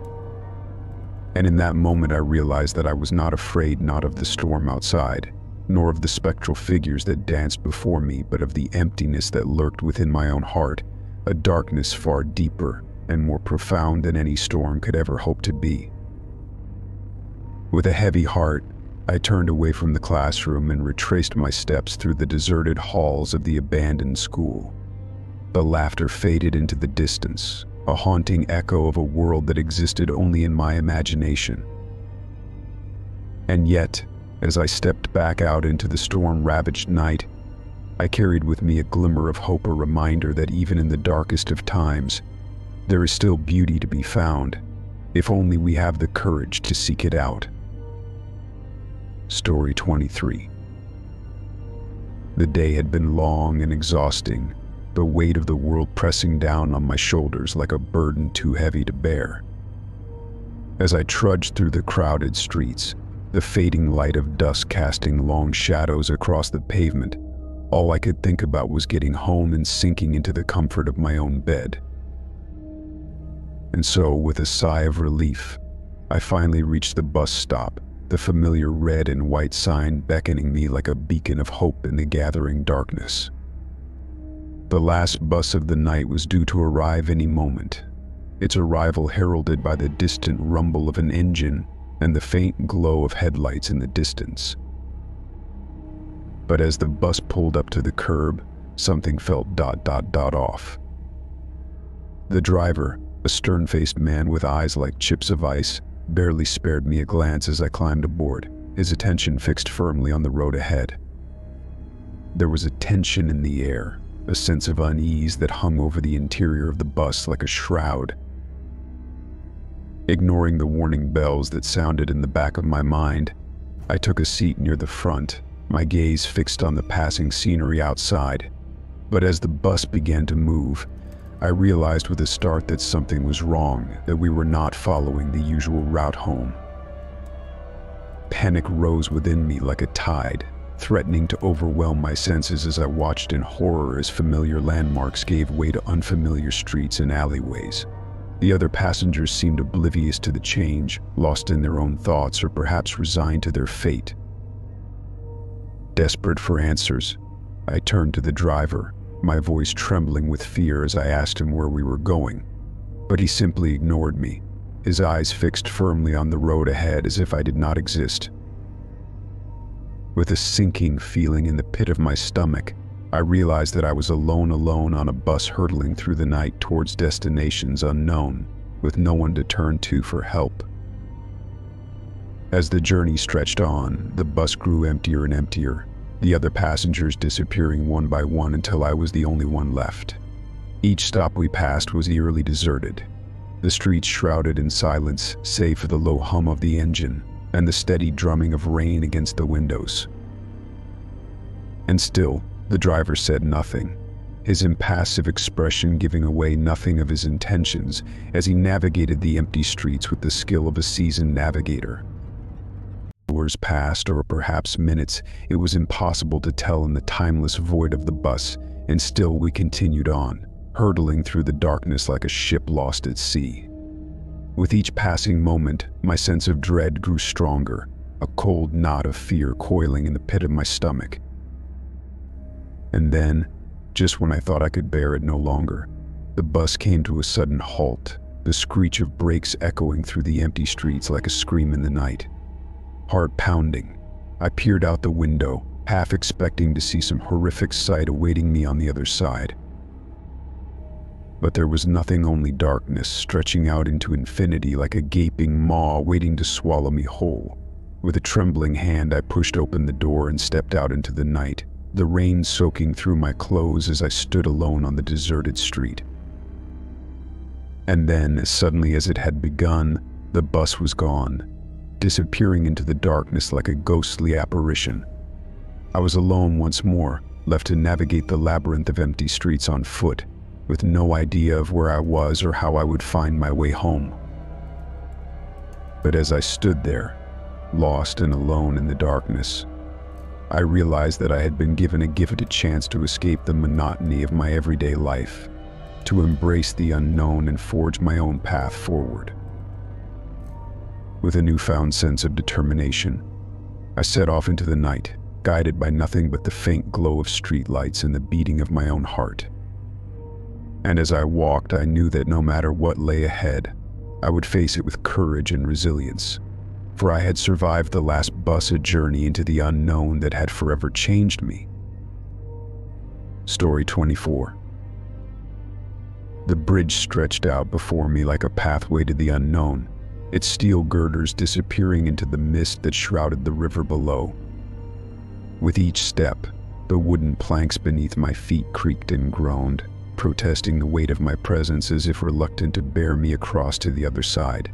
[SPEAKER 1] And in that moment I realized that I was not afraid, not of the storm outside, nor of the spectral figures that danced before me, but of the emptiness that lurked within my own heart, a darkness far deeper and more profound than any storm could ever hope to be. With a heavy heart, I turned away from the classroom and retraced my steps through the deserted halls of the abandoned school. The laughter faded into the distance, a haunting echo of a world that existed only in my imagination. And yet, as I stepped back out into the storm-ravaged night, I carried with me a glimmer of hope, a reminder that even in the darkest of times, there is still beauty to be found, if only we have the courage to seek it out. Story 23. The day had been long and exhausting, the weight of the world pressing down on my shoulders like a burden too heavy to bear. As I trudged through the crowded streets, the fading light of dusk casting long shadows across the pavement, all I could think about was getting home and sinking into the comfort of my own bed. And so, with a sigh of relief, I finally reached the bus stop, the familiar red and white sign beckoning me like a beacon of hope in the gathering darkness. The last bus of the night was due to arrive any moment, its arrival heralded by the distant rumble of an engine and the faint glow of headlights in the distance. But as the bus pulled up to the curb, something felt off. The driver, a stern-faced man with eyes like chips of ice, barely spared me a glance as I climbed aboard, his attention fixed firmly on the road ahead. There was a tension in the air, a sense of unease that hung over the interior of the bus like a shroud. Ignoring the warning bells that sounded in the back of my mind, I took a seat near the front, my gaze fixed on the passing scenery outside. But as the bus began to move, I realized with a start that something was wrong, that we were not following the usual route home. Panic rose within me like a tide, threatening to overwhelm my senses as I watched in horror as familiar landmarks gave way to unfamiliar streets and alleyways. The other passengers seemed oblivious to the change, lost in their own thoughts or perhaps resigned to their fate. Desperate for answers, I turned to the driver, my voice trembling with fear as I asked him where we were going. But he simply ignored me, his eyes fixed firmly on the road ahead as if I did not exist. With a sinking feeling in the pit of my stomach, I realized that I was alone on a bus hurtling through the night towards destinations unknown, with no one to turn to for help. As the journey stretched on, the bus grew emptier and emptier, the other passengers disappearing one by one until I was the only one left. Each stop we passed was eerily deserted, the streets shrouded in silence save for the low hum of the engine and the steady drumming of rain against the windows. And still, the driver said nothing, his impassive expression giving away nothing of his intentions as he navigated the empty streets with the skill of a seasoned navigator. Hours passed, or perhaps minutes, it was impossible to tell in the timeless void of the bus, and still we continued on, hurtling through the darkness like a ship lost at sea. With each passing moment, my sense of dread grew stronger, a cold knot of fear coiling in the pit of my stomach. And then, just when I thought I could bear it no longer, the bus came to a sudden halt, the screech of brakes echoing through the empty streets like a scream in the night. Heart pounding, I peered out the window, half expecting to see some horrific sight awaiting me on the other side. But there was nothing, only darkness stretching out into infinity like a gaping maw waiting to swallow me whole. With a trembling hand, I pushed open the door and stepped out into the night, the rain soaking through my clothes as I stood alone on the deserted street. And then, as suddenly as it had begun, the bus was gone, disappearing into the darkness like a ghostly apparition. I was alone once more, left to navigate the labyrinth of empty streets on foot, with no idea of where I was or how I would find my way home. But as I stood there, lost and alone in the darkness, I realized that I had been given a gifted chance to escape the monotony of my everyday life, to embrace the unknown and forge my own path forward. With a newfound sense of determination, I set off into the night, guided by nothing but the faint glow of streetlights and the beating of my own heart. And as I walked, I knew that no matter what lay ahead, I would face it with courage and resilience, for I had survived the last bus journey into the unknown that had forever changed me. Story 24. The bridge stretched out before me like a pathway to the unknown, its steel girders disappearing into the mist that shrouded the river below. With each step, the wooden planks beneath my feet creaked and groaned, protesting the weight of my presence as if reluctant to bear me across to the other side.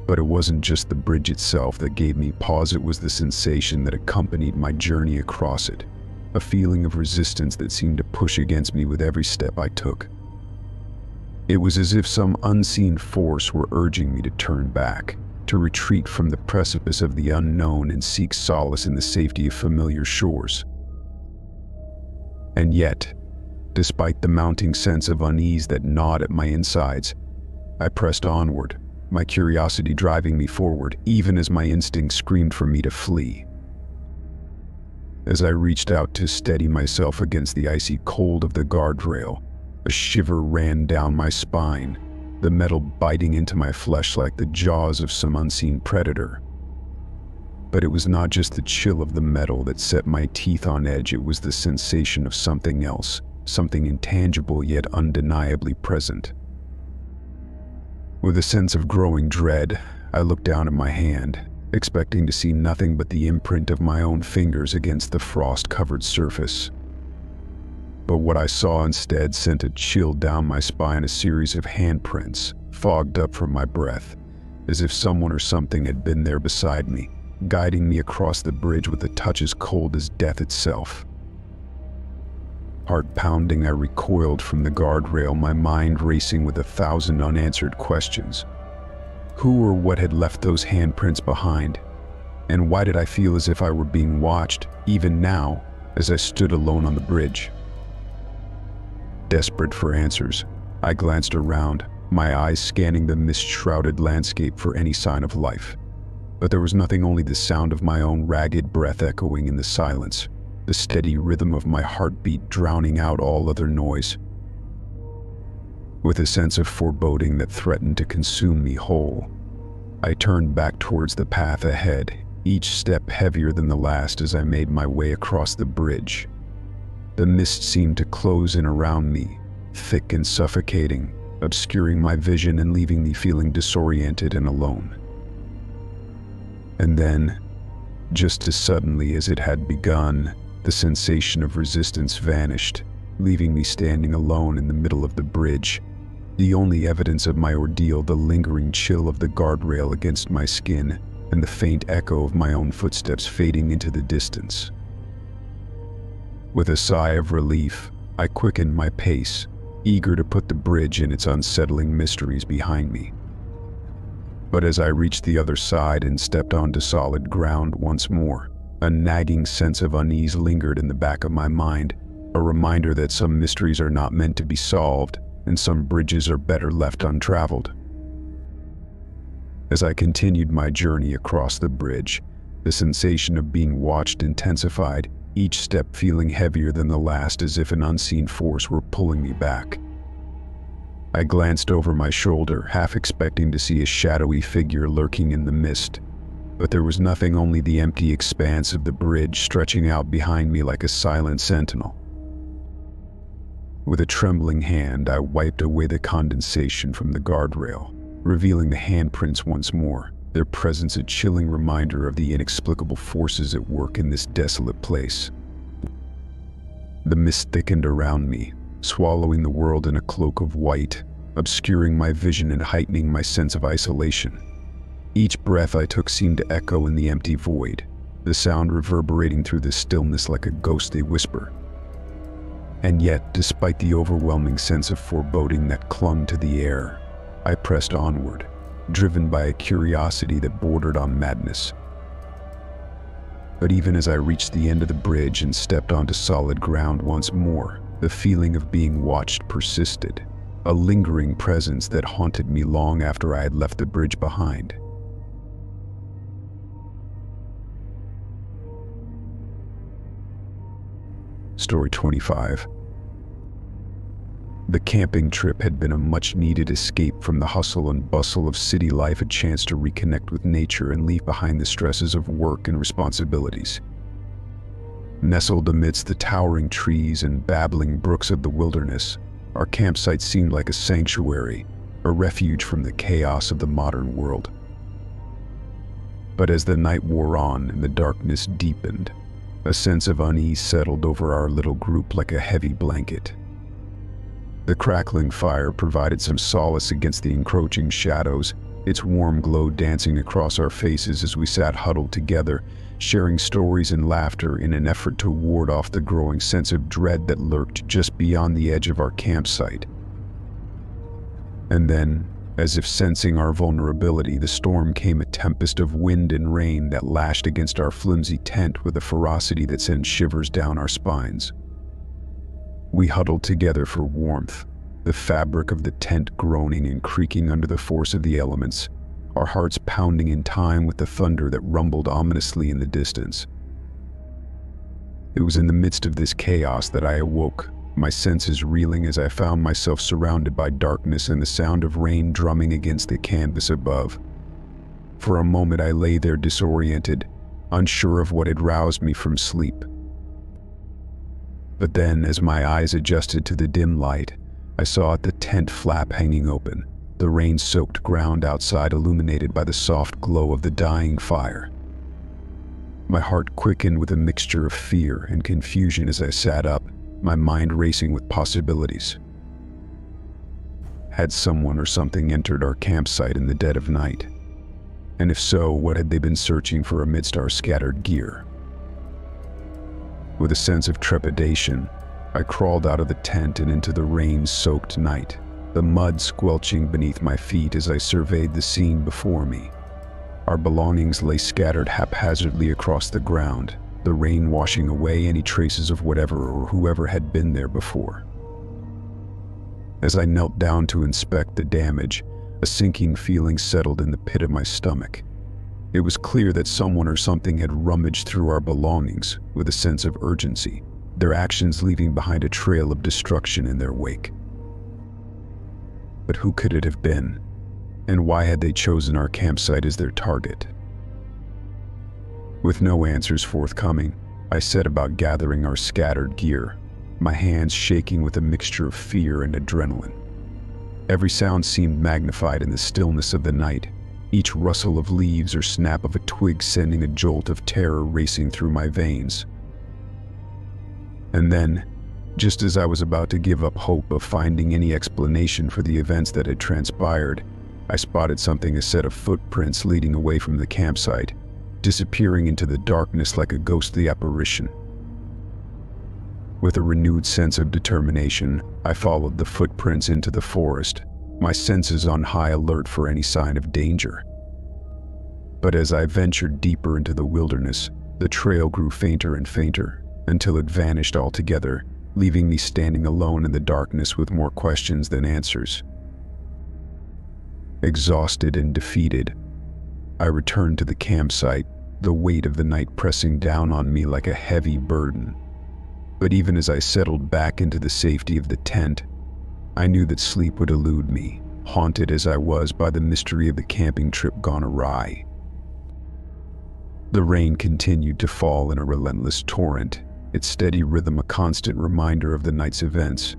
[SPEAKER 1] But it wasn't just the bridge itself that gave me pause, it was the sensation that accompanied my journey across it. A feeling of resistance that seemed to push against me with every step I took. It was as if some unseen force were urging me to turn back, to retreat from the precipice of the unknown and seek solace in the safety of familiar shores. And yet, despite the mounting sense of unease that gnawed at my insides, I pressed onward, my curiosity driving me forward, even as my instincts screamed for me to flee. As I reached out to steady myself against the icy cold of the guardrail, a shiver ran down my spine, the metal biting into my flesh like the jaws of some unseen predator. But it was not just the chill of the metal that set my teeth on edge, it was the sensation of something else, something intangible yet undeniably present. With a sense of growing dread, I looked down at my hand, expecting to see nothing but the imprint of my own fingers against the frost-covered surface. But what I saw instead sent a chill down my spine, a series of handprints, fogged up from my breath, as if someone or something had been there beside me, guiding me across the bridge with a touch as cold as death itself. Heart pounding, I recoiled from the guardrail, my mind racing with 1,000 unanswered questions. Who or what had left those handprints behind? And why did I feel as if I were being watched, even now, as I stood alone on the bridge? Desperate for answers, I glanced around, my eyes scanning the mist-shrouded landscape for any sign of life. But there was nothing, only the sound of my own ragged breath echoing in the silence, the steady rhythm of my heartbeat drowning out all other noise. With a sense of foreboding that threatened to consume me whole, I turned back towards the path ahead, each step heavier than the last as I made my way across the bridge. The mist seemed to close in around me, thick and suffocating, obscuring my vision and leaving me feeling disoriented and alone. And then, just as suddenly as it had begun, the sensation of resistance vanished, leaving me standing alone in the middle of the bridge, the only evidence of my ordeal, the lingering chill of the guardrail against my skin and the faint echo of my own footsteps fading into the distance. With a sigh of relief, I quickened my pace, eager to put the bridge and its unsettling mysteries behind me. But as I reached the other side and stepped onto solid ground once more, a nagging sense of unease lingered in the back of my mind, a reminder that some mysteries are not meant to be solved and some bridges are better left untraveled. As I continued my journey across the bridge, the sensation of being watched intensified, each step feeling heavier than the last, as if an unseen force were pulling me back. I glanced over my shoulder, half expecting to see a shadowy figure lurking in the mist, but there was nothing, only the empty expanse of the bridge stretching out behind me like a silent sentinel. With a trembling hand, I wiped away the condensation from the guardrail, revealing the handprints once more, their presence a chilling reminder of the inexplicable forces at work in this desolate place. The mist thickened around me, swallowing the world in a cloak of white, obscuring my vision and heightening my sense of isolation. Each breath I took seemed to echo in the empty void, the sound reverberating through the stillness like a ghostly whisper. And yet, despite the overwhelming sense of foreboding that clung to the air, I pressed onward, driven by a curiosity that bordered on madness. But even as I reached the end of the bridge and stepped onto solid ground once more, the feeling of being watched persisted, a lingering presence that haunted me long after I had left the bridge behind. Story 25. The camping trip had been a much-needed escape from the hustle and bustle of city life, a chance to reconnect with nature and leave behind the stresses of work and responsibilities. Nestled amidst the towering trees and babbling brooks of the wilderness, our campsite seemed like a sanctuary, a refuge from the chaos of the modern world. But as the night wore on and the darkness deepened, a sense of unease settled over our little group like a heavy blanket. The crackling fire provided some solace against the encroaching shadows, its warm glow dancing across our faces as we sat huddled together, sharing stories and laughter in an effort to ward off the growing sense of dread that lurked just beyond the edge of our campsite. And then, as if sensing our vulnerability, the storm came, a tempest of wind and rain that lashed against our flimsy tent with a ferocity that sent shivers down our spines. We huddled together for warmth, the fabric of the tent groaning and creaking under the force of the elements, our hearts pounding in time with the thunder that rumbled ominously in the distance. It was in the midst of this chaos that I awoke, my senses reeling as I found myself surrounded by darkness and the sound of rain drumming against the canvas above. For a moment I lay there disoriented, unsure of what had roused me from sleep. But then, as my eyes adjusted to the dim light, I saw the tent flap hanging open, the rain-soaked ground outside illuminated by the soft glow of the dying fire. My heart quickened with a mixture of fear and confusion as I sat up, my mind racing with possibilities. Had someone or something entered our campsite in the dead of night? And if so, what had they been searching for amidst our scattered gear? With a sense of trepidation, I crawled out of the tent and into the rain-soaked night, the mud squelching beneath my feet as I surveyed the scene before me. Our belongings lay scattered haphazardly across the ground, the rain washing away any traces of whatever or whoever had been there before. As I knelt down to inspect the damage, a sinking feeling settled in the pit of my stomach. It was clear that someone or something had rummaged through our belongings with a sense of urgency, their actions leaving behind a trail of destruction in their wake. But who could it have been? And why had they chosen our campsite as their target? With no answers forthcoming, I set about gathering our scattered gear, my hands shaking with a mixture of fear and adrenaline. Every sound seemed magnified in the stillness of the night, each rustle of leaves or snap of a twig sending a jolt of terror racing through my veins. And then, just as I was about to give up hope of finding any explanation for the events that had transpired, I spotted something, a set of footprints leading away from the campsite, disappearing into the darkness like a ghostly apparition. With a renewed sense of determination, I followed the footprints into the forest, my senses on high alert for any sign of danger. But as I ventured deeper into the wilderness, the trail grew fainter and fainter, until it vanished altogether, leaving me standing alone in the darkness with more questions than answers. Exhausted and defeated, I returned to the campsite, the weight of the night pressing down on me like a heavy burden. But even as I settled back into the safety of the tent, I knew that sleep would elude me, haunted as I was by the mystery of the camping trip gone awry. The rain continued to fall in a relentless torrent, its steady rhythm a constant reminder of the night's events.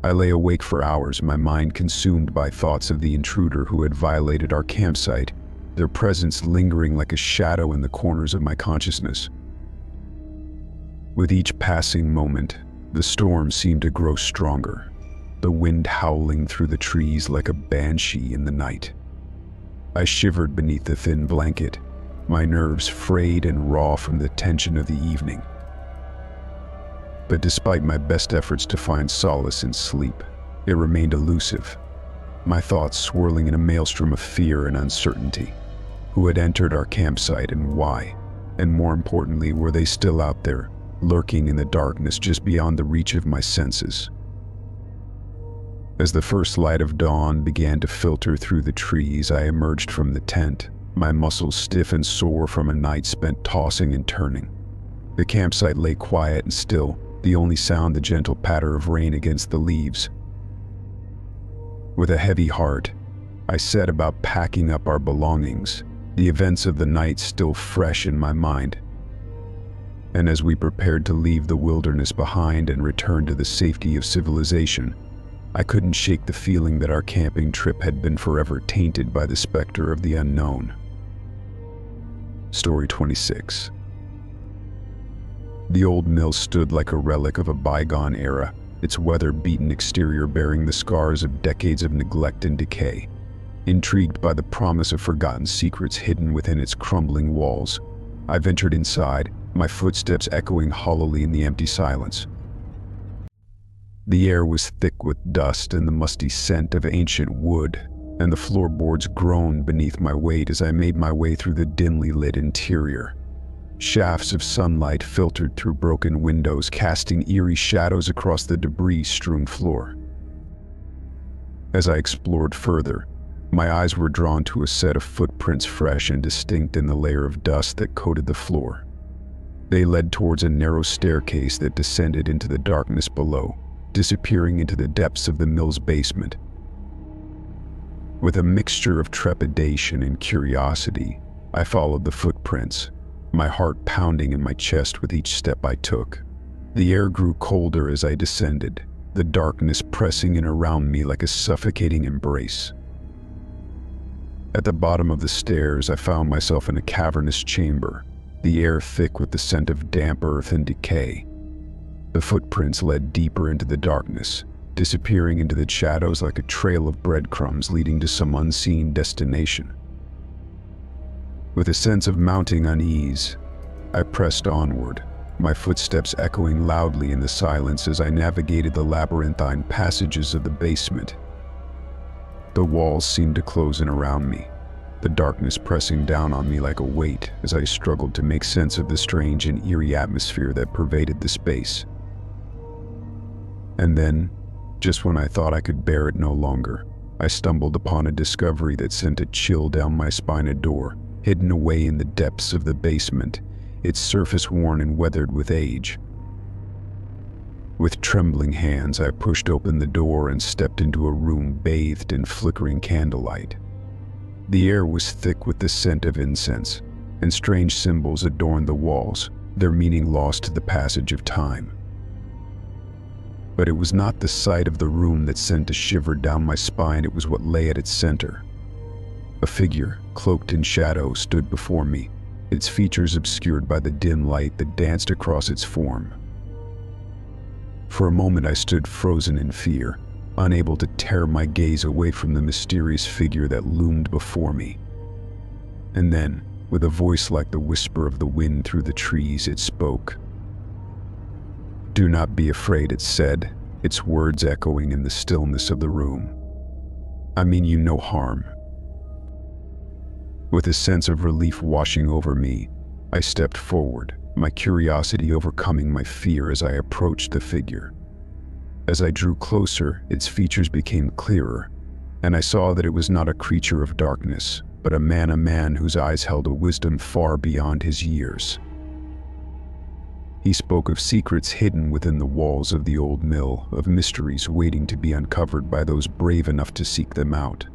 [SPEAKER 1] I lay awake for hours, my mind consumed by thoughts of the intruder who had violated our campsite, their presence lingering like a shadow in the corners of my consciousness. With each passing moment, the storm seemed to grow stronger, the wind howling through the trees like a banshee in the night. I shivered beneath the thin blanket, my nerves frayed and raw from the tension of the evening. But despite my best efforts to find solace in sleep, it remained elusive, my thoughts swirling in a maelstrom of fear and uncertainty. Who had entered our campsite and why? And more importantly, were they still out there, lurking in the darkness just beyond the reach of my senses? As the first light of dawn began to filter through the trees, I emerged from the tent, my muscles stiff and sore from a night spent tossing and turning. The campsite lay quiet and still, the only sound the gentle patter of rain against the leaves. With a heavy heart, I set about packing up our belongings, the events of the night still fresh in my mind. And as we prepared to leave the wilderness behind and return to the safety of civilization, I couldn't shake the feeling that our camping trip had been forever tainted by the specter of the unknown. Story 26. The old mill stood like a relic of a bygone era, its weather-beaten exterior bearing the scars of decades of neglect and decay. Intrigued by the promise of forgotten secrets hidden within its crumbling walls, I ventured inside, my footsteps echoing hollowly in the empty silence. The air was thick with dust and the musty scent of ancient wood, and the floorboards groaned beneath my weight as I made my way through the dimly lit interior. Shafts of sunlight filtered through broken windows, casting eerie shadows across the debris-strewn floor. As I explored further, my eyes were drawn to a set of footprints fresh and distinct in the layer of dust that coated the floor. They led towards a narrow staircase that descended into the darkness below, disappearing into the depths of the mill's basement. With a mixture of trepidation and curiosity, I followed the footprints, my heart pounding in my chest with each step I took. The air grew colder as I descended, the darkness pressing in around me like a suffocating embrace. At the bottom of the stairs, I found myself in a cavernous chamber, the air thick with the scent of damp earth and decay. The footprints led deeper into the darkness, disappearing into the shadows like a trail of breadcrumbs leading to some unseen destination. With a sense of mounting unease, I pressed onward, my footsteps echoing loudly in the silence as I navigated the labyrinthine passages of the basement. The walls seemed to close in around me, the darkness pressing down on me like a weight as I struggled to make sense of the strange and eerie atmosphere that pervaded the space. And then, just when I thought I could bear it no longer, I stumbled upon a discovery that sent a chill down my spine. A door, hidden away in the depths of the basement, its surface worn and weathered with age. With trembling hands, I pushed open the door and stepped into a room bathed in flickering candlelight. The air was thick with the scent of incense, and strange symbols adorned the walls, their meaning lost to the passage of time. But it was not the sight of the room that sent a shiver down my spine, it was what lay at its center. A figure, cloaked in shadow, stood before me, its features obscured by the dim light that danced across its form. For a moment I stood frozen in fear, unable to tear my gaze away from the mysterious figure that loomed before me. And then, with a voice like the whisper of the wind through the trees, it spoke. "Do not be afraid," it said, its words echoing in the stillness of the room. "I mean you no harm." With a sense of relief washing over me, I stepped forward, my curiosity overcoming my fear as I approached the figure. As I drew closer, its features became clearer, and I saw that it was not a creature of darkness, but a man whose eyes held a wisdom far beyond his years. He spoke of secrets hidden within the walls of the old mill, of mysteries waiting to be uncovered by those brave enough to seek them out.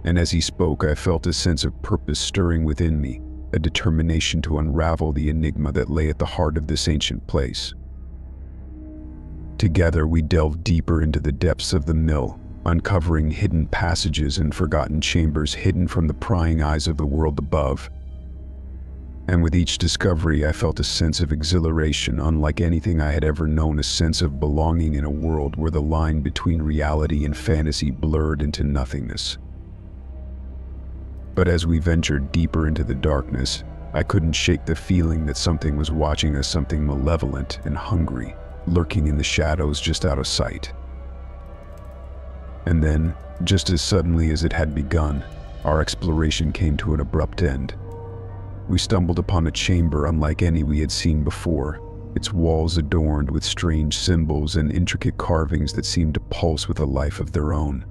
[SPEAKER 1] And as he spoke, I felt a sense of purpose stirring within me, a determination to unravel the enigma that lay at the heart of this ancient place. Together we delved deeper into the depths of the mill, uncovering hidden passages and forgotten chambers hidden from the prying eyes of the world above. And with each discovery I felt a sense of exhilaration unlike anything I had ever known, a sense of belonging in a world where the line between reality and fantasy blurred into nothingness. But as we ventured deeper into the darkness, I couldn't shake the feeling that something was watching us, something malevolent and hungry, lurking in the shadows just out of sight. And then, just as suddenly as it had begun, our exploration came to an abrupt end. We stumbled upon a chamber unlike any we had seen before, its walls adorned with strange symbols and intricate carvings that seemed to pulse with a life of their own.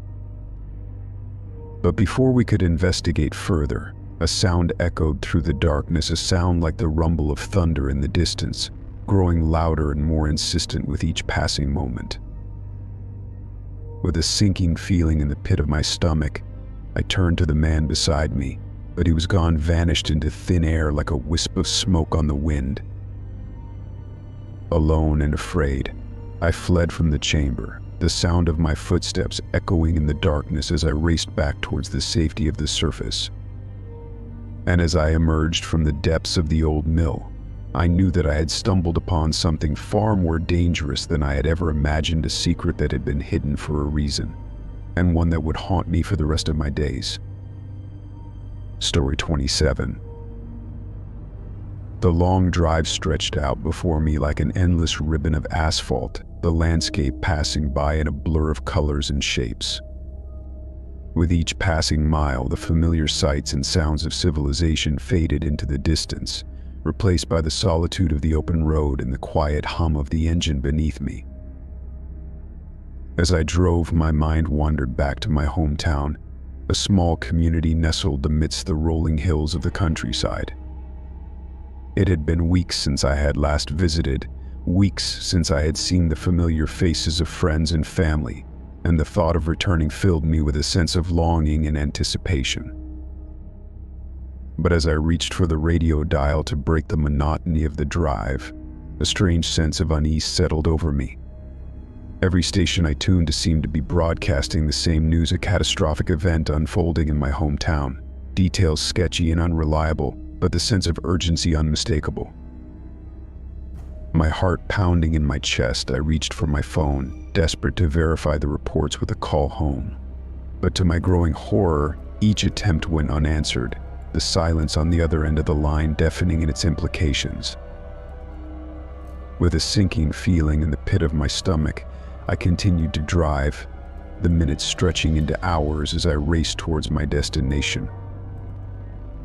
[SPEAKER 1] But before we could investigate further, a sound echoed through the darkness, a sound like the rumble of thunder in the distance, growing louder and more insistent with each passing moment. With a sinking feeling in the pit of my stomach, I turned to the man beside me, but he was gone, vanished into thin air like a wisp of smoke on the wind. Alone and afraid, I fled from the chamber, the sound of my footsteps echoing in the darkness as I raced back towards the safety of the surface. And as I emerged from the depths of the old mill, I knew that I had stumbled upon something far more dangerous than I had ever imagined, a secret that had been hidden for a reason, and one that would haunt me for the rest of my days. Story 27. The long drive stretched out before me like an endless ribbon of asphalt, the landscape passing by in a blur of colors and shapes. With each passing mile, the familiar sights and sounds of civilization faded into the distance, replaced by the solitude of the open road and the quiet hum of the engine beneath me. As I drove, my mind wandered back to my hometown, a small community nestled amidst the rolling hills of the countryside. It had been weeks since I had last visited, weeks since I had seen the familiar faces of friends and family, and the thought of returning filled me with a sense of longing and anticipation. But as I reached for the radio dial to break the monotony of the drive, a strange sense of unease settled over me. Every station I tuned to seemed to be broadcasting the same news: a catastrophic event unfolding in my hometown, details sketchy and unreliable, but the sense of urgency unmistakable. My heart pounding in my chest, I reached for my phone, desperate to verify the reports with a call home. But to my growing horror, each attempt went unanswered, the silence on the other end of the line deafening in its implications. With a sinking feeling in the pit of my stomach, I continued to drive, the minutes stretching into hours as I raced towards my destination.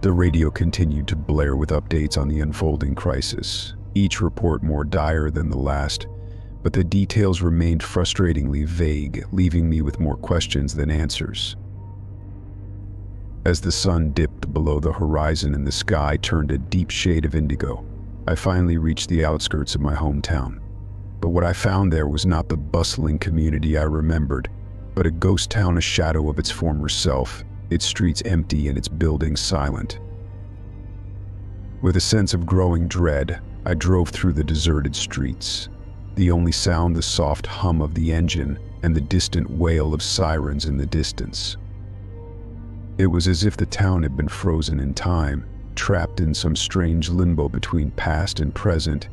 [SPEAKER 1] The radio continued to blare with updates on the unfolding crisis, each report more dire than the last, but the details remained frustratingly vague, leaving me with more questions than answers. As the sun dipped below the horizon and the sky turned a deep shade of indigo, I finally reached the outskirts of my hometown. But what I found there was not the bustling community I remembered, but a ghost town, a shadow of its former self, its streets empty and its buildings silent. With a sense of growing dread, I drove through the deserted streets, the only sound the soft hum of the engine and the distant wail of sirens in the distance. It was as if the town had been frozen in time, trapped in some strange limbo between past and present.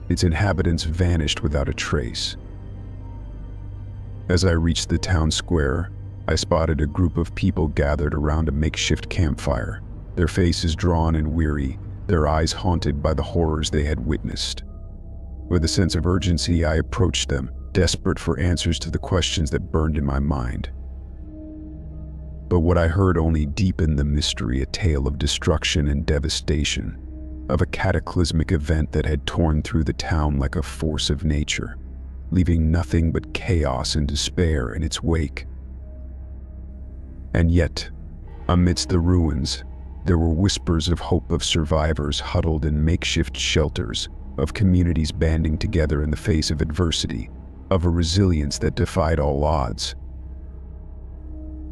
[SPEAKER 1] Its inhabitants vanished without a trace. As I reached the town square, I spotted a group of people gathered around a makeshift campfire, their faces drawn and weary, their eyes haunted by the horrors they had witnessed. With a sense of urgency, I approached them, desperate for answers to the questions that burned in my mind. But what I heard only deepened the mystery, a tale of destruction and devastation, of a cataclysmic event that had torn through the town like a force of nature, leaving nothing but chaos and despair in its wake. And yet, amidst the ruins, there were whispers of hope, of survivors huddled in makeshift shelters, of communities banding together in the face of adversity, of a resilience that defied all odds.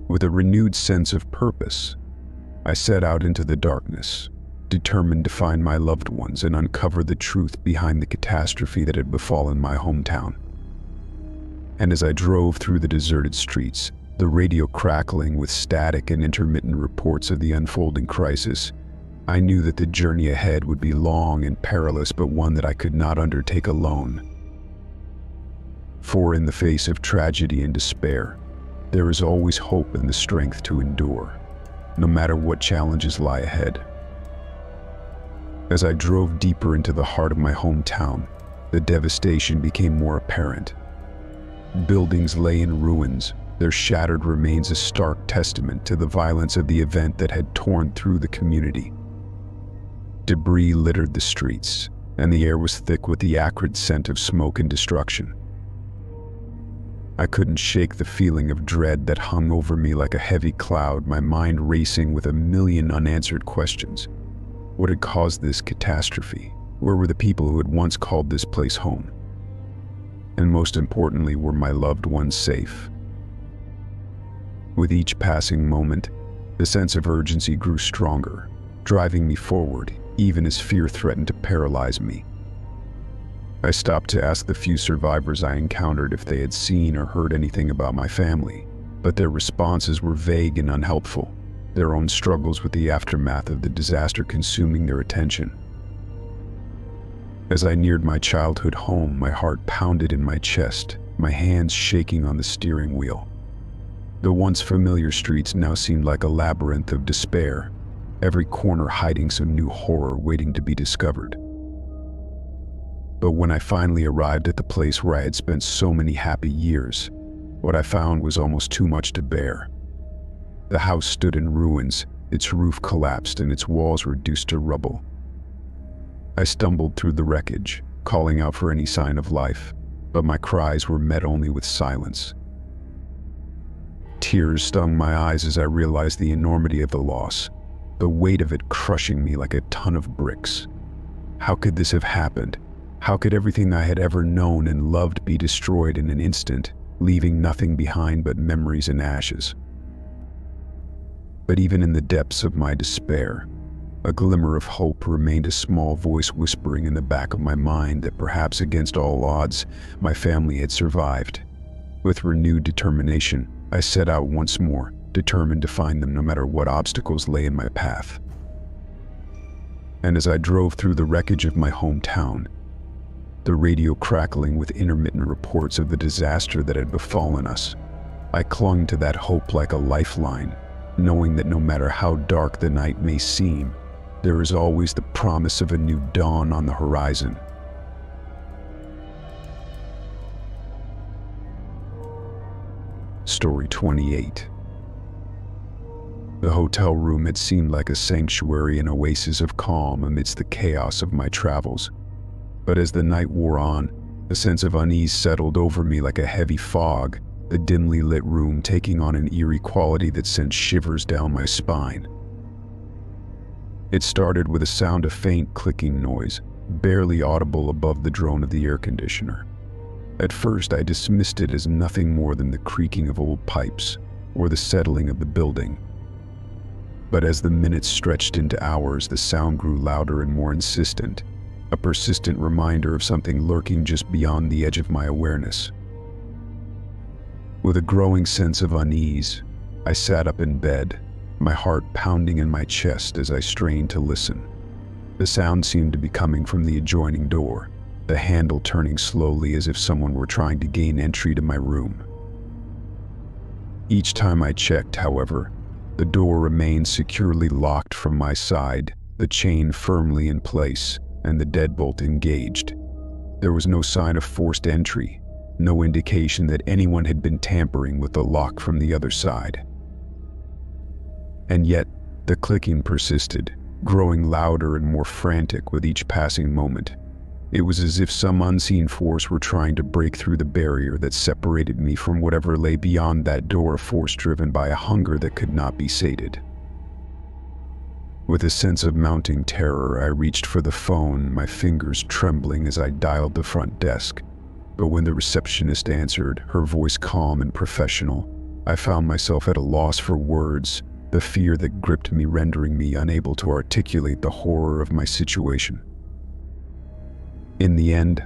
[SPEAKER 1] With a renewed sense of purpose, I set out into the darkness, determined to find my loved ones and uncover the truth behind the catastrophe that had befallen my hometown. And as I drove through the deserted streets, the radio crackling with static and intermittent reports of the unfolding crisis, I knew that the journey ahead would be long and perilous, but one that I could not undertake alone. For in the face of tragedy and despair, there is always hope and the strength to endure, no matter what challenges lie ahead. As I drove deeper into the heart of my hometown, the devastation became more apparent. Buildings lay in ruins, their shattered remains a stark testament to the violence of the event that had torn through the community. Debris littered the streets, and the air was thick with the acrid scent of smoke and destruction. I couldn't shake the feeling of dread that hung over me like a heavy cloud, my mind racing with a million unanswered questions. What had caused this catastrophe? Where were the people who had once called this place home? And most importantly, were my loved ones safe? With each passing moment, the sense of urgency grew stronger, driving me forward, even as fear threatened to paralyze me. I stopped to ask the few survivors I encountered if they had seen or heard anything about my family, but their responses were vague and unhelpful, their own struggles with the aftermath of the disaster consuming their attention. As I neared my childhood home, my heart pounded in my chest, my hands shaking on the steering wheel. The once familiar streets now seemed like a labyrinth of despair, every corner hiding some new horror waiting to be discovered. But when I finally arrived at the place where I had spent so many happy years, what I found was almost too much to bear. The house stood in ruins, its roof collapsed and its walls reduced to rubble. I stumbled through the wreckage, calling out for any sign of life, but my cries were met only with silence. Tears stung my eyes as I realized the enormity of the loss, the weight of it crushing me like a ton of bricks. How could this have happened? How could everything I had ever known and loved be destroyed in an instant, leaving nothing behind but memories and ashes? But even in the depths of my despair, a glimmer of hope remained, a small voice whispering in the back of my mind that perhaps against all odds, my family had survived. With renewed determination, I set out once more, determined to find them no matter what obstacles lay in my path. And as I drove through the wreckage of my hometown, the radio crackling with intermittent reports of the disaster that had befallen us, I clung to that hope like a lifeline, knowing that no matter how dark the night may seem, there is always the promise of a new dawn on the horizon. Story 28. The hotel room had seemed like a sanctuary, an oasis of calm amidst the chaos of my travels. But as the night wore on, a sense of unease settled over me like a heavy fog, the dimly lit room taking on an eerie quality that sent shivers down my spine. It started with a sound of faint clicking noise, barely audible above the drone of the air conditioner. At first, I dismissed it as nothing more than the creaking of old pipes or the settling of the building. But as the minutes stretched into hours, the sound grew louder and more insistent, a persistent reminder of something lurking just beyond the edge of my awareness. With a growing sense of unease, I sat up in bed, my heart pounding in my chest as I strained to listen. The sound seemed to be coming from the adjoining door, the handle turning slowly as if someone were trying to gain entry to my room. Each time I checked, however, the door remained securely locked from my side, the chain firmly in place, and the deadbolt engaged. There was no sign of forced entry, no indication that anyone had been tampering with the lock from the other side. And yet, the clicking persisted, growing louder and more frantic with each passing moment. It was as if some unseen force were trying to break through the barrier that separated me from whatever lay beyond that door, a force driven by a hunger that could not be sated. With a sense of mounting terror, I reached for the phone, my fingers trembling as I dialed the front desk. But when the receptionist answered, her voice calm and professional, I found myself at a loss for words, the fear that gripped me rendering me unable to articulate the horror of my situation. In the end,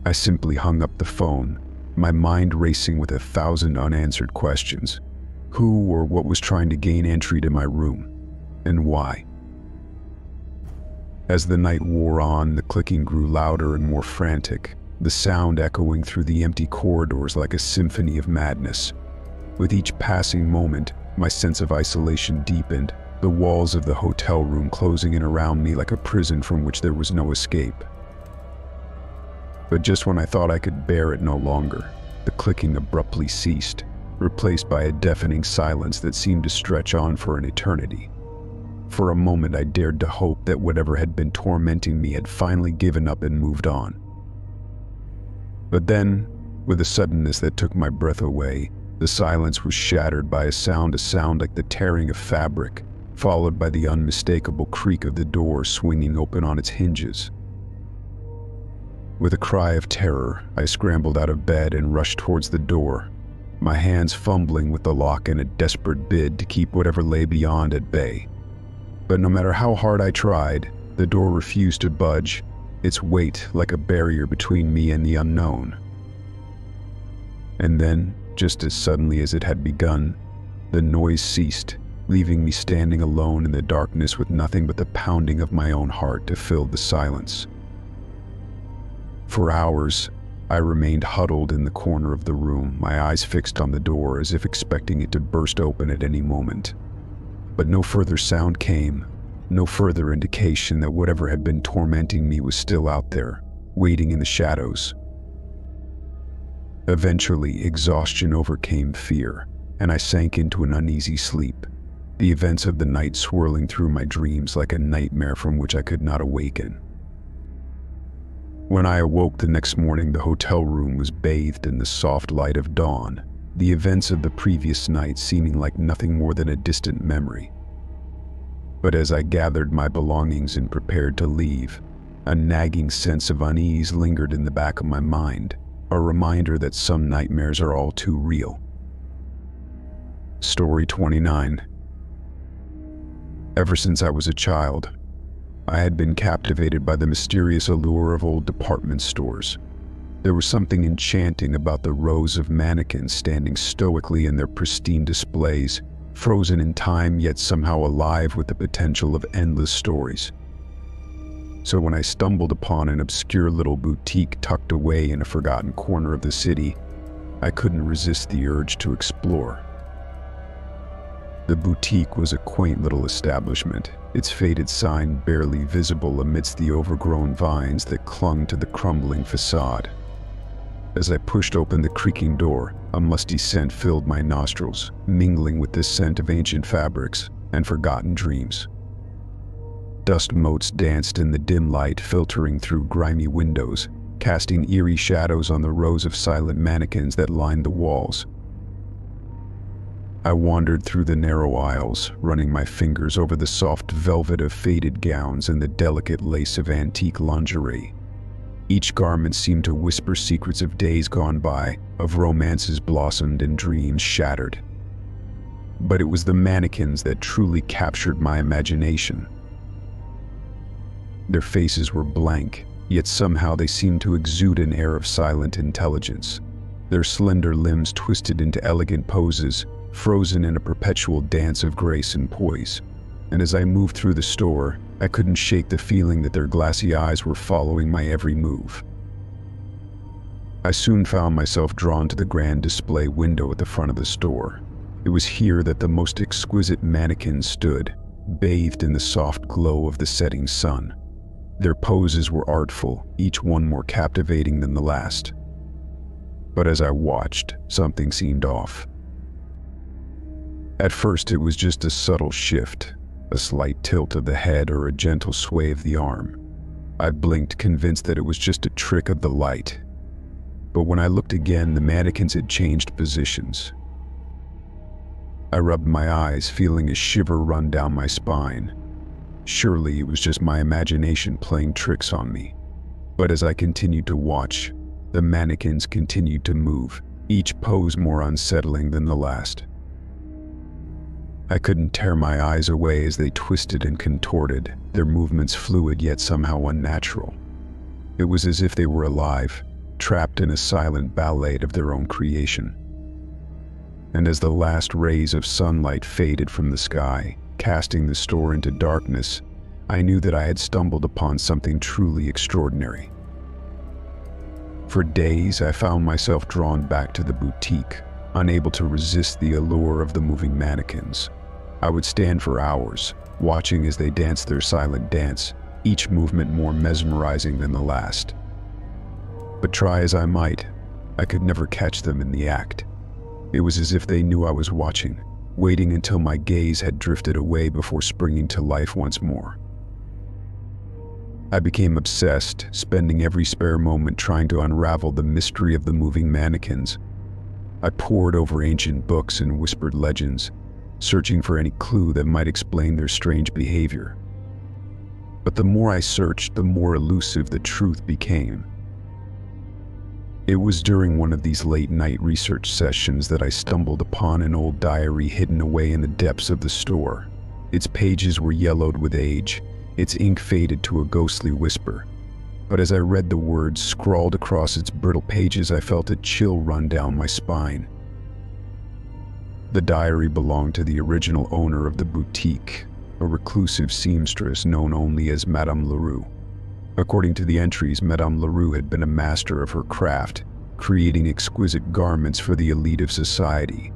[SPEAKER 1] I simply hung up the phone, my mind racing with 1,000 unanswered questions. Who or what was trying to gain entry to my room, and why? As the night wore on, the clicking grew louder and more frantic, the sound echoing through the empty corridors like a symphony of madness. With each passing moment, my sense of isolation deepened, the walls of the hotel room closing in around me like a prison from which there was no escape. But just when I thought I could bear it no longer, the clicking abruptly ceased, replaced by a deafening silence that seemed to stretch on for an eternity. For a moment, I dared to hope that whatever had been tormenting me had finally given up and moved on. But then, with a suddenness that took my breath away, the silence was shattered by a sound like the tearing of fabric, followed by the unmistakable creak of the door swinging open on its hinges. With a cry of terror, I scrambled out of bed and rushed towards the door, my hands fumbling with the lock in a desperate bid to keep whatever lay beyond at bay. But no matter how hard I tried, the door refused to budge, its weight like a barrier between me and the unknown. And then, just as suddenly as it had begun, the noise ceased, leaving me standing alone in the darkness with nothing but the pounding of my own heart to fill the silence. For hours, I remained huddled in the corner of the room, my eyes fixed on the door as if expecting it to burst open at any moment. But no further sound came, No further indication that whatever had been tormenting me was still out there, waiting in the shadows. Eventually, exhaustion overcame fear, and I sank into an uneasy sleep, the events of the night swirling through my dreams like a nightmare from which I could not awaken. When I awoke the next morning, the hotel room was bathed in the soft light of dawn, the events of the previous night seeming like nothing more than a distant memory. But as I gathered my belongings and prepared to leave, a nagging sense of unease lingered in the back of my mind, a reminder that some nightmares are all too real. Story 29. Ever since I was a child, I had been captivated by the mysterious allure of old department stores. There was something enchanting about the rows of mannequins standing stoically in their pristine displays, frozen in time yet somehow alive with the potential of endless stories. So when I stumbled upon an obscure little boutique tucked away in a forgotten corner of the city, I couldn't resist the urge to explore. The boutique was a quaint little establishment, its faded sign barely visible amidst the overgrown vines that clung to the crumbling facade. As I pushed open the creaking door, a musty scent filled my nostrils, mingling with the scent of ancient fabrics and forgotten dreams. Dust motes danced in the dim light filtering through grimy windows, casting eerie shadows on the rows of silent mannequins that lined the walls. I wandered through the narrow aisles, running my fingers over the soft velvet of faded gowns and the delicate lace of antique lingerie. Each garment seemed to whisper secrets of days gone by, of romances blossomed and dreams shattered. But it was the mannequins that truly captured my imagination. Their faces were blank, yet somehow they seemed to exude an air of silent intelligence. Their slender limbs twisted into elegant poses, frozen in a perpetual dance of grace and poise. And as I moved through the store, I couldn't shake the feeling that their glassy eyes were following my every move. I soon found myself drawn to the grand display window at the front of the store. It was here that the most exquisite mannequins stood, bathed in the soft glow of the setting sun. Their poses were artful, each one more captivating than the last. But as I watched, something seemed off. At first, it was just a subtle shift, a slight tilt of the head or a gentle sway of the arm. I blinked, convinced that it was just a trick of the light. But when I looked again, the mannequins had changed positions. I rubbed my eyes, feeling a shiver run down my spine. Surely it was just my imagination playing tricks on me. But as I continued to watch, the mannequins continued to move, each pose more unsettling than the last. I couldn't tear my eyes away as they twisted and contorted, their movements fluid yet somehow unnatural. It was as if they were alive, trapped in a silent ballet of their own creation. And as the last rays of sunlight faded from the sky, casting the store into darkness, I knew that I had stumbled upon something truly extraordinary. For days, I found myself drawn back to the boutique, unable to resist the allure of the moving mannequins. I would stand for hours, watching as they danced their silent dance, each movement more mesmerizing than the last. But try as I might, I could never catch them in the act. It was as if they knew I was watching, waiting until my gaze had drifted away before springing to life once more. I became obsessed, spending every spare moment trying to unravel the mystery of the moving mannequins. I pored over ancient books and whispered legends, searching for any clue that might explain their strange behavior. But the more I searched, the more elusive the truth became. It was during one of these late-night research sessions that I stumbled upon an old diary hidden away in the depths of the store. Its pages were yellowed with age, its ink faded to a ghostly whisper. But as I read the words scrawled across its brittle pages, I felt a chill run down my spine. The diary belonged to the original owner of the boutique, a reclusive seamstress known only as Madame Leroux. According to the entries, Madame Leroux had been a master of her craft, creating exquisite garments for the elite of society.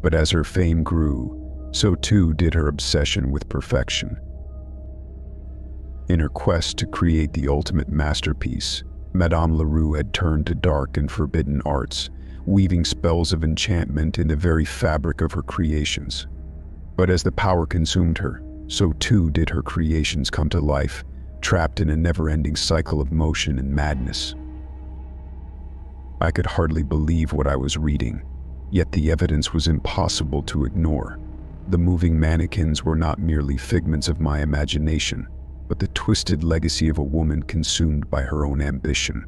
[SPEAKER 1] But as her fame grew, So too did her obsession with perfection. In her quest to create the ultimate masterpiece, Madame Leroux had turned to dark and forbidden arts, weaving spells of enchantment in the very fabric of her creations. But as the power consumed her, so too did her creations come to life, trapped in a never-ending cycle of motion and madness. I could hardly believe what I was reading, yet the evidence was impossible to ignore. The moving mannequins were not merely figments of my imagination, but the twisted legacy of a woman consumed by her own ambition.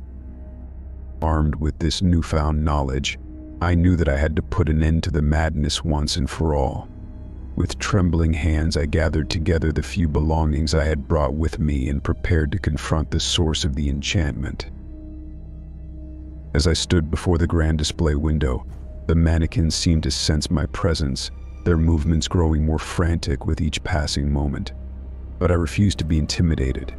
[SPEAKER 1] Armed with this newfound knowledge, I knew that I had to put an end to the madness once and for all. With trembling hands, I gathered together the few belongings I had brought with me and prepared to confront the source of the enchantment. As I stood before the grand display window, the mannequins seemed to sense my presence, their movements growing more frantic with each passing moment. But I refused to be intimidated.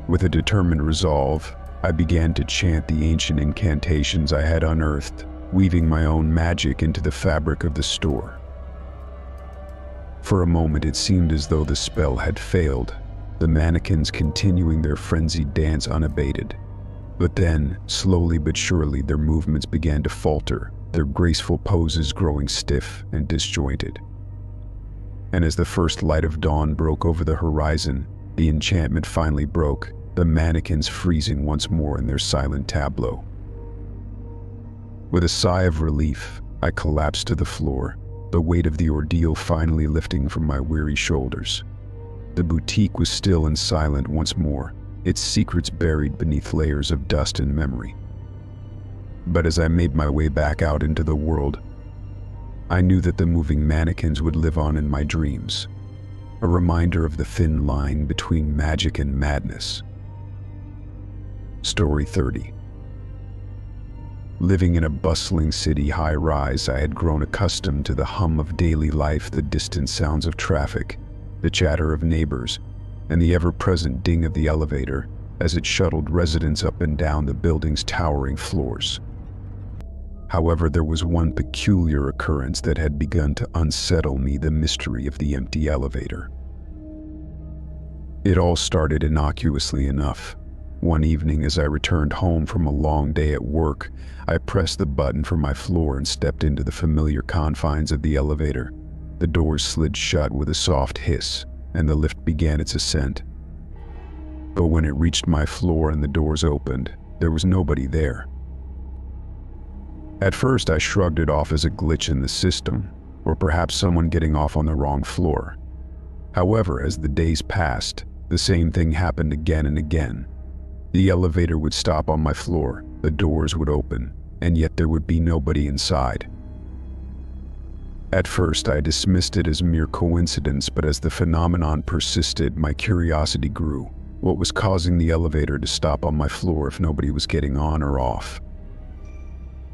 [SPEAKER 1] With a determined resolve, I began to chant the ancient incantations I had unearthed, weaving my own magic into the fabric of the store. For a moment it seemed as though the spell had failed, the mannequins continuing their frenzied dance unabated. But then, slowly but surely, their movements began to falter, their graceful poses growing stiff and disjointed. And as the first light of dawn broke over the horizon, the enchantment finally broke, the mannequins freezing once more in their silent tableau. With a sigh of relief, I collapsed to the floor, the weight of the ordeal finally lifting from my weary shoulders. The boutique was still and silent once more, its secrets buried beneath layers of dust and memory. But as I made my way back out into the world, I knew that the moving mannequins would live on in my dreams, a reminder of the thin line between magic and madness. Story 30. Living in a bustling city high-rise, I had grown accustomed to the hum of daily life, the distant sounds of traffic, the chatter of neighbors, and the ever-present ding of the elevator as it shuttled residents up and down the building's towering floors. However, there was one peculiar occurrence that had begun to unsettle me: the mystery of the empty elevator. It all started innocuously enough. One evening, as I returned home from a long day at work, I pressed the button for my floor and stepped into the familiar confines of the elevator. The doors slid shut with a soft hiss, and the lift began its ascent. But when it reached my floor and the doors opened, there was nobody there. At first, I shrugged it off as a glitch in the system, or perhaps someone getting off on the wrong floor. However, as the days passed, the same thing happened again and again. The elevator would stop on my floor, the doors would open, and yet there would be nobody inside. At first, I dismissed it as mere coincidence, but as the phenomenon persisted, my curiosity grew. What was causing the elevator to stop on my floor if nobody was getting on or off?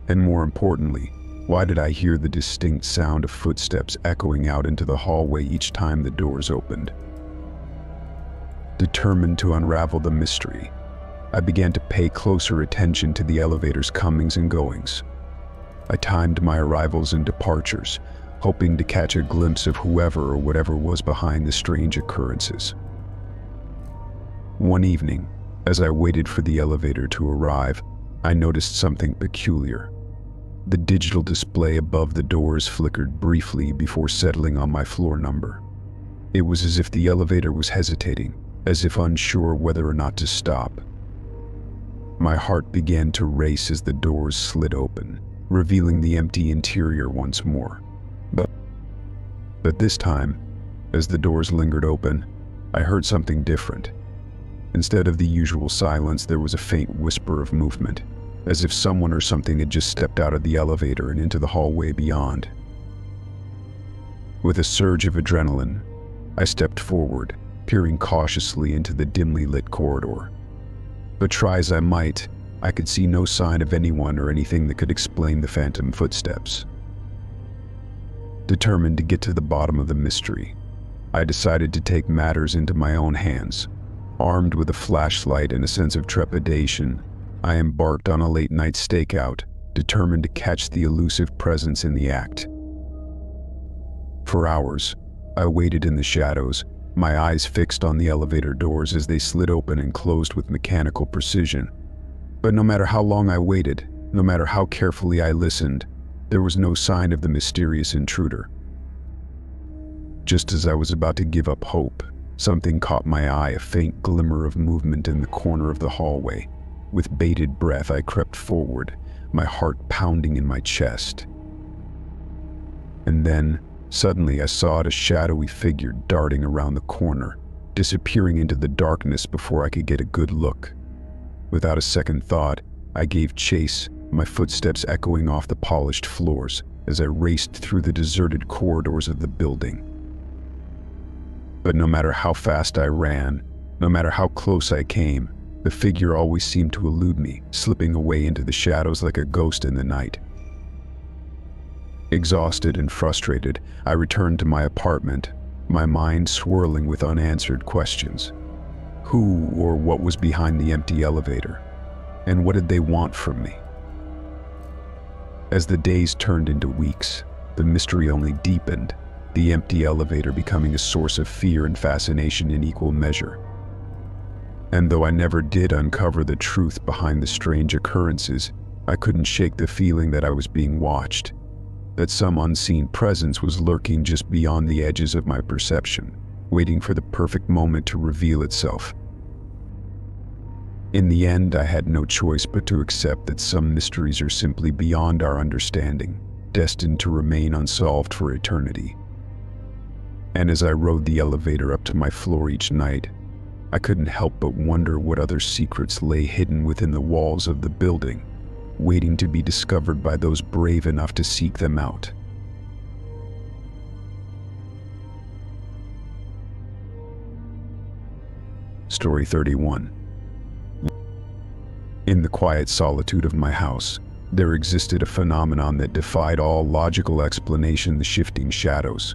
[SPEAKER 1] And more importantly, why did I hear the distinct sound of footsteps echoing out into the hallway each time the doors opened? Determined to unravel the mystery, I began to pay closer attention to the elevator's comings and goings. I timed my arrivals and departures, hoping to catch a glimpse of whoever or whatever was behind the strange occurrences. One evening, as I waited for the elevator to arrive, I noticed something peculiar. The digital display above the doors flickered briefly before settling on my floor number. It was as if the elevator was hesitating, as if unsure whether or not to stop. My heart began to race as the doors slid open, revealing the empty interior once more. But this time, as the doors lingered open, I heard something different. Instead of the usual silence, there was a faint whisper of movement, as if someone or something had just stepped out of the elevator and into the hallway beyond. With a surge of adrenaline, I stepped forward, peering cautiously into the dimly lit corridor. But try as I might, I could see no sign of anyone or anything that could explain the phantom footsteps. Determined to get to the bottom of the mystery, I decided to take matters into my own hands. Armed with a flashlight and a sense of trepidation, I embarked on a late-night stakeout, determined to catch the elusive presence in the act. For hours, I waited in the shadows, my eyes fixed on the elevator doors as they slid open and closed with mechanical precision. But no matter how long I waited, no matter how carefully I listened, there was no sign of the mysterious intruder. Just as I was about to give up hope, something caught my eye, a faint glimmer of movement in the corner of the hallway. With bated breath, I crept forward, my heart pounding in my chest. And then, suddenly I saw a shadowy figure darting around the corner, disappearing into the darkness before I could get a good look. Without a second thought, I gave chase, my footsteps echoing off the polished floors as I raced through the deserted corridors of the building. But no matter how fast I ran, no matter how close I came, the figure always seemed to elude me, slipping away into the shadows like a ghost in the night. Exhausted and frustrated, I returned to my apartment, my mind swirling with unanswered questions. Who or what was behind the empty elevator? And what did they want from me? As the days turned into weeks, the mystery only deepened, the empty elevator becoming a source of fear and fascination in equal measure. And though I never did uncover the truth behind the strange occurrences, I couldn't shake the feeling that I was being watched, that some unseen presence was lurking just beyond the edges of my perception, waiting for the perfect moment to reveal itself. In the end, I had no choice but to accept that some mysteries are simply beyond our understanding, destined to remain unsolved for eternity. And as I rode the elevator up to my floor each night, I couldn't help but wonder what other secrets lay hidden within the walls of the building, waiting to be discovered by those brave enough to seek them out. Story 31. In the quiet solitude of my house, there existed a phenomenon that defied all logical explanation: the shifting shadows.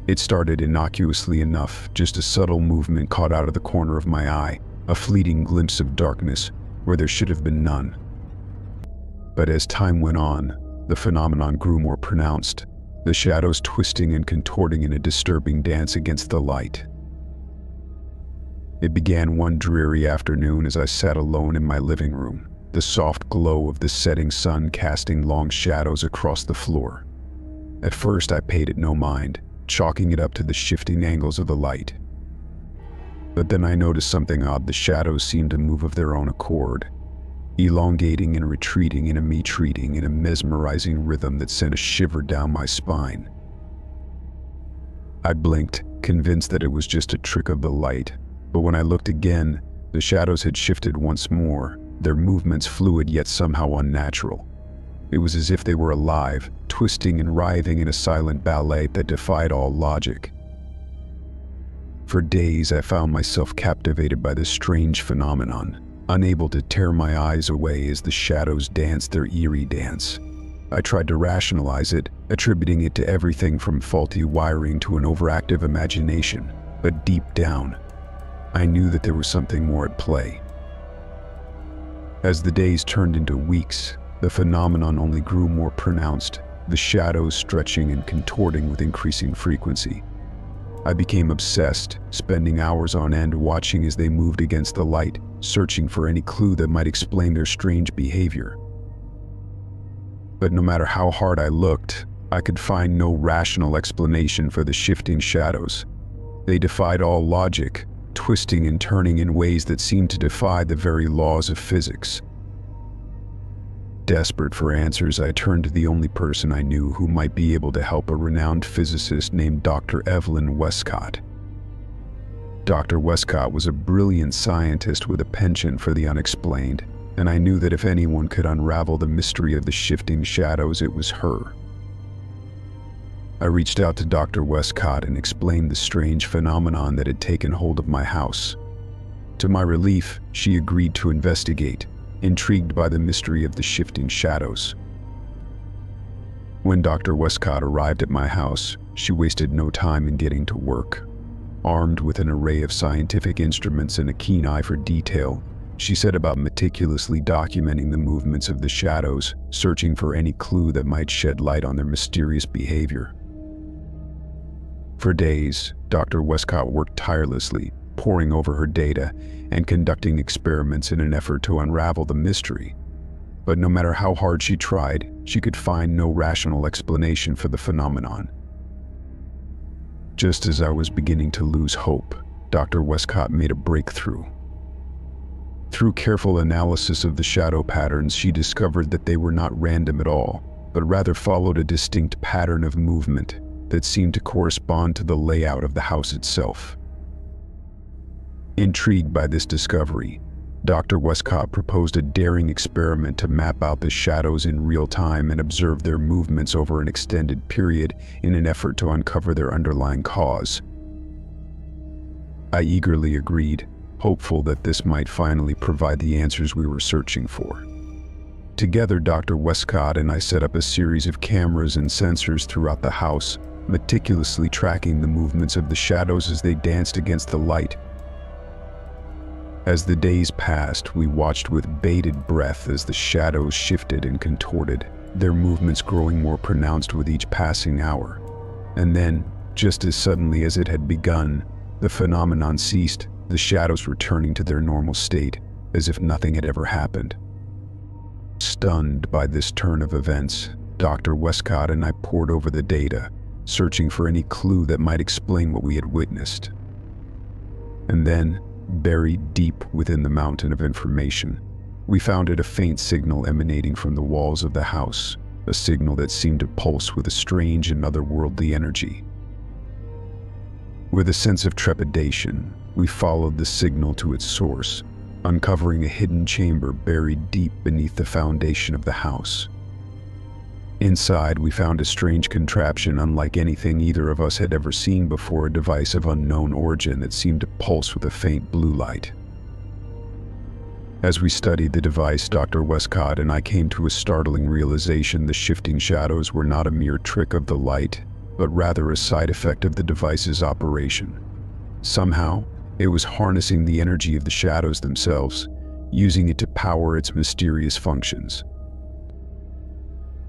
[SPEAKER 1] It started innocuously enough, just a subtle movement caught out of the corner of my eye, a fleeting glimpse of darkness where there should have been none. But as time went on, the phenomenon grew more pronounced, the shadows twisting and contorting in a disturbing dance against the light. It began one dreary afternoon as I sat alone in my living room, the soft glow of the setting sun casting long shadows across the floor. At first I paid it no mind, chalking it up to the shifting angles of the light. But then I noticed something odd. The shadows seemed to move of their own accord, elongating and retreating in a mesmerizing rhythm that sent a shiver down my spine. I blinked, convinced that it was just a trick of the light, but when I looked again, the shadows had shifted once more, their movements fluid yet somehow unnatural. It was as if they were alive, twisting and writhing in a silent ballet that defied all logic. For days I found myself captivated by this strange phenomenon, unable to tear my eyes away as the shadows danced their eerie dance. I tried to rationalize it, attributing it to everything from faulty wiring to an overactive imagination, but deep down, I knew that there was something more at play. As the days turned into weeks, the phenomenon only grew more pronounced, the shadows stretching and contorting with increasing frequency. I became obsessed, spending hours on end watching as they moved against the light, searching for any clue that might explain their strange behavior. But no matter how hard I looked, I could find no rational explanation for the shifting shadows. They defied all logic, twisting and turning in ways that seemed to defy the very laws of physics. Desperate for answers, I turned to the only person I knew who might be able to help, a renowned physicist named Dr. Evelyn Westcott. Dr. Westcott was a brilliant scientist with a penchant for the unexplained, and I knew that if anyone could unravel the mystery of the shifting shadows, it was her. I reached out to Dr. Westcott and explained the strange phenomenon that had taken hold of my house. To my relief, she agreed to investigate, intrigued by the mystery of the shifting shadows. When Dr. Westcott arrived at my house, she wasted no time in getting to work. Armed with an array of scientific instruments and a keen eye for detail, she set about meticulously documenting the movements of the shadows, searching for any clue that might shed light on their mysterious behavior. For days, Dr. Westcott worked tirelessly, poring over her data and conducting experiments in an effort to unravel the mystery. But no matter how hard she tried, she could find no rational explanation for the phenomenon. Just as I was beginning to lose hope, Dr. Westcott made a breakthrough. Through careful analysis of the shadow patterns, she discovered that they were not random at all, but rather followed a distinct pattern of movement that seemed to correspond to the layout of the house itself. Intrigued by this discovery, Dr. Westcott proposed a daring experiment to map out the shadows in real time and observe their movements over an extended period in an effort to uncover their underlying cause. I eagerly agreed, hopeful that this might finally provide the answers we were searching for. Together, Dr. Westcott and I set up a series of cameras and sensors throughout the house, meticulously tracking the movements of the shadows as they danced against the light. As the days passed, we watched with bated breath as the shadows shifted and contorted, their movements growing more pronounced with each passing hour. And then, just as suddenly as it had begun, the phenomenon ceased, the shadows returning to their normal state, as if nothing had ever happened. Stunned by this turn of events, Dr. Westcott and I pored over the data, searching for any clue that might explain what we had witnessed. And then, buried deep within the mountain of information, we found a faint signal emanating from the walls of the house, a signal that seemed to pulse with a strange and otherworldly energy. With a sense of trepidation, we followed the signal to its source, uncovering a hidden chamber buried deep beneath the foundation of the house. Inside, we found a strange contraption unlike anything either of us had ever seen before, a device of unknown origin that seemed to pulse with a faint blue light. As we studied the device, Dr. Westcott and I came to a startling realization: the shifting shadows were not a mere trick of the light, but rather a side effect of the device's operation. Somehow, it was harnessing the energy of the shadows themselves, using it to power its mysterious functions.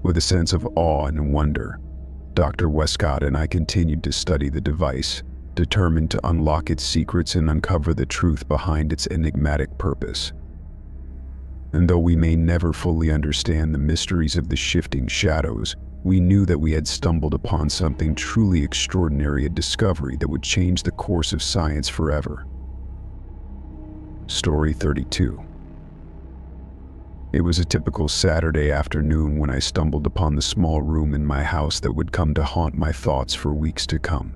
[SPEAKER 1] With a sense of awe and wonder, Dr. Westcott and I continued to study the device, determined to unlock its secrets and uncover the truth behind its enigmatic purpose. And though we may never fully understand the mysteries of the shifting shadows, we knew that we had stumbled upon something truly extraordinary, a discovery that would change the course of science forever. Story 32. It was a typical Saturday afternoon when I stumbled upon the small room in my house that would come to haunt my thoughts for weeks to come.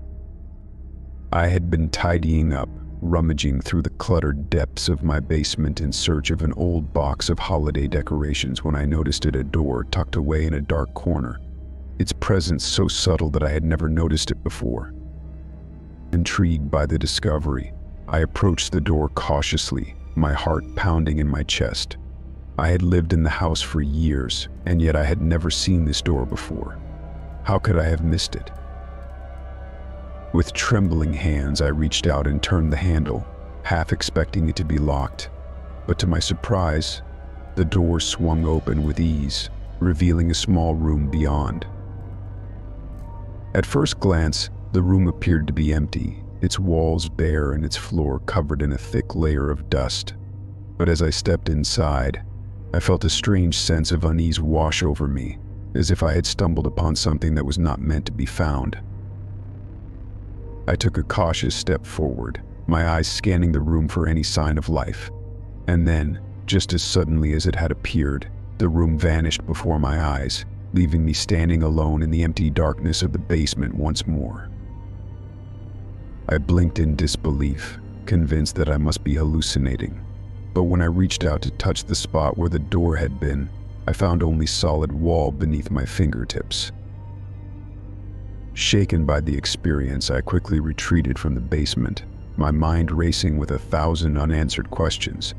[SPEAKER 1] I had been tidying up, rummaging through the cluttered depths of my basement in search of an old box of holiday decorations when I noticed a door tucked away in a dark corner, its presence so subtle that I had never noticed it before. Intrigued by the discovery, I approached the door cautiously, my heart pounding in my chest. I had lived in the house for years, and yet I had never seen this door before. How could I have missed it? With trembling hands, I reached out and turned the handle, half expecting it to be locked. But to my surprise, the door swung open with ease, revealing a small room beyond. At first glance, the room appeared to be empty, its walls bare and its floor covered in a thick layer of dust. But as I stepped inside, I felt a strange sense of unease wash over me, as if I had stumbled upon something that was not meant to be found. I took a cautious step forward, my eyes scanning the room for any sign of life. And then, just as suddenly as it had appeared, the room vanished before my eyes, leaving me standing alone in the empty darkness of the basement once more. I blinked in disbelief, convinced that I must be hallucinating. But when I reached out to touch the spot where the door had been, I found only solid wall beneath my fingertips. Shaken by the experience, I quickly retreated from the basement, my mind racing with 1,000 unanswered questions.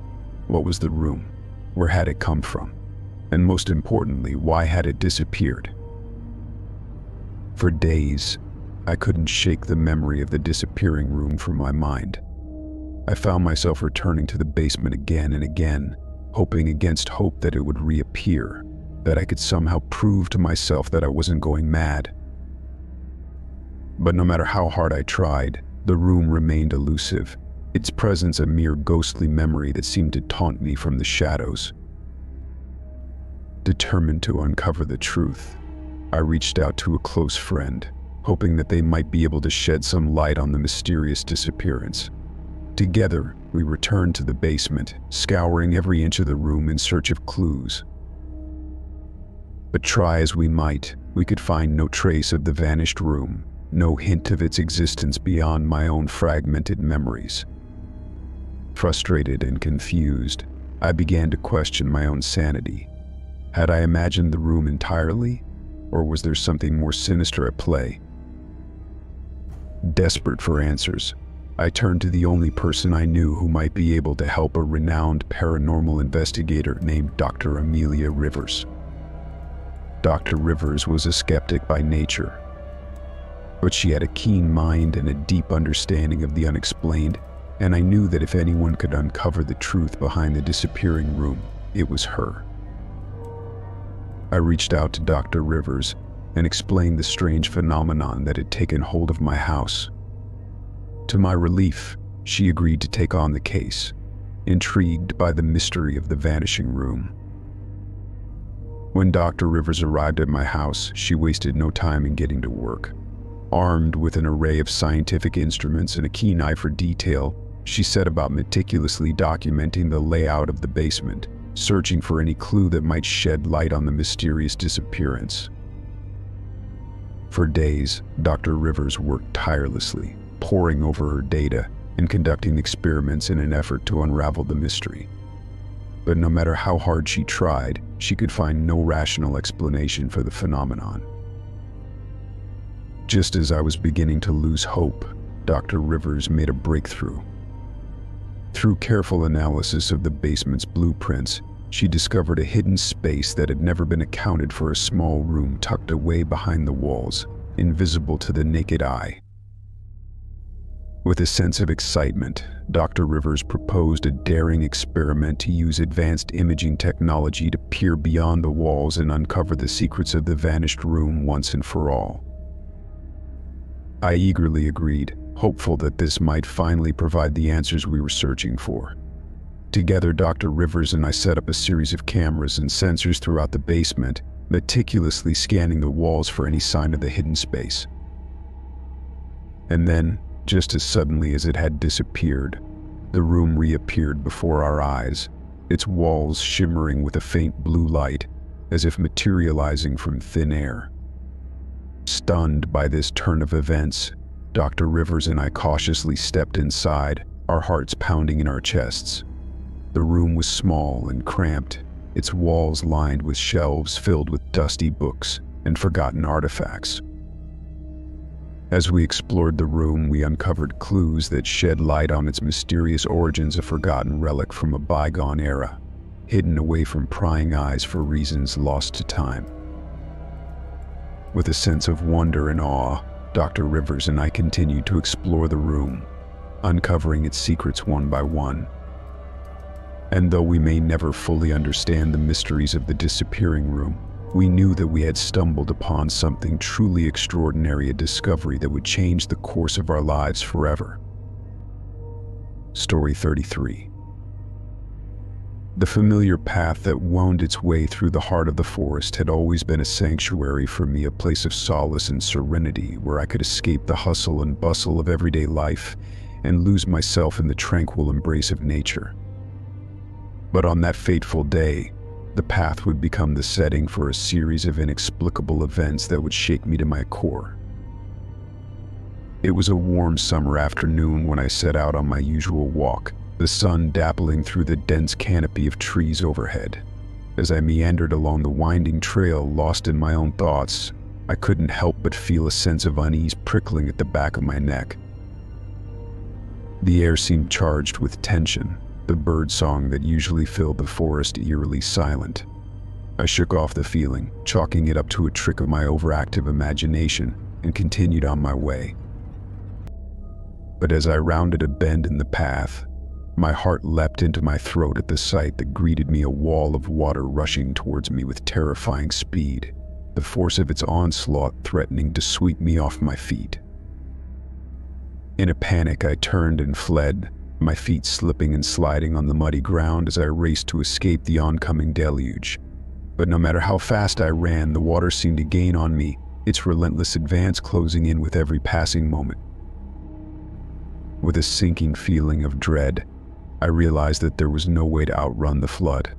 [SPEAKER 1] What was the room? Where had it come from? And most importantly, why had it disappeared? For days, I couldn't shake the memory of the disappearing room from my mind. I found myself returning to the basement again and again, hoping against hope that it would reappear, that I could somehow prove to myself that I wasn't going mad. But no matter how hard I tried, the room remained elusive, its presence a mere ghostly memory that seemed to taunt me from the shadows. Determined to uncover the truth, I reached out to a close friend, hoping that they might be able to shed some light on the mysterious disappearance. Together, we returned to the basement, scouring every inch of the room in search of clues. But try as we might, we could find no trace of the vanished room, no hint of its existence beyond my own fragmented memories. Frustrated and confused, I began to question my own sanity. Had I imagined the room entirely, or was there something more sinister at play? Desperate for answers, I turned to the only person I knew who might be able to help, a renowned paranormal investigator named Dr. Amelia Rivers. Dr. Rivers was a skeptic by nature, but she had a keen mind and a deep understanding of the unexplained, and I knew that if anyone could uncover the truth behind the disappearing room, it was her. I reached out to Dr. Rivers and explained the strange phenomenon that had taken hold of my house. To my relief, she agreed to take on the case, intrigued by the mystery of the vanishing room. When Dr. Rivers arrived at my house, she wasted no time in getting to work. Armed with an array of scientific instruments and a keen eye for detail, she set about meticulously documenting the layout of the basement, searching for any clue that might shed light on the mysterious disappearance. For days, Dr. Rivers worked tirelessly, poring over her data and conducting experiments in an effort to unravel the mystery. But no matter how hard she tried, she could find no rational explanation for the phenomenon. Just as I was beginning to lose hope, Dr. Rivers made a breakthrough. Through careful analysis of the basement's blueprints, she discovered a hidden space that had never been accounted for, a small room tucked away behind the walls, invisible to the naked eye. With a sense of excitement, Dr. Rivers proposed a daring experiment to use advanced imaging technology to peer beyond the walls and uncover the secrets of the vanished room once and for all. I eagerly agreed, hopeful that this might finally provide the answers we were searching for. Together, Dr. Rivers and I set up a series of cameras and sensors throughout the basement, meticulously scanning the walls for any sign of the hidden space. And then, just as suddenly as it had disappeared, the room reappeared before our eyes, its walls shimmering with a faint blue light, as if materializing from thin air. Stunned by this turn of events, Dr. Rivers and I cautiously stepped inside, our hearts pounding in our chests. The room was small and cramped, its walls lined with shelves filled with dusty books and forgotten artifacts. As we explored the room, we uncovered clues that shed light on its mysterious origins, a forgotten relic from a bygone era, hidden away from prying eyes for reasons lost to time. With a sense of wonder and awe, Dr. Rivers and I continued to explore the room, uncovering its secrets one by one. And though we may never fully understand the mysteries of the disappearing room, we knew that we had stumbled upon something truly extraordinary, a discovery that would change the course of our lives forever. Story 33. The familiar path that wound its way through the heart of the forest had always been a sanctuary for me, a place of solace and serenity where I could escape the hustle and bustle of everyday life and lose myself in the tranquil embrace of nature. But on that fateful day, the path would become the setting for a series of inexplicable events that would shake me to my core. It was a warm summer afternoon when I set out on my usual walk, the sun dappling through the dense canopy of trees overhead. As I meandered along the winding trail, lost in my own thoughts, I couldn't help but feel a sense of unease prickling at the back of my neck. The air seemed charged with tension, the birdsong that usually filled the forest eerily silent. I shook off the feeling, chalking it up to a trick of my overactive imagination, and continued on my way. But as I rounded a bend in the path, my heart leapt into my throat at the sight that greeted me, a wall of water rushing towards me with terrifying speed, the force of its onslaught threatening to sweep me off my feet. In a panic, I turned and fled, my feet slipping and sliding on the muddy ground as I raced to escape the oncoming deluge. But no matter how fast I ran, the water seemed to gain on me, its relentless advance closing in with every passing moment. With a sinking feeling of dread, I realized that there was no way to outrun the flood.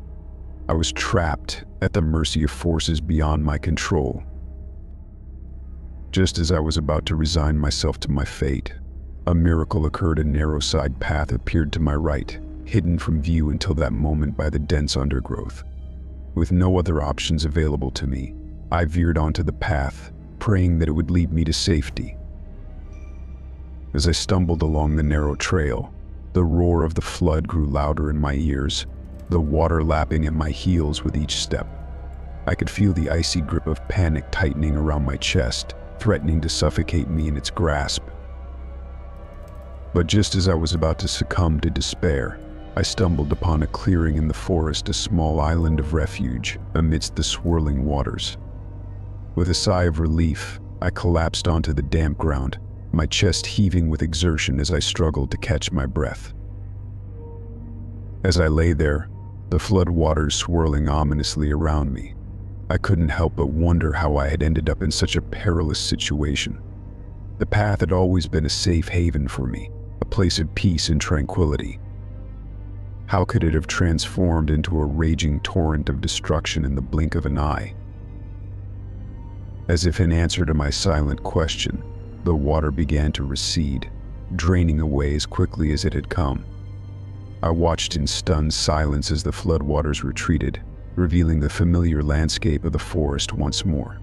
[SPEAKER 1] I was trapped at the mercy of forces beyond my control. Just as I was about to resign myself to my fate, a miracle occurred. A narrow side path appeared to my right, hidden from view until that moment by the dense undergrowth. With no other options available to me, I veered onto the path, praying that it would lead me to safety. As I stumbled along the narrow trail, the roar of the flood grew louder in my ears, the water lapping at my heels with each step. I could feel the icy grip of panic tightening around my chest, threatening to suffocate me in its grasp. But just as I was about to succumb to despair, I stumbled upon a clearing in the forest, a small island of refuge amidst the swirling waters. With a sigh of relief, I collapsed onto the damp ground, my chest heaving with exertion as I struggled to catch my breath. As I lay there, the flood waters swirling ominously around me, I couldn't help but wonder how I had ended up in such a perilous situation. The path had always been a safe haven for me, a place of peace and tranquility. How could it have transformed into a raging torrent of destruction in the blink of an eye? As if in answer to my silent question, the water began to recede, draining away as quickly as it had come. I watched in stunned silence as the floodwaters retreated, revealing the familiar landscape of the forest once more.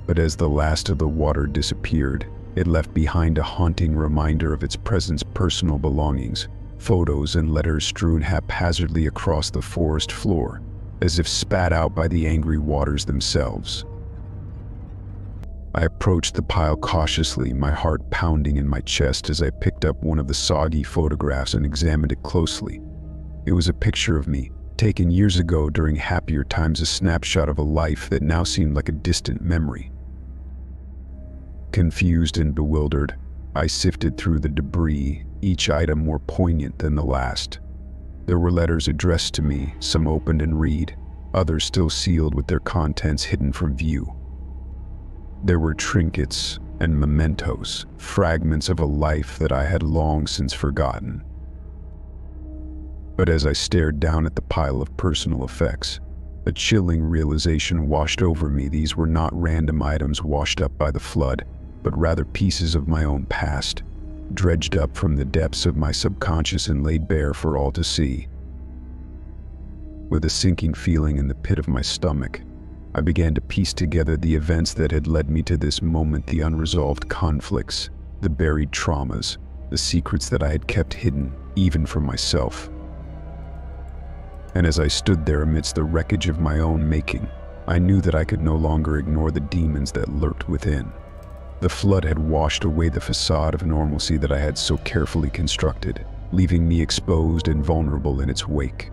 [SPEAKER 1] But as the last of the water disappeared, it left behind a haunting reminder of its presence. Personal belongings, photos and letters strewn haphazardly across the forest floor, as if spat out by the angry waters themselves. I approached the pile cautiously, my heart pounding in my chest as I picked up one of the soggy photographs and examined it closely. It was a picture of me, taken years ago during happier times, a snapshot of a life that now seemed like a distant memory. Confused and bewildered, I sifted through the debris, each item more poignant than the last. There were letters addressed to me, some opened and read, others still sealed with their contents hidden from view. There were trinkets and mementos, fragments of a life that I had long since forgotten. But as I stared down at the pile of personal effects, a chilling realization washed over me. These were not random items washed up by the flood, but rather pieces of my own past, dredged up from the depths of my subconscious and laid bare for all to see. With a sinking feeling in the pit of my stomach, I began to piece together the events that had led me to this moment, the unresolved conflicts, the buried traumas, the secrets that I had kept hidden, even from myself. And as I stood there amidst the wreckage of my own making, I knew that I could no longer ignore the demons that lurked within. The flood had washed away the facade of normalcy that I had so carefully constructed, leaving me exposed and vulnerable in its wake.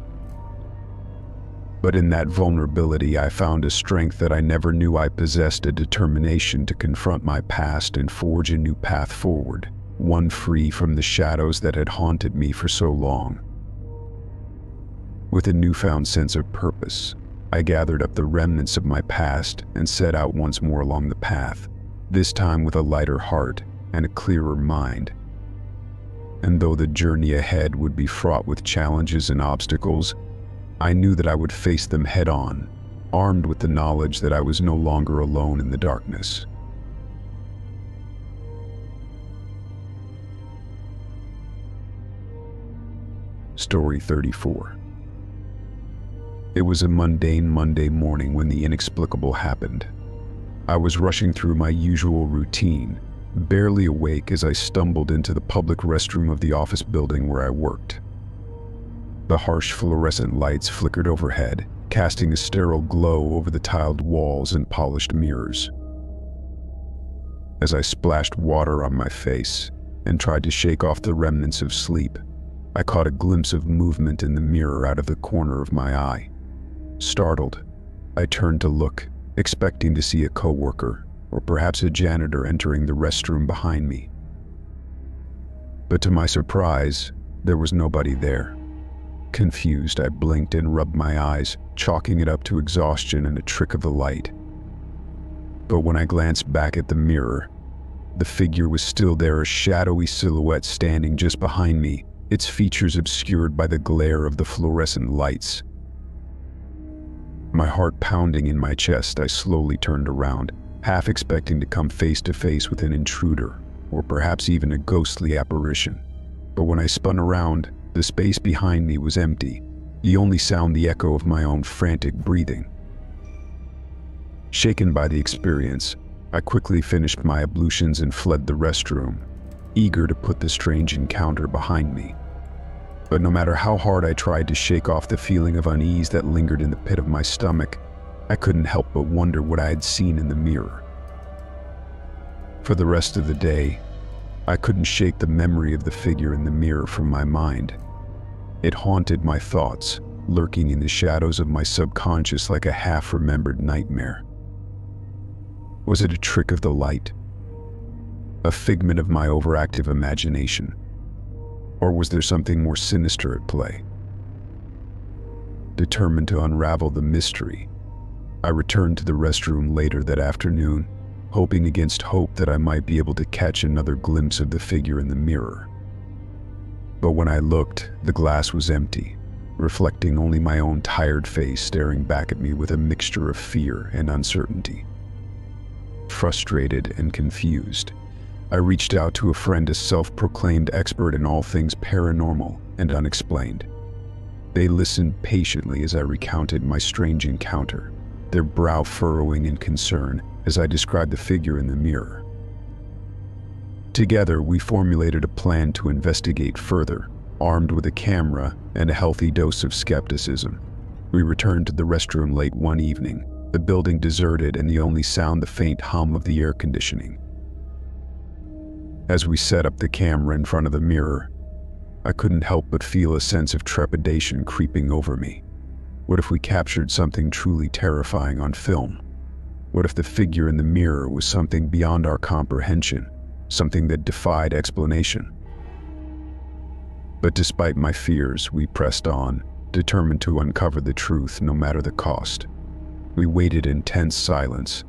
[SPEAKER 1] But in that vulnerability, I found a strength that I never knew I possessed, a determination to confront my past and forge a new path forward, one free from the shadows that had haunted me for so long. With a newfound sense of purpose, I gathered up the remnants of my past and set out once more along the path, this time with a lighter heart and a clearer mind. And though the journey ahead would be fraught with challenges and obstacles, I knew that I would face them head-on, armed with the knowledge that I was no longer alone in the darkness. Story 34. It was a mundane Monday morning when the inexplicable happened. I was rushing through my usual routine, barely awake as I stumbled into the public restroom of the office building where I worked. The harsh fluorescent lights flickered overhead, casting a sterile glow over the tiled walls and polished mirrors. As I splashed water on my face and tried to shake off the remnants of sleep, I caught a glimpse of movement in the mirror out of the corner of my eye. Startled, I turned to look, expecting to see a coworker or perhaps a janitor entering the restroom behind me. But to my surprise, there was nobody there. Confused, I blinked and rubbed my eyes, chalking it up to exhaustion and a trick of the light. But when I glanced back at the mirror, the figure was still there, a shadowy silhouette standing just behind me, its features obscured by the glare of the fluorescent lights. My heart pounding in my chest, I slowly turned around, half expecting to come face to face with an intruder, or perhaps even a ghostly apparition. But when I spun around, the space behind me was empty, the only sound the echo of my own frantic breathing. Shaken by the experience, I quickly finished my ablutions and fled the restroom, eager to put the strange encounter behind me. But no matter how hard I tried to shake off the feeling of unease that lingered in the pit of my stomach, I couldn't help but wonder what I had seen in the mirror. For the rest of the day, I couldn't shake the memory of the figure in the mirror from my mind. It haunted my thoughts, lurking in the shadows of my subconscious like a half-remembered nightmare. Was it a trick of the light? A figment of my overactive imagination? Or was there something more sinister at play? Determined to unravel the mystery, I returned to the restroom later that afternoon, hoping against hope that I might be able to catch another glimpse of the figure in the mirror. But when I looked, the glass was empty, reflecting only my own tired face staring back at me with a mixture of fear and uncertainty. Frustrated and confused, I reached out to a friend, a self-proclaimed expert in all things paranormal and unexplained. They listened patiently as I recounted my strange encounter, their brow furrowing in concern as I described the figure in the mirror. Together, we formulated a plan to investigate further, armed with a camera and a healthy dose of skepticism. We returned to the restroom late one evening, the building deserted and the only sound the faint hum of the air conditioning. As we set up the camera in front of the mirror, I couldn't help but feel a sense of trepidation creeping over me. What if we captured something truly terrifying on film? What if the figure in the mirror was something beyond our comprehension, something that defied explanation? But despite my fears, we pressed on, determined to uncover the truth no matter the cost. We waited in tense silence,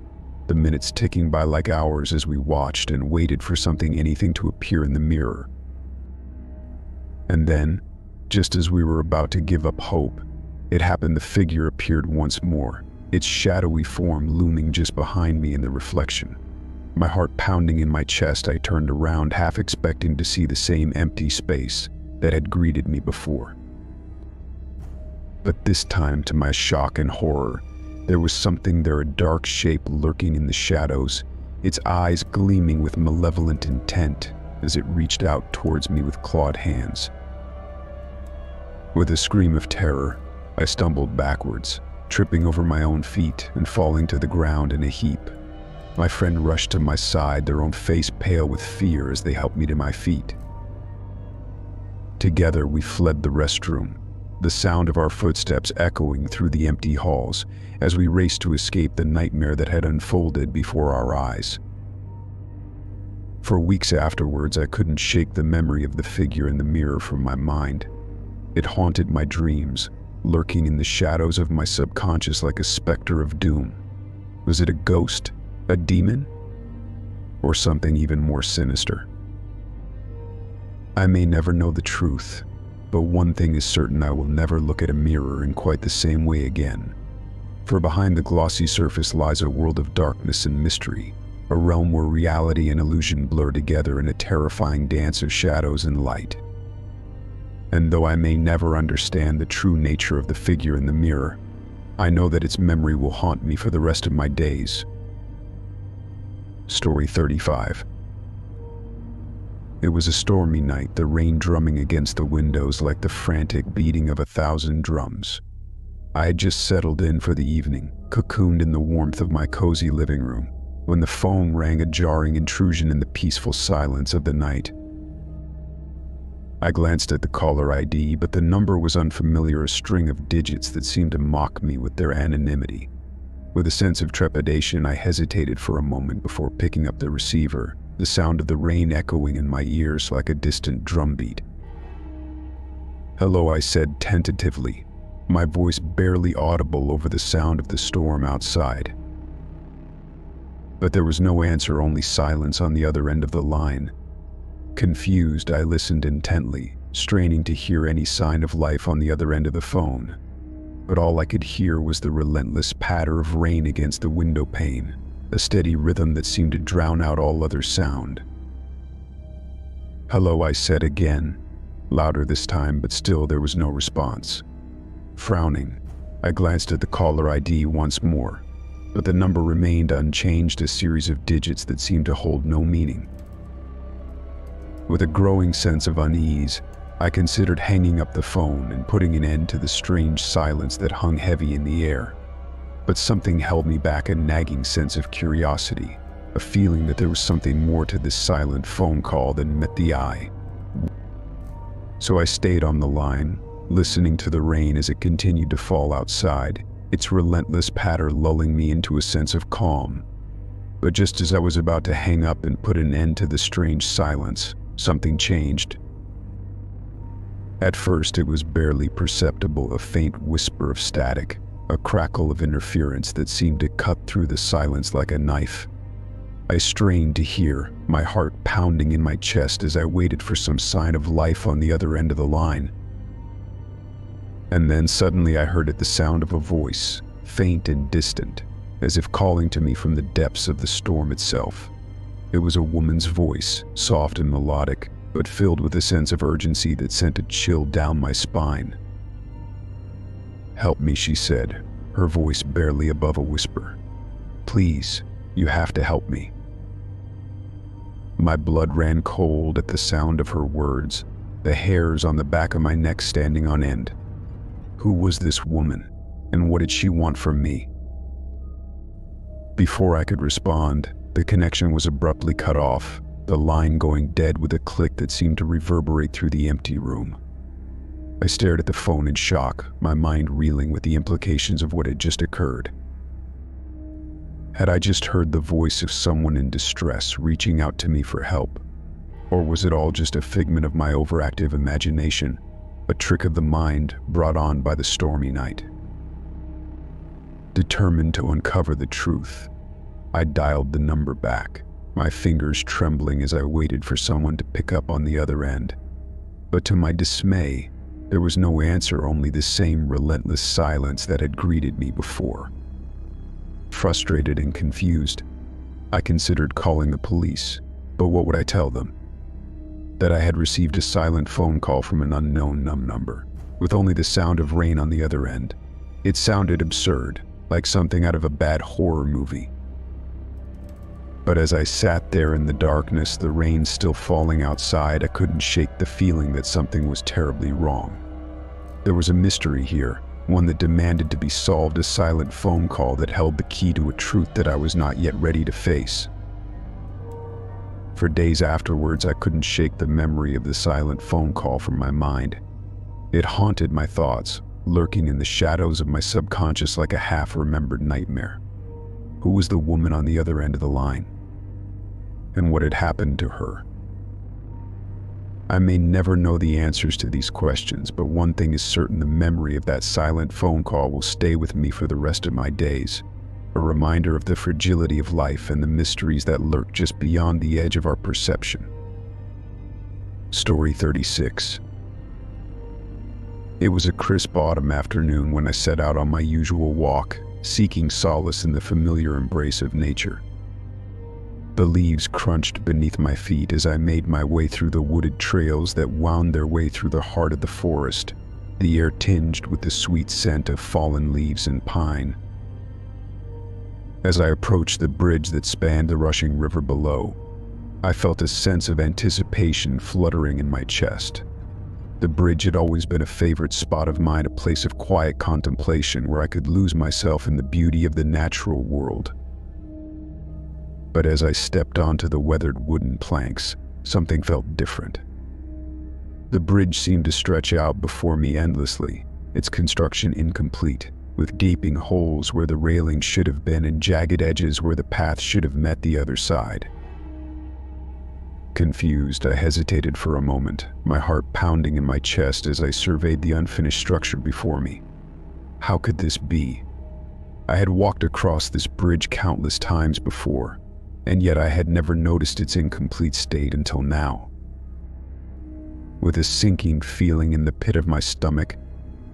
[SPEAKER 1] the minutes ticking by like hours as we watched and waited for anything to appear in the mirror. And then, just as we were about to give up hope, it happened. The figure appeared once more, its shadowy form looming just behind me in the reflection. My heart pounding in my chest, I turned around, half expecting to see the same empty space that had greeted me before. But this time, to my shock and horror, there was something there, a dark shape lurking in the shadows, its eyes gleaming with malevolent intent as it reached out towards me with clawed hands. With a scream of terror, I stumbled backwards, tripping over my own feet and falling to the ground in a heap. My friend rushed to my side, their own face pale with fear as they helped me to my feet. Together we fled the restroom, the sound of our footsteps echoing through the empty halls as we raced to escape the nightmare that had unfolded before our eyes. For weeks afterwards, I couldn't shake the memory of the figure in the mirror from my mind. It haunted my dreams, lurking in the shadows of my subconscious like a specter of doom. Was it a ghost, a demon, or something even more sinister? I may never know the truth, but one thing is certain: I will never look at a mirror in quite the same way again. For behind the glossy surface lies a world of darkness and mystery, a realm where reality and illusion blur together in a terrifying dance of shadows and light. And though I may never understand the true nature of the figure in the mirror, I know that its memory will haunt me for the rest of my days. Story 35. It was a stormy night, the rain drumming against the windows like the frantic beating of 1,000 drums. I had just settled in for the evening, cocooned in the warmth of my cozy living room, when the phone rang, a jarring intrusion in the peaceful silence of the night. I glanced at the caller ID, but the number was unfamiliar, a string of digits that seemed to mock me with their anonymity. With a sense of trepidation, I hesitated for a moment before picking up the receiver, the sound of the rain echoing in my ears like a distant drumbeat. "Hello," I said tentatively, my voice barely audible over the sound of the storm outside. But there was no answer, only silence on the other end of the line. Confused, I listened intently, straining to hear any sign of life on the other end of the phone. But all I could hear was the relentless patter of rain against the window pane, a steady rhythm that seemed to drown out all other sound. "Hello," I said again, louder this time, but still there was no response. Frowning, I glanced at the caller ID once more, but the number remained unchanged, a series of digits that seemed to hold no meaning. With a growing sense of unease, I considered hanging up the phone and putting an end to the strange silence that hung heavy in the air. But something held me back, a nagging sense of curiosity, a feeling that there was something more to this silent phone call than met the eye. So I stayed on the line, listening to the rain as it continued to fall outside, its relentless patter lulling me into a sense of calm. But just as I was about to hang up and put an end to the strange silence, something changed. At first it was barely perceptible, a faint whisper of static, a crackle of interference that seemed to cut through the silence like a knife. I strained to hear, my heart pounding in my chest as I waited for some sign of life on the other end of the line. And then suddenly I heard it, the sound of a voice, faint and distant, as if calling to me from the depths of the storm itself. It was a woman's voice, soft and melodic, but filled with a sense of urgency that sent a chill down my spine. "Help me," she said, her voice barely above a whisper. "Please, you have to help me." My blood ran cold at the sound of her words, the hairs on the back of my neck standing on end. Who was this woman, and what did she want from me? Before I could respond, the connection was abruptly cut off, the line going dead with a click that seemed to reverberate through the empty room. I stared at the phone in shock, my mind reeling with the implications of what had just occurred. Had I just heard the voice of someone in distress reaching out to me for help? Or was it all just a figment of my overactive imagination, a trick of the mind brought on by the stormy night? Determined to uncover the truth, I dialed the number back, my fingers trembling as I waited for someone to pick up on the other end. But to my dismay, there was no answer, only the same relentless silence that had greeted me before. Frustrated and confused, I considered calling the police, but what would I tell them? That I had received a silent phone call from an unknown number, with only the sound of rain on the other end. It sounded absurd, like something out of a bad horror movie. But as I sat there in the darkness, the rain still falling outside, I couldn't shake the feeling that something was terribly wrong. There was a mystery here, one that demanded to be solved, a silent phone call that held the key to a truth that I was not yet ready to face. For days afterwards, I couldn't shake the memory of the silent phone call from my mind. It haunted my thoughts, lurking in the shadows of my subconscious like a half-remembered nightmare. Who was the woman on the other end of the line? And what had happened to her? I may never know the answers to these questions, but one thing is certain: the memory of that silent phone call will stay with me for the rest of my days, a reminder of the fragility of life and the mysteries that lurk just beyond the edge of our perception. Story 36. It was a crisp autumn afternoon when I set out on my usual walk, seeking solace in the familiar embrace of nature. The leaves crunched beneath my feet as I made my way through the wooded trails that wound their way through the heart of the forest, the air tinged with the sweet scent of fallen leaves and pine. As I approached the bridge that spanned the rushing river below, I felt a sense of anticipation fluttering in my chest. The bridge had always been a favorite spot of mine, a place of quiet contemplation where I could lose myself in the beauty of the natural world. But as I stepped onto the weathered wooden planks, something felt different. The bridge seemed to stretch out before me endlessly, its construction incomplete, with gaping holes where the railing should have been and jagged edges where the path should have met the other side. Confused, I hesitated for a moment, my heart pounding in my chest as I surveyed the unfinished structure before me. How could this be? I had walked across this bridge countless times before, and yet I had never noticed its incomplete state until now. With a sinking feeling in the pit of my stomach,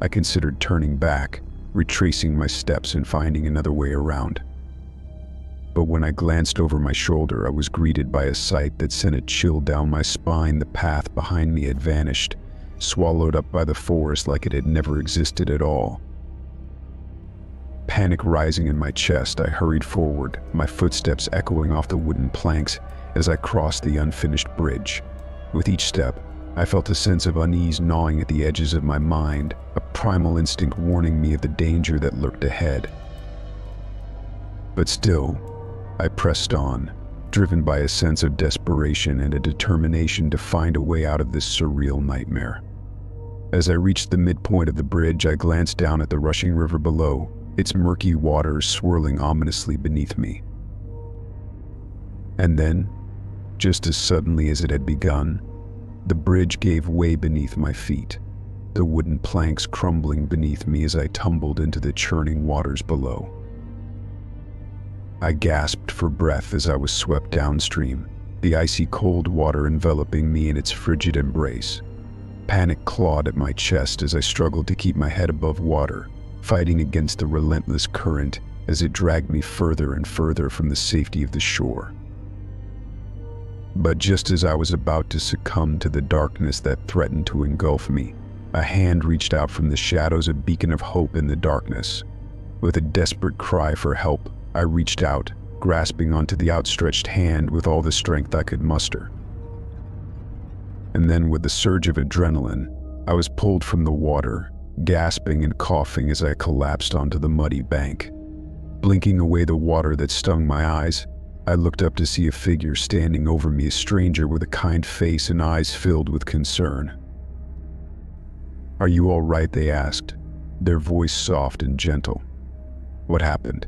[SPEAKER 1] I considered turning back, retracing my steps and finding another way around. But when I glanced over my shoulder, I was greeted by a sight that sent a chill down my spine. The path behind me had vanished, swallowed up by the forest like it had never existed at all. Panic rising in my chest, I hurried forward, my footsteps echoing off the wooden planks as I crossed the unfinished bridge. With each step, I felt a sense of unease gnawing at the edges of my mind, a primal instinct warning me of the danger that lurked ahead. But still, I pressed on, driven by a sense of desperation and a determination to find a way out of this surreal nightmare. As I reached the midpoint of the bridge, I glanced down at the rushing river below, its murky waters swirling ominously beneath me. And then, just as suddenly as it had begun, the bridge gave way beneath my feet, the wooden planks crumbling beneath me as I tumbled into the churning waters below. I gasped for breath as I was swept downstream, the icy cold water enveloping me in its frigid embrace. Panic clawed at my chest as I struggled to keep my head above water, fighting against the relentless current as it dragged me further and further from the safety of the shore. But just as I was about to succumb to the darkness that threatened to engulf me, a hand reached out from the shadows, a beacon of hope in the darkness. With a desperate cry for help, I reached out, grasping onto the outstretched hand with all the strength I could muster. And then, with a surge of adrenaline, I was pulled from the water, gasping and coughing as I collapsed onto the muddy bank. Blinking away the water that stung my eyes, I looked up to see a figure standing over me, a stranger with a kind face and eyes filled with concern. "Are you all right?" they asked, their voice soft and gentle. "What happened?"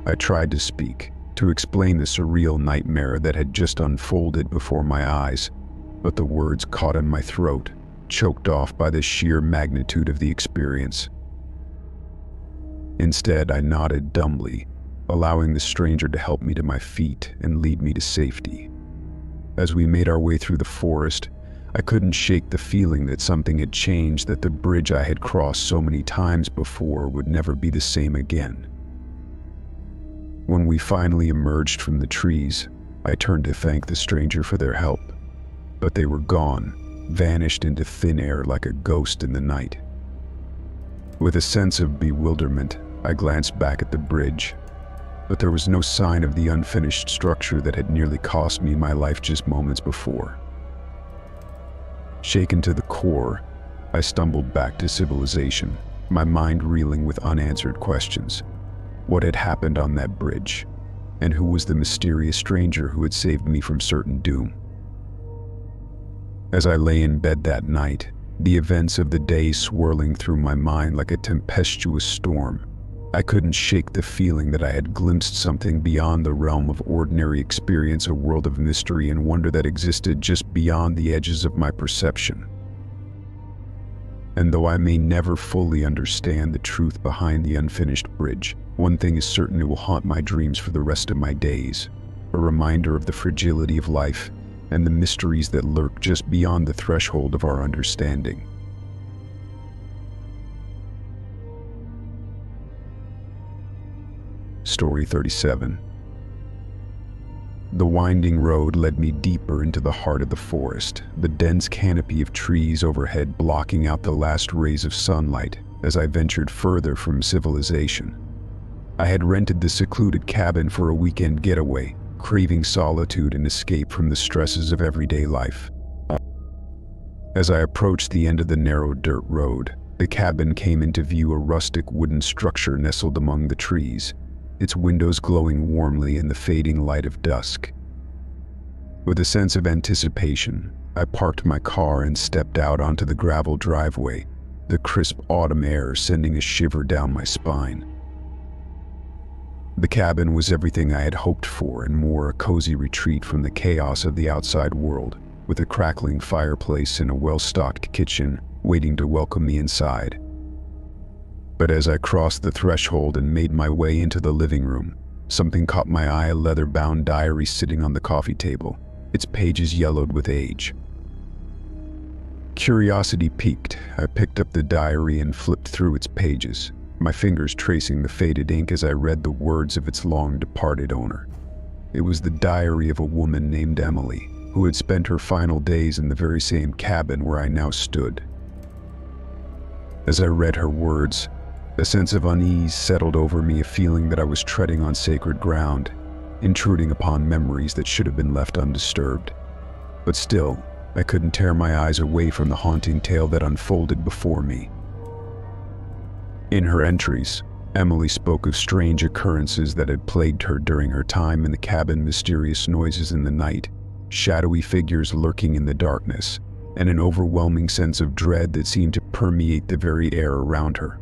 [SPEAKER 1] I tried to speak, to explain the surreal nightmare that had just unfolded before my eyes, but the words caught in my throat, choked off by the sheer magnitude of the experience. Instead, I nodded dumbly, allowing the stranger to help me to my feet and lead me to safety. As we made our way through the forest, I couldn't shake the feeling that something had changed, that the bridge I had crossed so many times before would never be the same again. When we finally emerged from the trees, I turned to thank the stranger for their help, but they were gone, vanished into thin air like a ghost in the night. With a sense of bewilderment, I glanced back at the bridge, but there was no sign of the unfinished structure that had nearly cost me my life just moments before. Shaken to the core, I stumbled back to civilization, my mind reeling with unanswered questions. What had happened on that bridge? And who was the mysterious stranger who had saved me from certain doom? As I lay in bed that night, the events of the day swirling through my mind like a tempestuous storm, I couldn't shake the feeling that I had glimpsed something beyond the realm of ordinary experience, a world of mystery and wonder that existed just beyond the edges of my perception. And though I may never fully understand the truth behind the unfinished bridge, one thing is certain: it will haunt my dreams for the rest of my days, a reminder of the fragility of life and the mysteries that lurk just beyond the threshold of our understanding. Story 37. The winding road led me deeper into the heart of the forest, the dense canopy of trees overhead blocking out the last rays of sunlight as I ventured further from civilization. I had rented the secluded cabin for a weekend getaway, craving solitude and escape from the stresses of everyday life. As I approached the end of the narrow dirt road, the cabin came into view, a rustic wooden structure nestled among the trees, its windows glowing warmly in the fading light of dusk. With a sense of anticipation, I parked my car and stepped out onto the gravel driveway, the crisp autumn air sending a shiver down my spine. The cabin was everything I had hoped for and more, a cozy retreat from the chaos of the outside world, with a crackling fireplace and a well-stocked kitchen waiting to welcome me inside. But as I crossed the threshold and made my way into the living room, something caught my eye: a leather-bound diary sitting on the coffee table, its pages yellowed with age. Curiosity piqued. I picked up the diary and flipped through its pages, my fingers tracing the faded ink as I read the words of its long-departed owner. It was the diary of a woman named Emily, who had spent her final days in the very same cabin where I now stood. As I read her words, a sense of unease settled over me, a feeling that I was treading on sacred ground, intruding upon memories that should have been left undisturbed. But still, I couldn't tear my eyes away from the haunting tale that unfolded before me. In her entries, Emily spoke of strange occurrences that had plagued her during her time in the cabin: mysterious noises in the night, shadowy figures lurking in the darkness, and an overwhelming sense of dread that seemed to permeate the very air around her.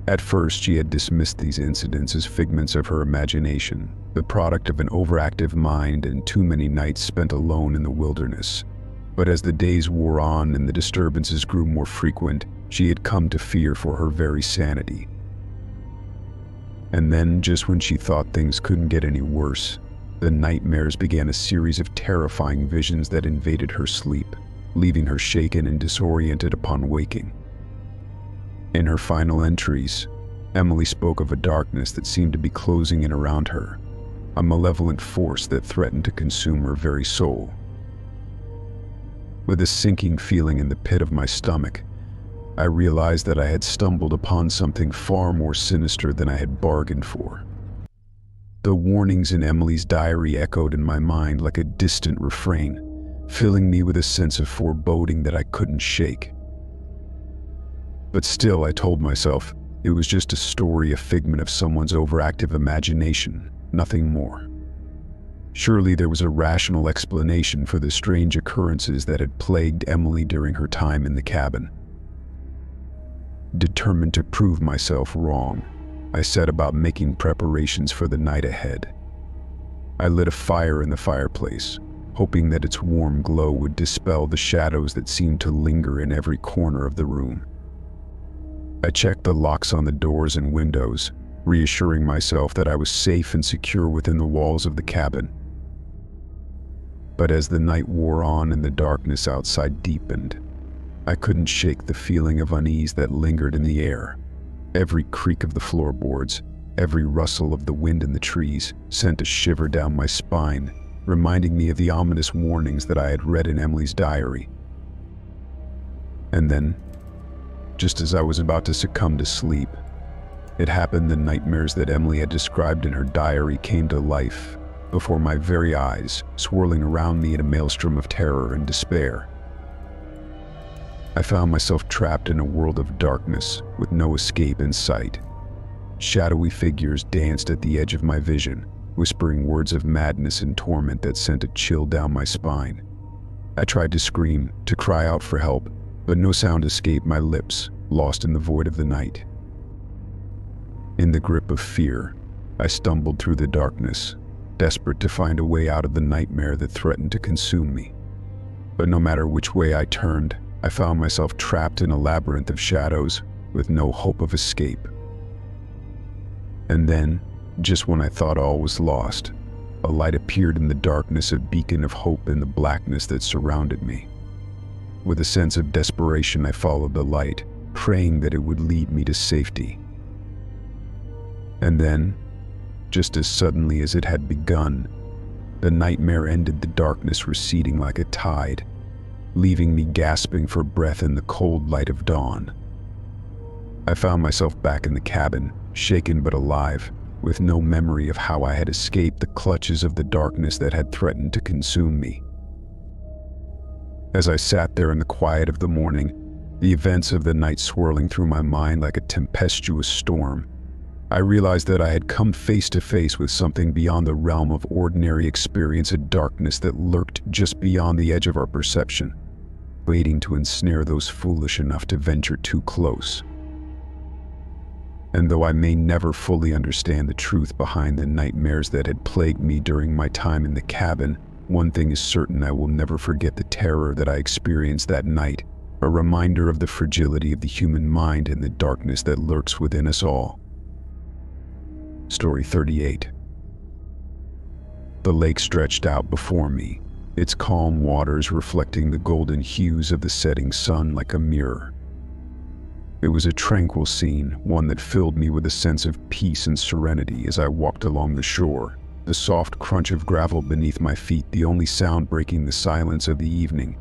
[SPEAKER 1] At first, she had dismissed these incidents as figments of her imagination, the product of an overactive mind and too many nights spent alone in the wilderness. But as the days wore on and the disturbances grew more frequent, she had come to fear for her very sanity. And then, just when she thought things couldn't get any worse, the nightmares began: a series of terrifying visions that invaded her sleep, leaving her shaken and disoriented upon waking. In her final entries, Emily spoke of a darkness that seemed to be closing in around her, a malevolent force that threatened to consume her very soul. With a sinking feeling in the pit of my stomach, I realized that I had stumbled upon something far more sinister than I had bargained for. The warnings in Emily's diary echoed in my mind like a distant refrain, filling me with a sense of foreboding that I couldn't shake. But still, I told myself, it was just a story, a figment of someone's overactive imagination, nothing more. Surely there was a rational explanation for the strange occurrences that had plagued Emily during her time in the cabin. Determined to prove myself wrong, I set about making preparations for the night ahead. I lit a fire in the fireplace, hoping that its warm glow would dispel the shadows that seemed to linger in every corner of the room. I checked the locks on the doors and windows, reassuring myself that I was safe and secure within the walls of the cabin. But as the night wore on and the darkness outside deepened, I couldn't shake the feeling of unease that lingered in the air. Every creak of the floorboards, every rustle of the wind in the trees sent a shiver down my spine, reminding me of the ominous warnings that I had read in Emily's diary. And then, just as I was about to succumb to sleep, it happened. The nightmares that Emily had described in her diary came to life before my very eyes, swirling around me in a maelstrom of terror and despair. I found myself trapped in a world of darkness with no escape in sight. Shadowy figures danced at the edge of my vision, whispering words of madness and torment that sent a chill down my spine. I tried to scream, to cry out for help, but no sound escaped my lips, lost in the void of the night. In the grip of fear, I stumbled through the darkness, desperate to find a way out of the nightmare that threatened to consume me. But no matter which way I turned, I found myself trapped in a labyrinth of shadows with no hope of escape. And then, just when I thought all was lost, a light appeared in the darkness, a beacon of hope in the blackness that surrounded me. With a sense of desperation, I followed the light, praying that it would lead me to safety. And then, just as suddenly as it had begun, the nightmare ended, the darkness receding like a tide, leaving me gasping for breath in the cold light of dawn. I found myself back in the cabin, shaken but alive, with no memory of how I had escaped the clutches of the darkness that had threatened to consume me. As I sat there in the quiet of the morning, the events of the night swirling through my mind like a tempestuous storm, I realized that I had come face to face with something beyond the realm of ordinary experience, a darkness that lurked just beyond the edge of our perception, waiting to ensnare those foolish enough to venture too close. And though I may never fully understand the truth behind the nightmares that had plagued me during my time in the cabin, one thing is certain: I will never forget the terror that I experienced that night, a reminder of the fragility of the human mind and the darkness that lurks within us all. Story 38. The lake stretched out before me, its calm waters reflecting the golden hues of the setting sun like a mirror. It was a tranquil scene, one that filled me with a sense of peace and serenity as I walked along the shore, the soft crunch of gravel beneath my feet the only sound breaking the silence of the evening.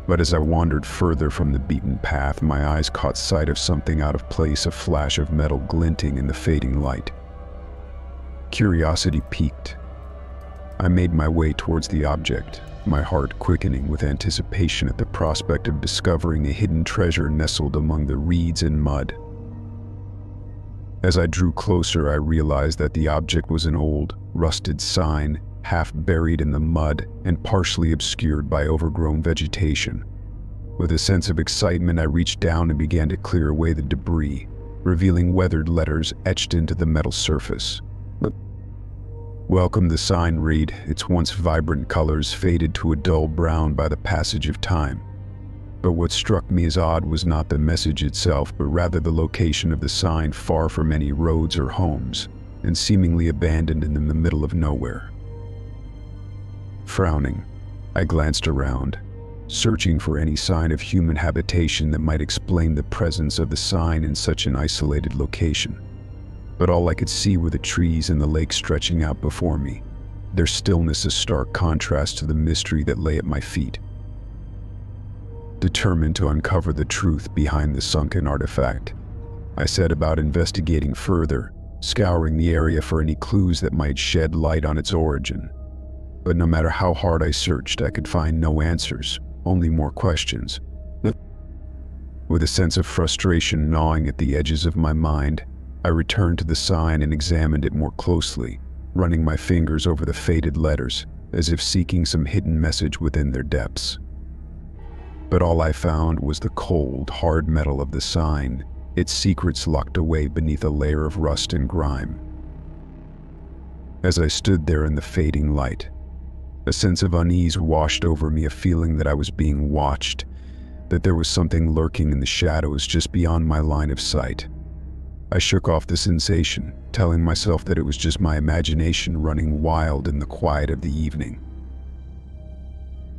[SPEAKER 1] But as I wandered further from the beaten path, my eyes caught sight of something out of place, a flash of metal glinting in the fading light. Curiosity piqued. I made my way towards the object, my heart quickening with anticipation at the prospect of discovering a hidden treasure nestled among the reeds and mud. As I drew closer, I realized that the object was an old, rusted sign, half buried in the mud and partially obscured by overgrown vegetation. With a sense of excitement, I reached down and began to clear away the debris, revealing weathered letters etched into the metal surface. "Welcome," the sign read, its once vibrant colors faded to a dull brown by the passage of time. But what struck me as odd was not the message itself, but rather the location of the sign, far from any roads or homes, and seemingly abandoned in the middle of nowhere. Frowning, I glanced around, searching for any sign of human habitation that might explain the presence of the sign in such an isolated location. But all I could see were the trees and the lake stretching out before me, their stillness a stark contrast to the mystery that lay at my feet. Determined to uncover the truth behind the sunken artifact, I set about investigating further, scouring the area for any clues that might shed light on its origin. But no matter how hard I searched, I could find no answers, only more questions. With a sense of frustration gnawing at the edges of my mind, I returned to the sign and examined it more closely, running my fingers over the faded letters, as if seeking some hidden message within their depths. But all I found was the cold, hard metal of the sign, its secrets locked away beneath a layer of rust and grime. As I stood there in the fading light, a sense of unease washed over me, a feeling that I was being watched, that there was something lurking in the shadows just beyond my line of sight. I shook off the sensation, telling myself that it was just my imagination running wild in the quiet of the evening.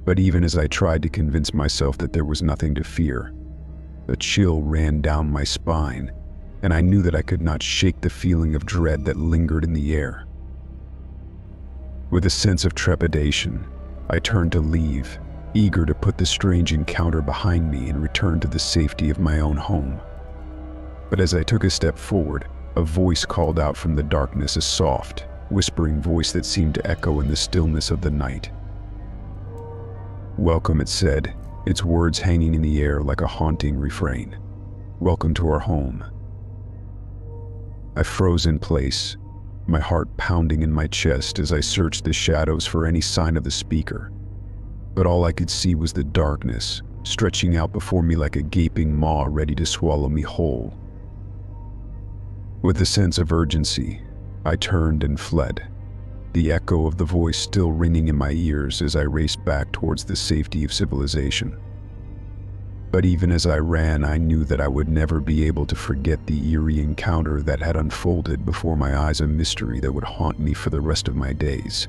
[SPEAKER 1] But even as I tried to convince myself that there was nothing to fear, a chill ran down my spine, and I knew that I could not shake the feeling of dread that lingered in the air. With a sense of trepidation, I turned to leave, eager to put the strange encounter behind me and return to the safety of my own home. But as I took a step forward, a voice called out from the darkness, a soft, whispering voice that seemed to echo in the stillness of the night. "Welcome," it said, its words hanging in the air like a haunting refrain. "Welcome to our home." I froze in place, my heart pounding in my chest as I searched the shadows for any sign of the speaker. But all I could see was the darkness, stretching out before me like a gaping maw ready to swallow me whole. With a sense of urgency, I turned and fled, the echo of the voice still ringing in my ears as I raced back towards the safety of civilization. But even as I ran, I knew that I would never be able to forget the eerie encounter that had unfolded before my eyes, a mystery that would haunt me for the rest of my days.